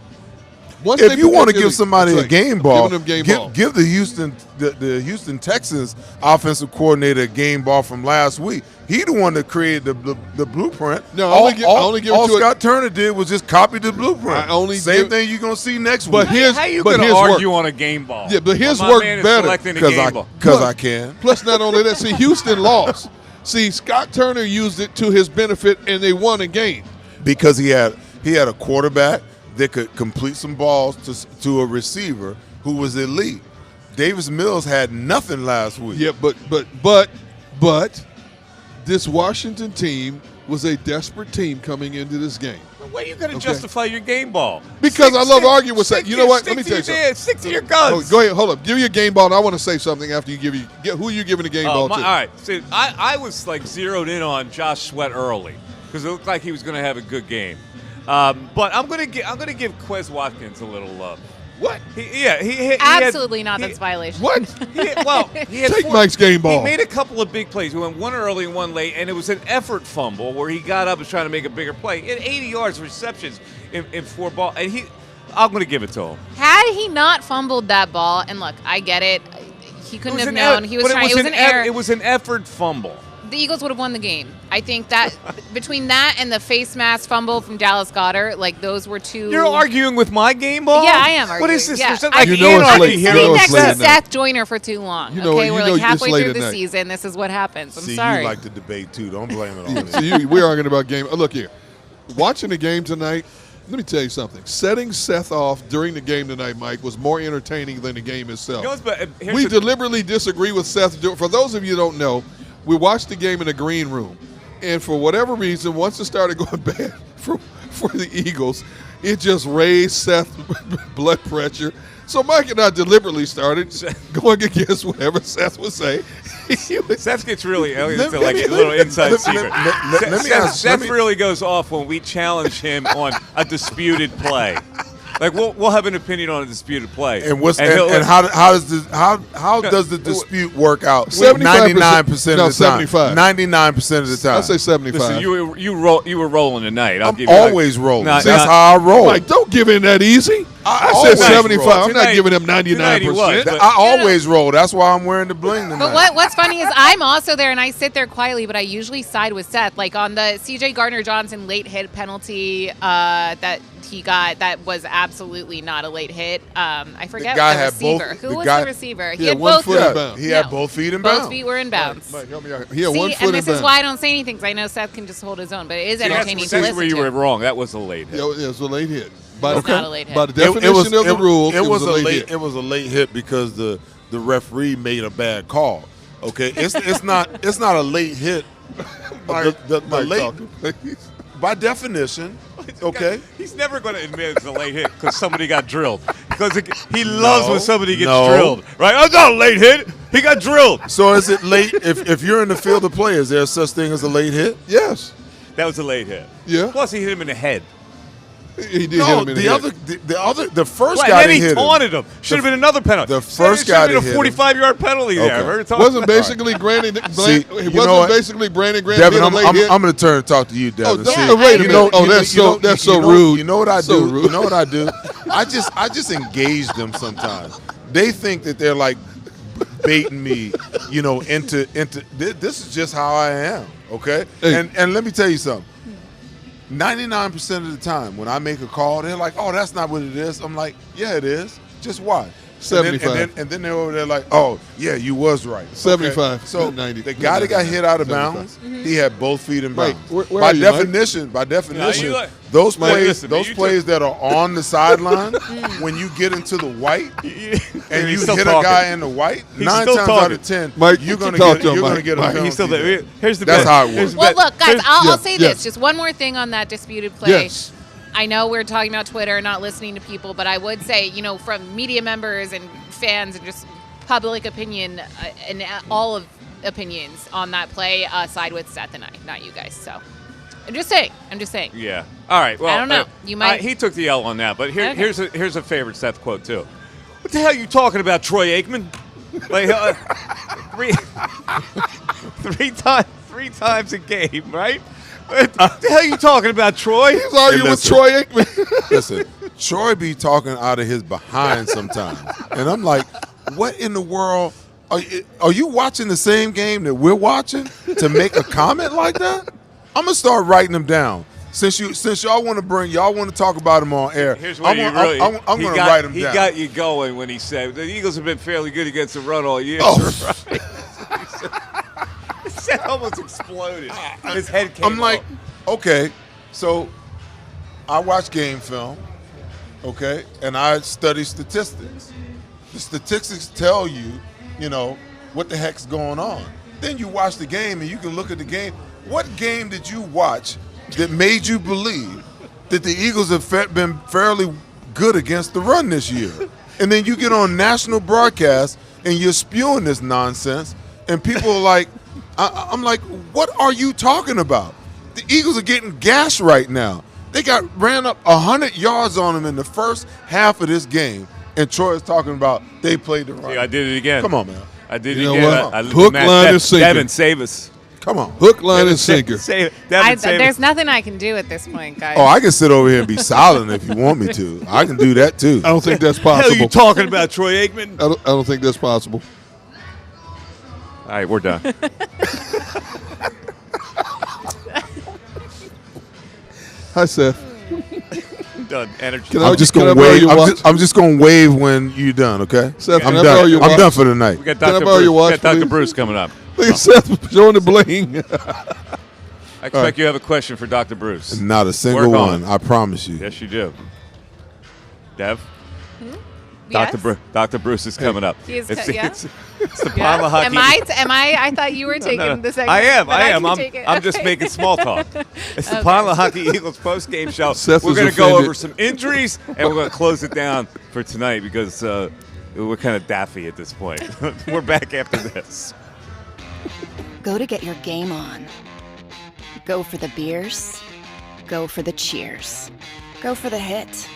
If you want to give somebody a game ball, give the Houston Texans offensive coordinator a game ball from last week. He the one that created the blueprint. No, all Scott Turner did was just copy the blueprint. Same thing you're gonna see next week. How you going to argue on a game ball? Yeah, but his worked better because I can. Plus, not only that, see, Houston lost. See, Scott Turner used it to his benefit, and they won a game because he had a quarterback that could complete some balls to a receiver who was elite. Davis Mills had nothing last week. Yeah, but this Washington team was a desperate team coming into this game. The way you going to justify your game ball? Because I love arguing with that. You know what? Let me tell you something. Stick to your guns. Go ahead. Hold up. Give me your game ball, and I want to say something after you who are you giving the game ball to? All right. See, I was like zeroed in on Josh Sweat early because it looked like he was going to have a good game. But I'm gonna give Quez Watkins a little love. What? He absolutely not. That's violation. What? He had Take Mike's game ball. He made a couple of big plays. He went one early and one late, and it was an effort fumble where he got up and was trying to make a bigger play. He had 80 yards receptions in 4 balls, and I'm going to give it to him. Had he not fumbled that ball, and look, I get it. He couldn't have known. He was trying. It was an error. It was an effort fumble. the Eagles would have won the game. I think that between that and the face mask fumble from Dallas Goedert, like those were two. You're arguing with my game ball? Yeah, I am arguing. What is this? Yeah. There's I've like been sitting next to at night. Seth Joyner for too long. Okay, we're like halfway through the season. This is what happens. I'm See, sorry. you like to debate too. Don't blame it on me. See, we're arguing about game. Look here, watching the game tonight. Let me tell you something. Setting Seth off during the game tonight, Mike, was more entertaining than the game itself. We deliberately disagree with Seth. For those of you who don't know, we watched the game in the green room, and for whatever reason, once it started going bad for the Eagles, it just raised Seth's blood pressure. So Mike and I deliberately started going against whatever Seth would say. Seth gets really like a little inside secret. Seth really goes off when we challenge him on a disputed play. Like we'll have an opinion on a disputed play. And how does the dispute work out? 99% of the 75. time. 99% of the time. I say 75. Listen, you were rolling tonight. I'm always rolling. That's how I roll. Mike, don't give in that easy. I said 75. I'm not giving him 99%. I always roll. That's why I'm wearing the bling tonight. But what's funny is I'm also there and I sit there quietly, but I usually side with Seth. Like on the C.J. Gardner-Johnson late hit penalty that he got, that was absolutely not a late hit. I forget the receiver. Who was the receiver? He had both feet in bounds. He had both feet in bounds. Both feet were in bounds. Mike, help me out. He had one foot in bounds. And this is why I don't say anything, because I know Seth can just hold his own, but it is entertaining to listen to. That's where you were wrong. That was a late hit. Yeah, it was a late hit. By the definition of the rules, it was a late hit. It was a late hit because the referee made a bad call. Okay, it's not a late hit. By definition, okay. He's never going to admit it's a late hit because somebody got drilled. Because he loves when somebody gets drilled, right? Oh, not a late hit. He got drilled. So is it late? If you're in the field of play, is there such thing as a late hit? Yes. That was a late hit. Yeah. Plus, he hit him in the head. He did hit him in the head. The first guy that hit him. he taunted him. Should have been another penalty. The first guy that hit him. Should have been a 45-yard penalty there. Wasn't basically Brandon Grant Devin, I'm going to turn and talk to you, Devin. Wait a minute. That's so rude. You know what I do? You know what I do? I just engage them sometimes. They think that they're like baiting me, into this is just how I am, okay? Hey. And let me tell you something. 99% of the time when I make a call, they're like, oh, that's not what it is. I'm like, yeah, it is. Just watch. 75. And then they're over there like, oh, yeah, you was right. 75. Okay. So 90. the guy that got hit out of bounds, he had both feet in bounds. Where by are you, definition, those plays that are on the sideline, when you get into the white and you hit a guy in the white, 9 times out of 10, Mike, you're going to get a penalty. He's still there. Here's the That's how it works. Well, look, guys, I'll say this. Just one more thing on that disputed play. Yes. I know we're talking about Twitter, not listening to people, but I would say, from media members and fans and just public opinion and all of opinions on that play, side with Seth and I, not you guys. So I'm just saying. Yeah. All right. Well, I don't know. You might. He took the L on that, but here's a favorite Seth quote too. What the hell are you talking about, Troy Aikman? Like three times a game, right? What the hell are you talking about, Troy? He's arguing with Troy Aikman. Listen, Troy be talking out of his behind sometimes. And I'm like, what in the world? Are you watching the same game that we're watching to make a comment like that? I'm going to start writing them down. Since y'all want to talk about him on air, here's what I'm going to write them down. He got you going when he said, the Eagles have been fairly good against the run all year. Oh. Right? His head almost exploded. His head came I'm like, okay, so I watch game film, okay, and I study statistics. The statistics tell you, what the heck's going on. Then you watch the game and you can look at the game. What game did you watch that made you believe that the Eagles have been fairly good against the run this year? And then you get on national broadcast and you're spewing this nonsense, and people are like, I'm like, what are you talking about? The Eagles are getting gashed right now. They ran up 100 yards on them in the first half of this game, and Troy is talking about they played the run. See, I did it again. Come on, man. I did it You know again. what? Hook, line, and sinker. Devin, save us. Come on. Hook, line, and sinker. There's nothing I can do at this point, guys. Oh, I can sit over here and be silent if you want me to. I can do that too. I don't think that's What the possible. hell are you talking about, Troy Aikman? I don't think that's possible. All right, we're done. Hi, Seth. Done. Energy. I'm just going to wave. I'm just going to wave when you're done. Okay. Seth, I'm done. I'm done for the night. We got Dr. Bruce coming up. Look at Seth showing the bling. I expect you have a question for Dr. Bruce. Not a single one. I promise you. Yes, you do. Dev? Yes? Dr. Bruce is coming up. He is It's the Yeah. Pond Lehocky. Am I? I thought you were taking the segment. I am. but I am. can take it. I'm just Okay. making small talk. It's the Okay. Pond Lehocky Eagles post-game show. Seth We're was going to go offended. over some injuries, and we're going to close it down for tonight because we're kind of daffy at this point. We're back after this. Go to get your game on. Go for the beers. Go for the cheers. Go for the hit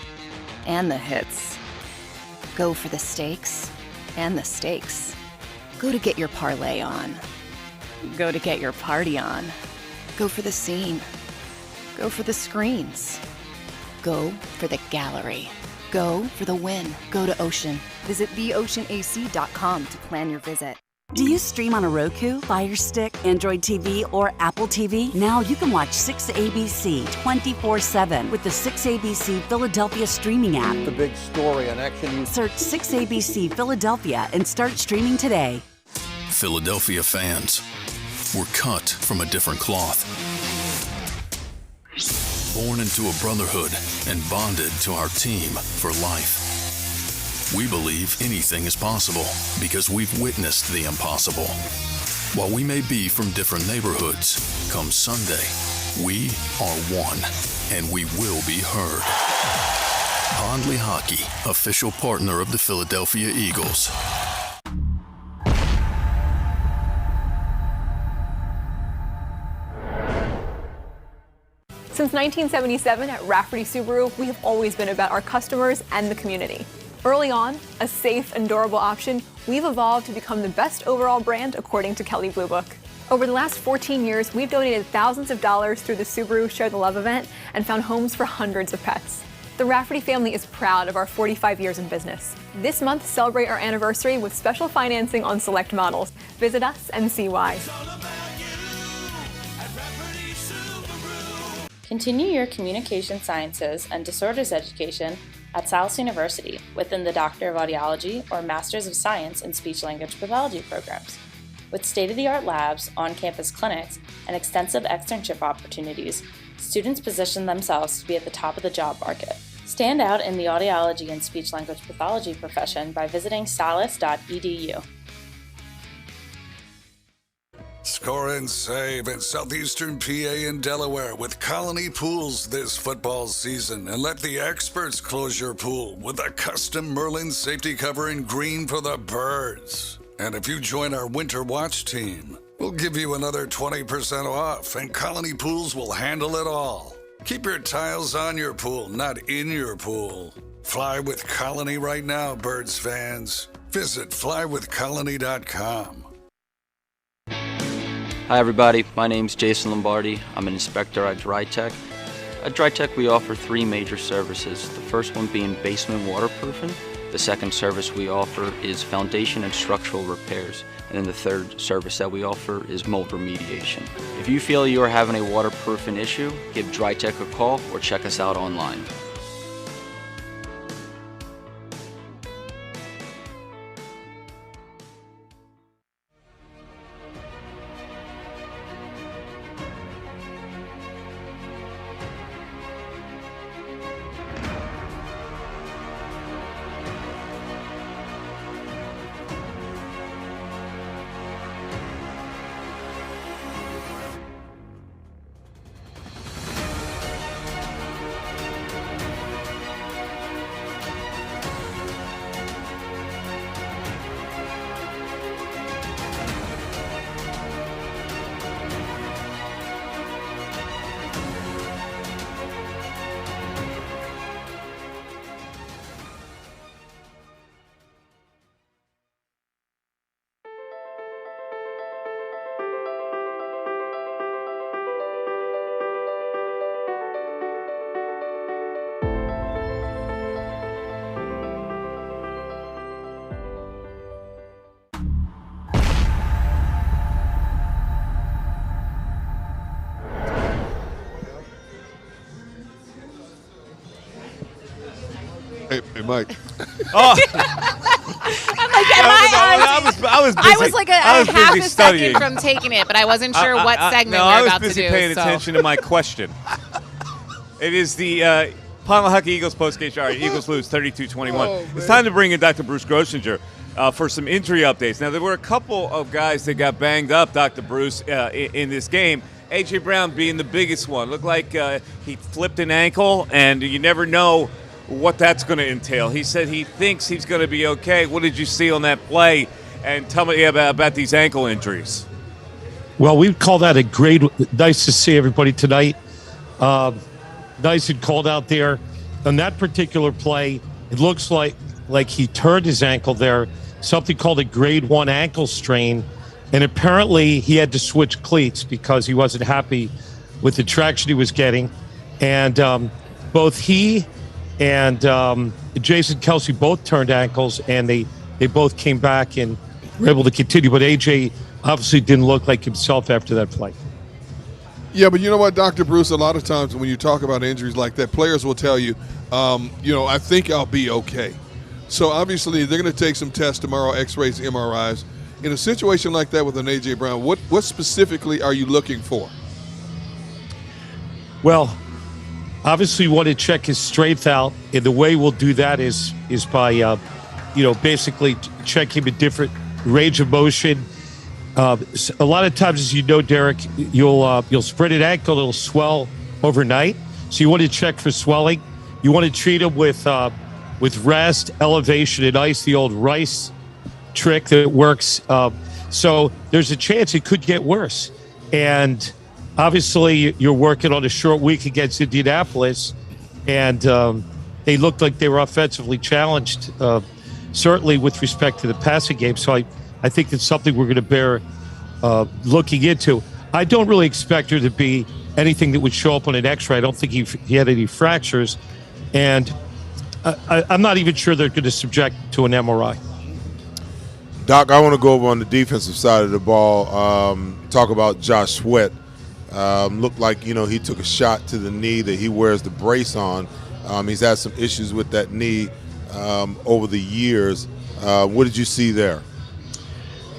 and the hits. Go for the stakes and the stakes. Go to get your parlay on. Go to get your party on. Go for the scene. Go for the screens. Go for the gallery. Go for the win. Go to Ocean. Visit theoceanac.com to plan your visit. Do you stream on a Roku, Fire Stick, Android TV, or Apple TV? Now you can watch 6ABC 24/7 with the 6ABC Philadelphia streaming app. The big story on Action News. Search 6ABC Philadelphia and start streaming today. Philadelphia fans, we're cut from a different cloth. Born into a brotherhood and bonded to our team for life. We believe anything is possible because we've witnessed the impossible. While we may be from different neighborhoods, come Sunday, we are one, and we will be heard. Pond Lehocky, official partner of the Philadelphia Eagles. Since 1977 at Rafferty Subaru, we have always been about our customers and the community. Early on, a safe and durable option, we've evolved to become the best overall brand according to Kelley Blue Book. Over the last 14 years, we've donated thousands of dollars through the Subaru Share the Love event and found homes for hundreds of pets. The Rafferty family is proud of our 45 years in business. This month, celebrate our anniversary with special financing on select models. Visit us and see why. Continue your communication sciences and disorders education at Salus University within the Doctor of Audiology or Masters of Science in Speech-Language Pathology programs. With state-of-the-art labs, on-campus clinics, and extensive externship opportunities, students position themselves to be at the top of the job market. Stand out in the audiology and speech-language pathology profession by visiting salus.edu. Score and save in southeastern PA and Delaware with Colony Pools this football season, and let the experts close your pool with a custom Merlin safety cover in green for the birds. And if you join our Winter Watch team, we'll give you another 20% off, and Colony Pools will handle it all. Keep your tiles on your pool, not in your pool. Fly with Colony right now, birds fans. Visit flywithcolony.com. Hi everybody, my name's Jason Lombardi. I'm an inspector at DryTech. At DryTech we offer three major services, the first one being basement waterproofing. The second service we offer is foundation and structural repairs. And then the third service that we offer is mold remediation. If you feel you are having a waterproofing issue, give DryTech a call or check us out online. Hey, Mike. I'm like, I was like a half a second from taking it, but I wasn't sure what segment we were about to do. I was busy paying attention to my question. It is the Lehocky Eagles postgame show. Eagles lose 32-21. It's time to bring in Dr. Bruce Grosinger for some injury updates. Now, there were a couple of guys that got banged up, Dr. Bruce, in this game. A.J. Brown being the biggest one. Looked like he flipped an ankle, and you never know what that's going to entail. He said he thinks he's going to be okay. What did you see on that play? And tell me about these ankle injuries. Well, we call that a grade. Nice to see everybody tonight. Nice and cold out there. On that particular play, it looks like he turned his ankle there, something called a grade 1 ankle strain. And apparently he had to switch cleats because he wasn't happy with the traction he was getting. And both he and Jason Kelsey both turned ankles, and they both came back and were able to continue. But A.J. obviously didn't look like himself after that play. Yeah, but you know what, Dr. Bruce, a lot of times when you talk about injuries like that, players will tell you, I think I'll be okay. So obviously they're going to take some tests tomorrow, x-rays, MRIs. In a situation like that with an A.J. Brown, what specifically are you looking for? Well, obviously we want to check his strength out, and the way we'll do that is by, basically checking a different range of motion. A lot of times, as you know, Derek, you'll spread an ankle, it'll swell overnight. So you want to check for swelling. You want to treat him with rest, elevation, and ice, the old Rice trick that works. So there's a chance it could get worse. And obviously, you're working on a short week against Indianapolis, and they looked like they were offensively challenged, certainly with respect to the passing game. So I think that's something we're going to bear looking into. I don't really expect there to be anything that would show up on an X-ray. I don't think he had any fractures, and I'm not even sure they're going to subject to an MRI. Doc, I want to go over on the defensive side of the ball, talk about Josh Sweat. Looked like, he took a shot to the knee that he wears the brace on. He's had some issues with that knee over the years. What did you see there?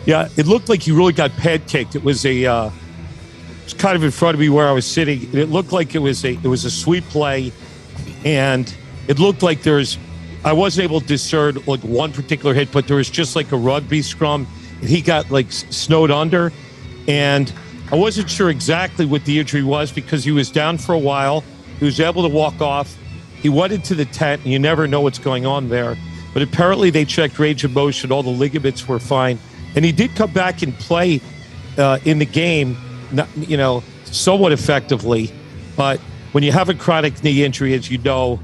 Yeah, it looked like he really got pancaked. It was it's kind of in front of me where I was sitting. It looked like it was a sweep play, and it looked like I wasn't able to discern like one particular hit, but there was just like a rugby scrum, and he got like snowed under, and I wasn't sure exactly what the injury was because he was down for a while. He was able to walk off. He went into the tent, and you never know what's going on there. But apparently they checked range of motion. All the ligaments were fine. And he did come back and play in the game, somewhat effectively. But when you have a chronic knee injury, as you know,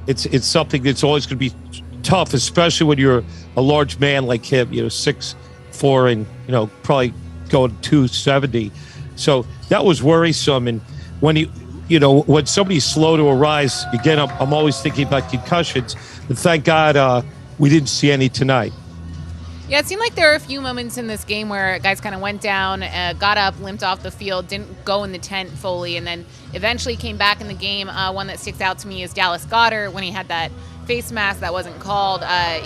it's something that's always going to be tough, especially when you're a large man like him, 6'4", and probably going 270. So that was worrisome. And when when somebody's slow to arise, again, I'm always thinking about concussions. But thank God we didn't see any tonight. Yeah, it seemed like there were a few moments in this game where guys kind of went down, got up, limped off the field, didn't go in the tent fully, and then eventually came back in the game. One that sticks out to me is Dallas Goedert when he had that face mask that wasn't called.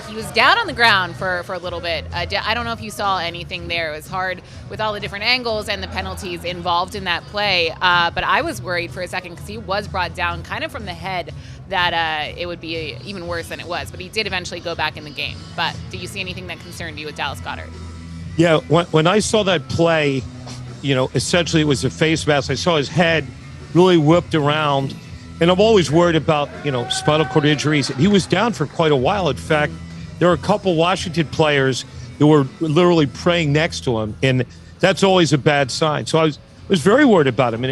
He was down on the ground for a little bit. I don't know if you saw anything there. It was hard with all the different angles and the penalties involved in that play. But I was worried for a second because he was brought down kind of from the head that it would be even worse than it was. But he did eventually go back in the game. But did you see anything that concerned you with Dallas Goedert? Yeah, when I saw that play, essentially it was a face mask. I saw his head really whipped around. And I'm always worried about, spinal cord injuries. He was down for quite a while. In fact, there were a couple Washington players that were literally praying next to him, and that's always a bad sign. So I was very worried about him,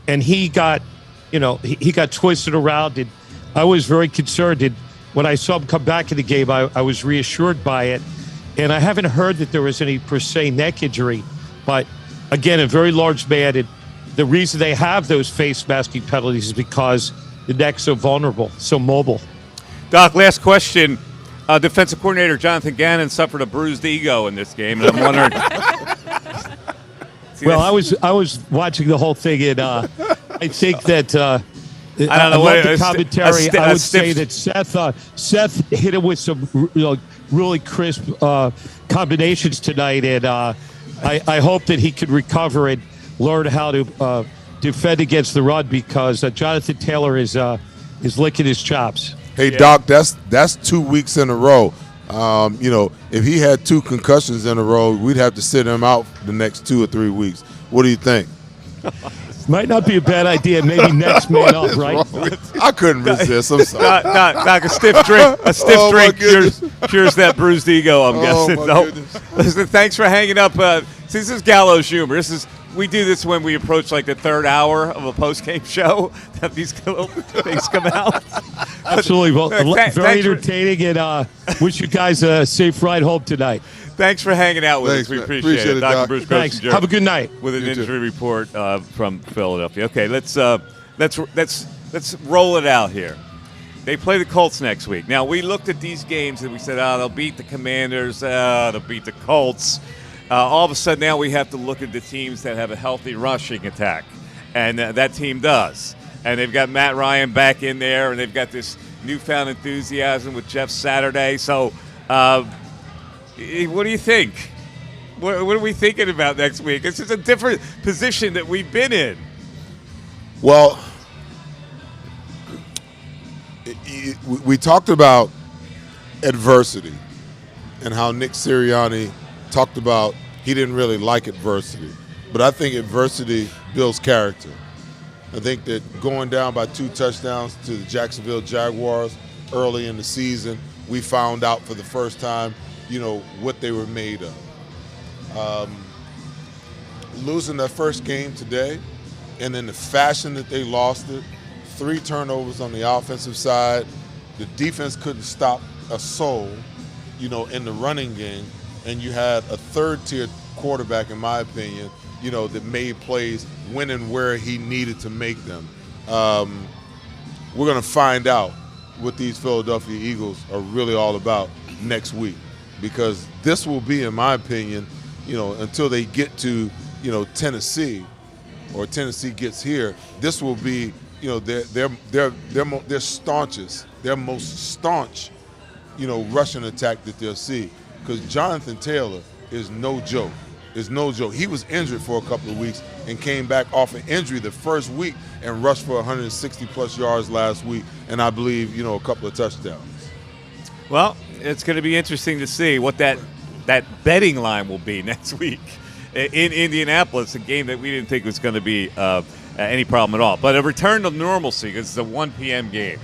and he got, he got twisted around, and I was very concerned. And when I saw him come back in the game, I was reassured by it. And I haven't heard that there was any per se neck injury, but again, a very large man. And the reason they have those face masking penalties is because the neck's so vulnerable, so mobile. Doc, last question. Defensive coordinator Jonathan Gannon suffered a bruised ego in this game, and I'm wondering. Well, I was watching the whole thing, and I think that I don't know love what the commentary. I would say that Seth hit it with some really crisp combinations tonight, and I hope that he could recover and learn how to defend against the run, because Jonathan Taylor is licking his chops. Hey, Doc, that's 2 weeks in a row. If he had 2 concussions in a row, we'd have to sit him out the next 2 or 3 weeks. What do you think? Might not be a bad idea. Maybe next man up, right? I couldn't resist. I'm sorry. Doc, a stiff drink cures that bruised ego, I'm guessing. No. Listen, thanks for hanging up. This is gallows humor. We do this when we approach like the 3rd hour of a post-game show, that these little things come out. Absolutely. Well, very entertaining, and wish you guys a safe ride home tonight. Thanks for hanging out with us. We appreciate it. Dr. Bruce Thanks. Have a good night. With an injury report from Philadelphia. Okay, let's roll it out here. They play the Colts next week. Now, we looked at these games and we said, they'll beat the Commanders, they'll beat the Colts. All of a sudden now we have to look at the teams that have a healthy rushing attack, and that team does. And they've got Matt Ryan back in there, and they've got this newfound enthusiasm with Jeff Saturday. So what do you think? What are we thinking about next week? This is a different position that we've been in. Well, we talked about adversity and how Nick Sirianni talked about he didn't really like adversity. But I think adversity builds character. I think that going down by 2 touchdowns to the Jacksonville Jaguars early in the season, we found out for the first time, what they were made of. Losing their first game today, and in the fashion that they lost it, 3 turnovers on the offensive side. The defense couldn't stop a soul, in the running game. And you had a 3rd-tier quarterback, in my opinion, that made plays when and where he needed to make them. We're going to find out what these Philadelphia Eagles are really all about next week, because this will be, in my opinion, until they get to, Tennessee, or Tennessee gets here, this will be, their staunchest, their most staunch, rushing attack that they'll see. Because Jonathan Taylor is no joke. He was injured for a couple of weeks and came back off an injury the first week and rushed for 160-plus yards last week, and I believe, a couple of touchdowns. Well, it's going to be interesting to see what that betting line will be next week in Indianapolis, a game that we didn't think was going to be any problem at all. But a return to normalcy, because it's a 1 p.m. game.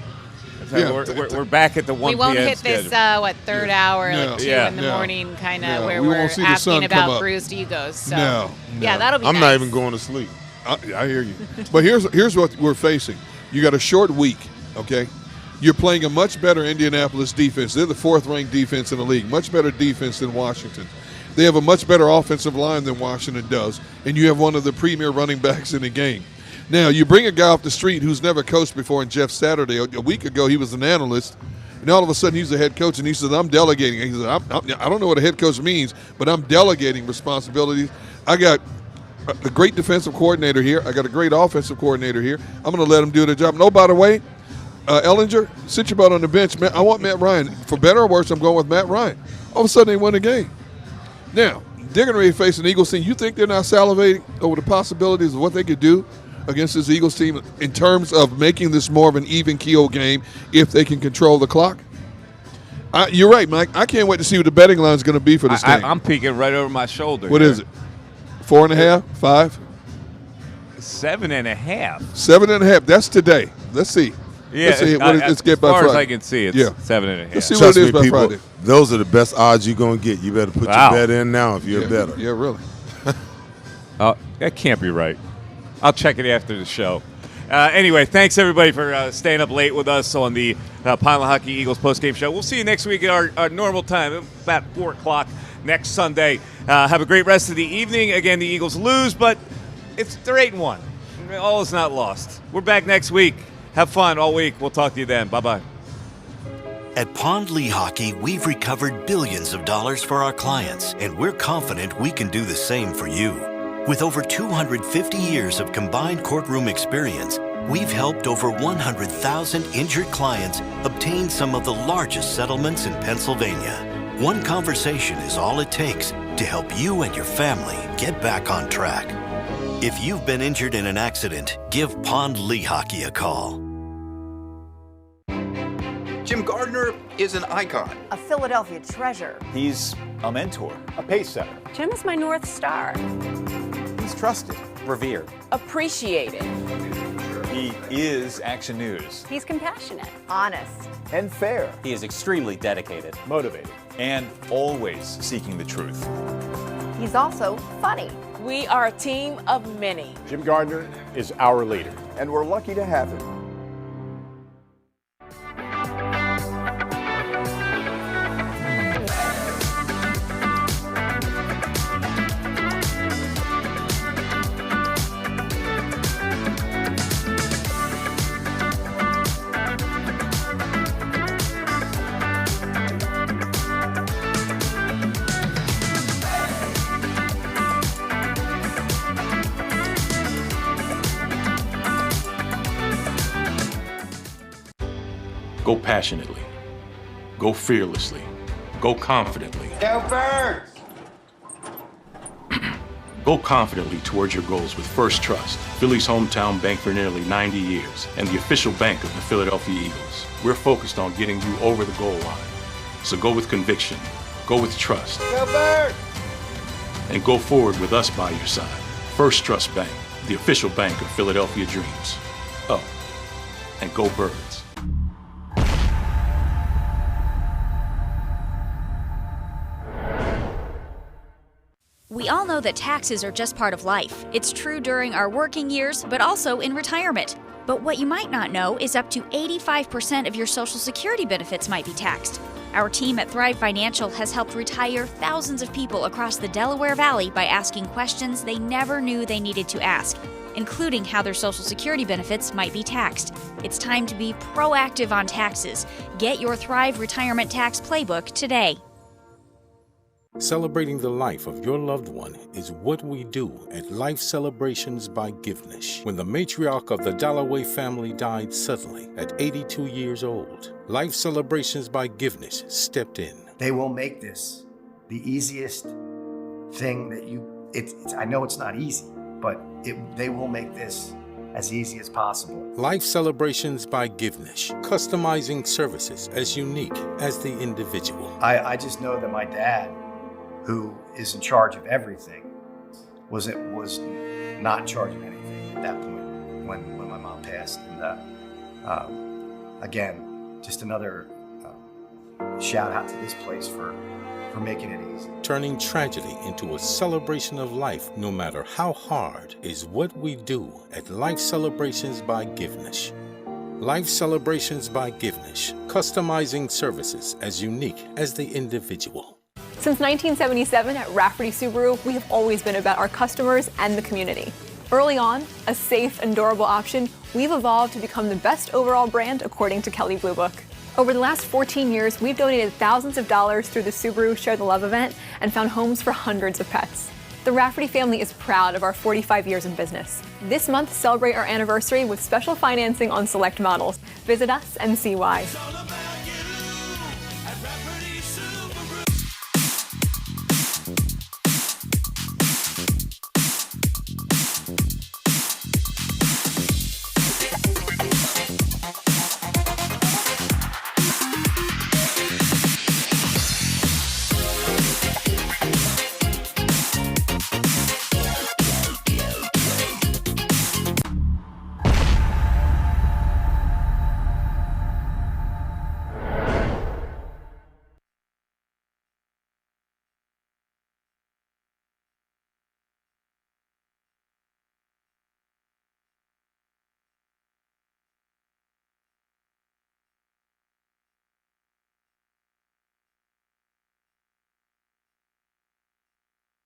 We're back at the 1 p.m. We won't hit schedule. this, 3rd hour, like 2 in the morning, kind of where we're asking about bruised egos. So. Yeah, that'll be I'm not even going to sleep. I hear you. But here's what we're facing. You got a short week, okay? You're playing a much better Indianapolis defense. They're the 4th-ranked defense in the league, much better defense than Washington. They have a much better offensive line than Washington does, and you have one of the premier running backs in the game. Now, you bring a guy off the street who's never coached before in Jeff Saturday. A week ago, he was an analyst, and all of a sudden he's the head coach, and he says, I'm delegating. He says, I don't know what a head coach means, but I'm delegating responsibilities. I got a great defensive coordinator here. I got a great offensive coordinator here. I'm going to let them do their job. No, by the way, Ellinger, sit your butt on the bench. Man, I want Matt Ryan. For better or worse, I'm going with Matt Ryan. All of a sudden, they win the game. Now, they're going to be facing an Eagles team. You think they're not salivating over the possibilities of what they could do against this Eagles team in terms of making this more of an even keel game if they can control the clock? You're right, Mike. I can't wait to see what the betting line is going to be for this game. I'm peeking right over my shoulder. What is it? 4.5? 5? 7.5. 7.5. That's today. Let's see. Yeah, let's get by Friday. As far as Friday. I can see, it's 7.5. Let's see what it is by Friday. Those are the best odds you're going to get. You better put your bet in now if you're a bettor. Yeah, really. That can't be right. I'll check it after the show. Anyway, thanks everybody for staying up late with us on the Pine Lehocky Eagles postgame show. We'll see you next week at our normal time, about 4 o'clock next Sunday. Have a great rest of the evening. Again, the Eagles lose, but they're 8-1. All is not lost. We're back next week. Have fun all week. We'll talk to you then. Bye-bye. At Pond Lehocky, we've recovered billions of dollars for our clients, and we're confident we can do the same for you. With over 250 years of combined courtroom experience, We've helped over 100,000 injured clients obtain some of the largest settlements in Pennsylvania. One conversation is all it takes to help you and your family get back on track. If you've been injured in an accident, give Pond Lehocky a call. Jim Gardner is an icon. A Philadelphia treasure. He's a mentor, a pace setter. Jim is my North Star. He's trusted, revered, Appreciated. He is Action News. He's compassionate, honest, and fair. He is extremely dedicated, motivated, and always seeking the truth. He's also funny. We are a team of many. Jim Gardner is our leader, and we're lucky to have him. Go passionately. Go fearlessly. Go confidently. Go Birds! Go confidently towards your goals with First Trust, Philly's hometown bank for nearly 90 years, and the official bank of the Philadelphia Eagles. We're focused on getting you over the goal line. So go with conviction. Go with trust. Go Birds! And go forward with us by your side. First Trust Bank, the official bank of Philadelphia dreams. Oh, and go Birds. We all know that taxes are just part of life. It's true during our working years, but also in retirement. But what you might not know is up to 85% of your Social Security benefits might be taxed. Our team at Thrive Financial has helped retire thousands of people across the Delaware Valley by asking questions they never knew they needed to ask, including how their Social Security benefits might be taxed. It's time to be proactive on taxes. Get your Thrive Retirement Tax Playbook today. Celebrating the life of your loved one is what we do at Life Celebrations by Givenish. When the matriarch of the Dalloway family died suddenly at 82 years old, Life Celebrations by Givenish stepped in. They will make this the easiest thing that I know it's not easy, but they will make this as easy as possible. Life Celebrations by Givenish, customizing services as unique as the individual. I just know that my dad, who is in charge of everything, was not in charge of anything at that point when my mom passed. And again, just another shout out to this place for making it easy. Turning tragedy into a celebration of life, no matter how hard, is what we do at Life Celebrations by Givenish. Life Celebrations by Givenish, customizing services as unique as the individual. Since 1977 at Rafferty Subaru, we have always been about our customers and the community. Early on, a safe and durable option, we've evolved to become the best overall brand according to Kelley Blue Book. Over the last 14 years, we've donated thousands of dollars through the Subaru Share the Love event and found homes for hundreds of pets. The Rafferty family is proud of our 45 years in business. This month, celebrate our anniversary with special financing on select models. Visit us and see why.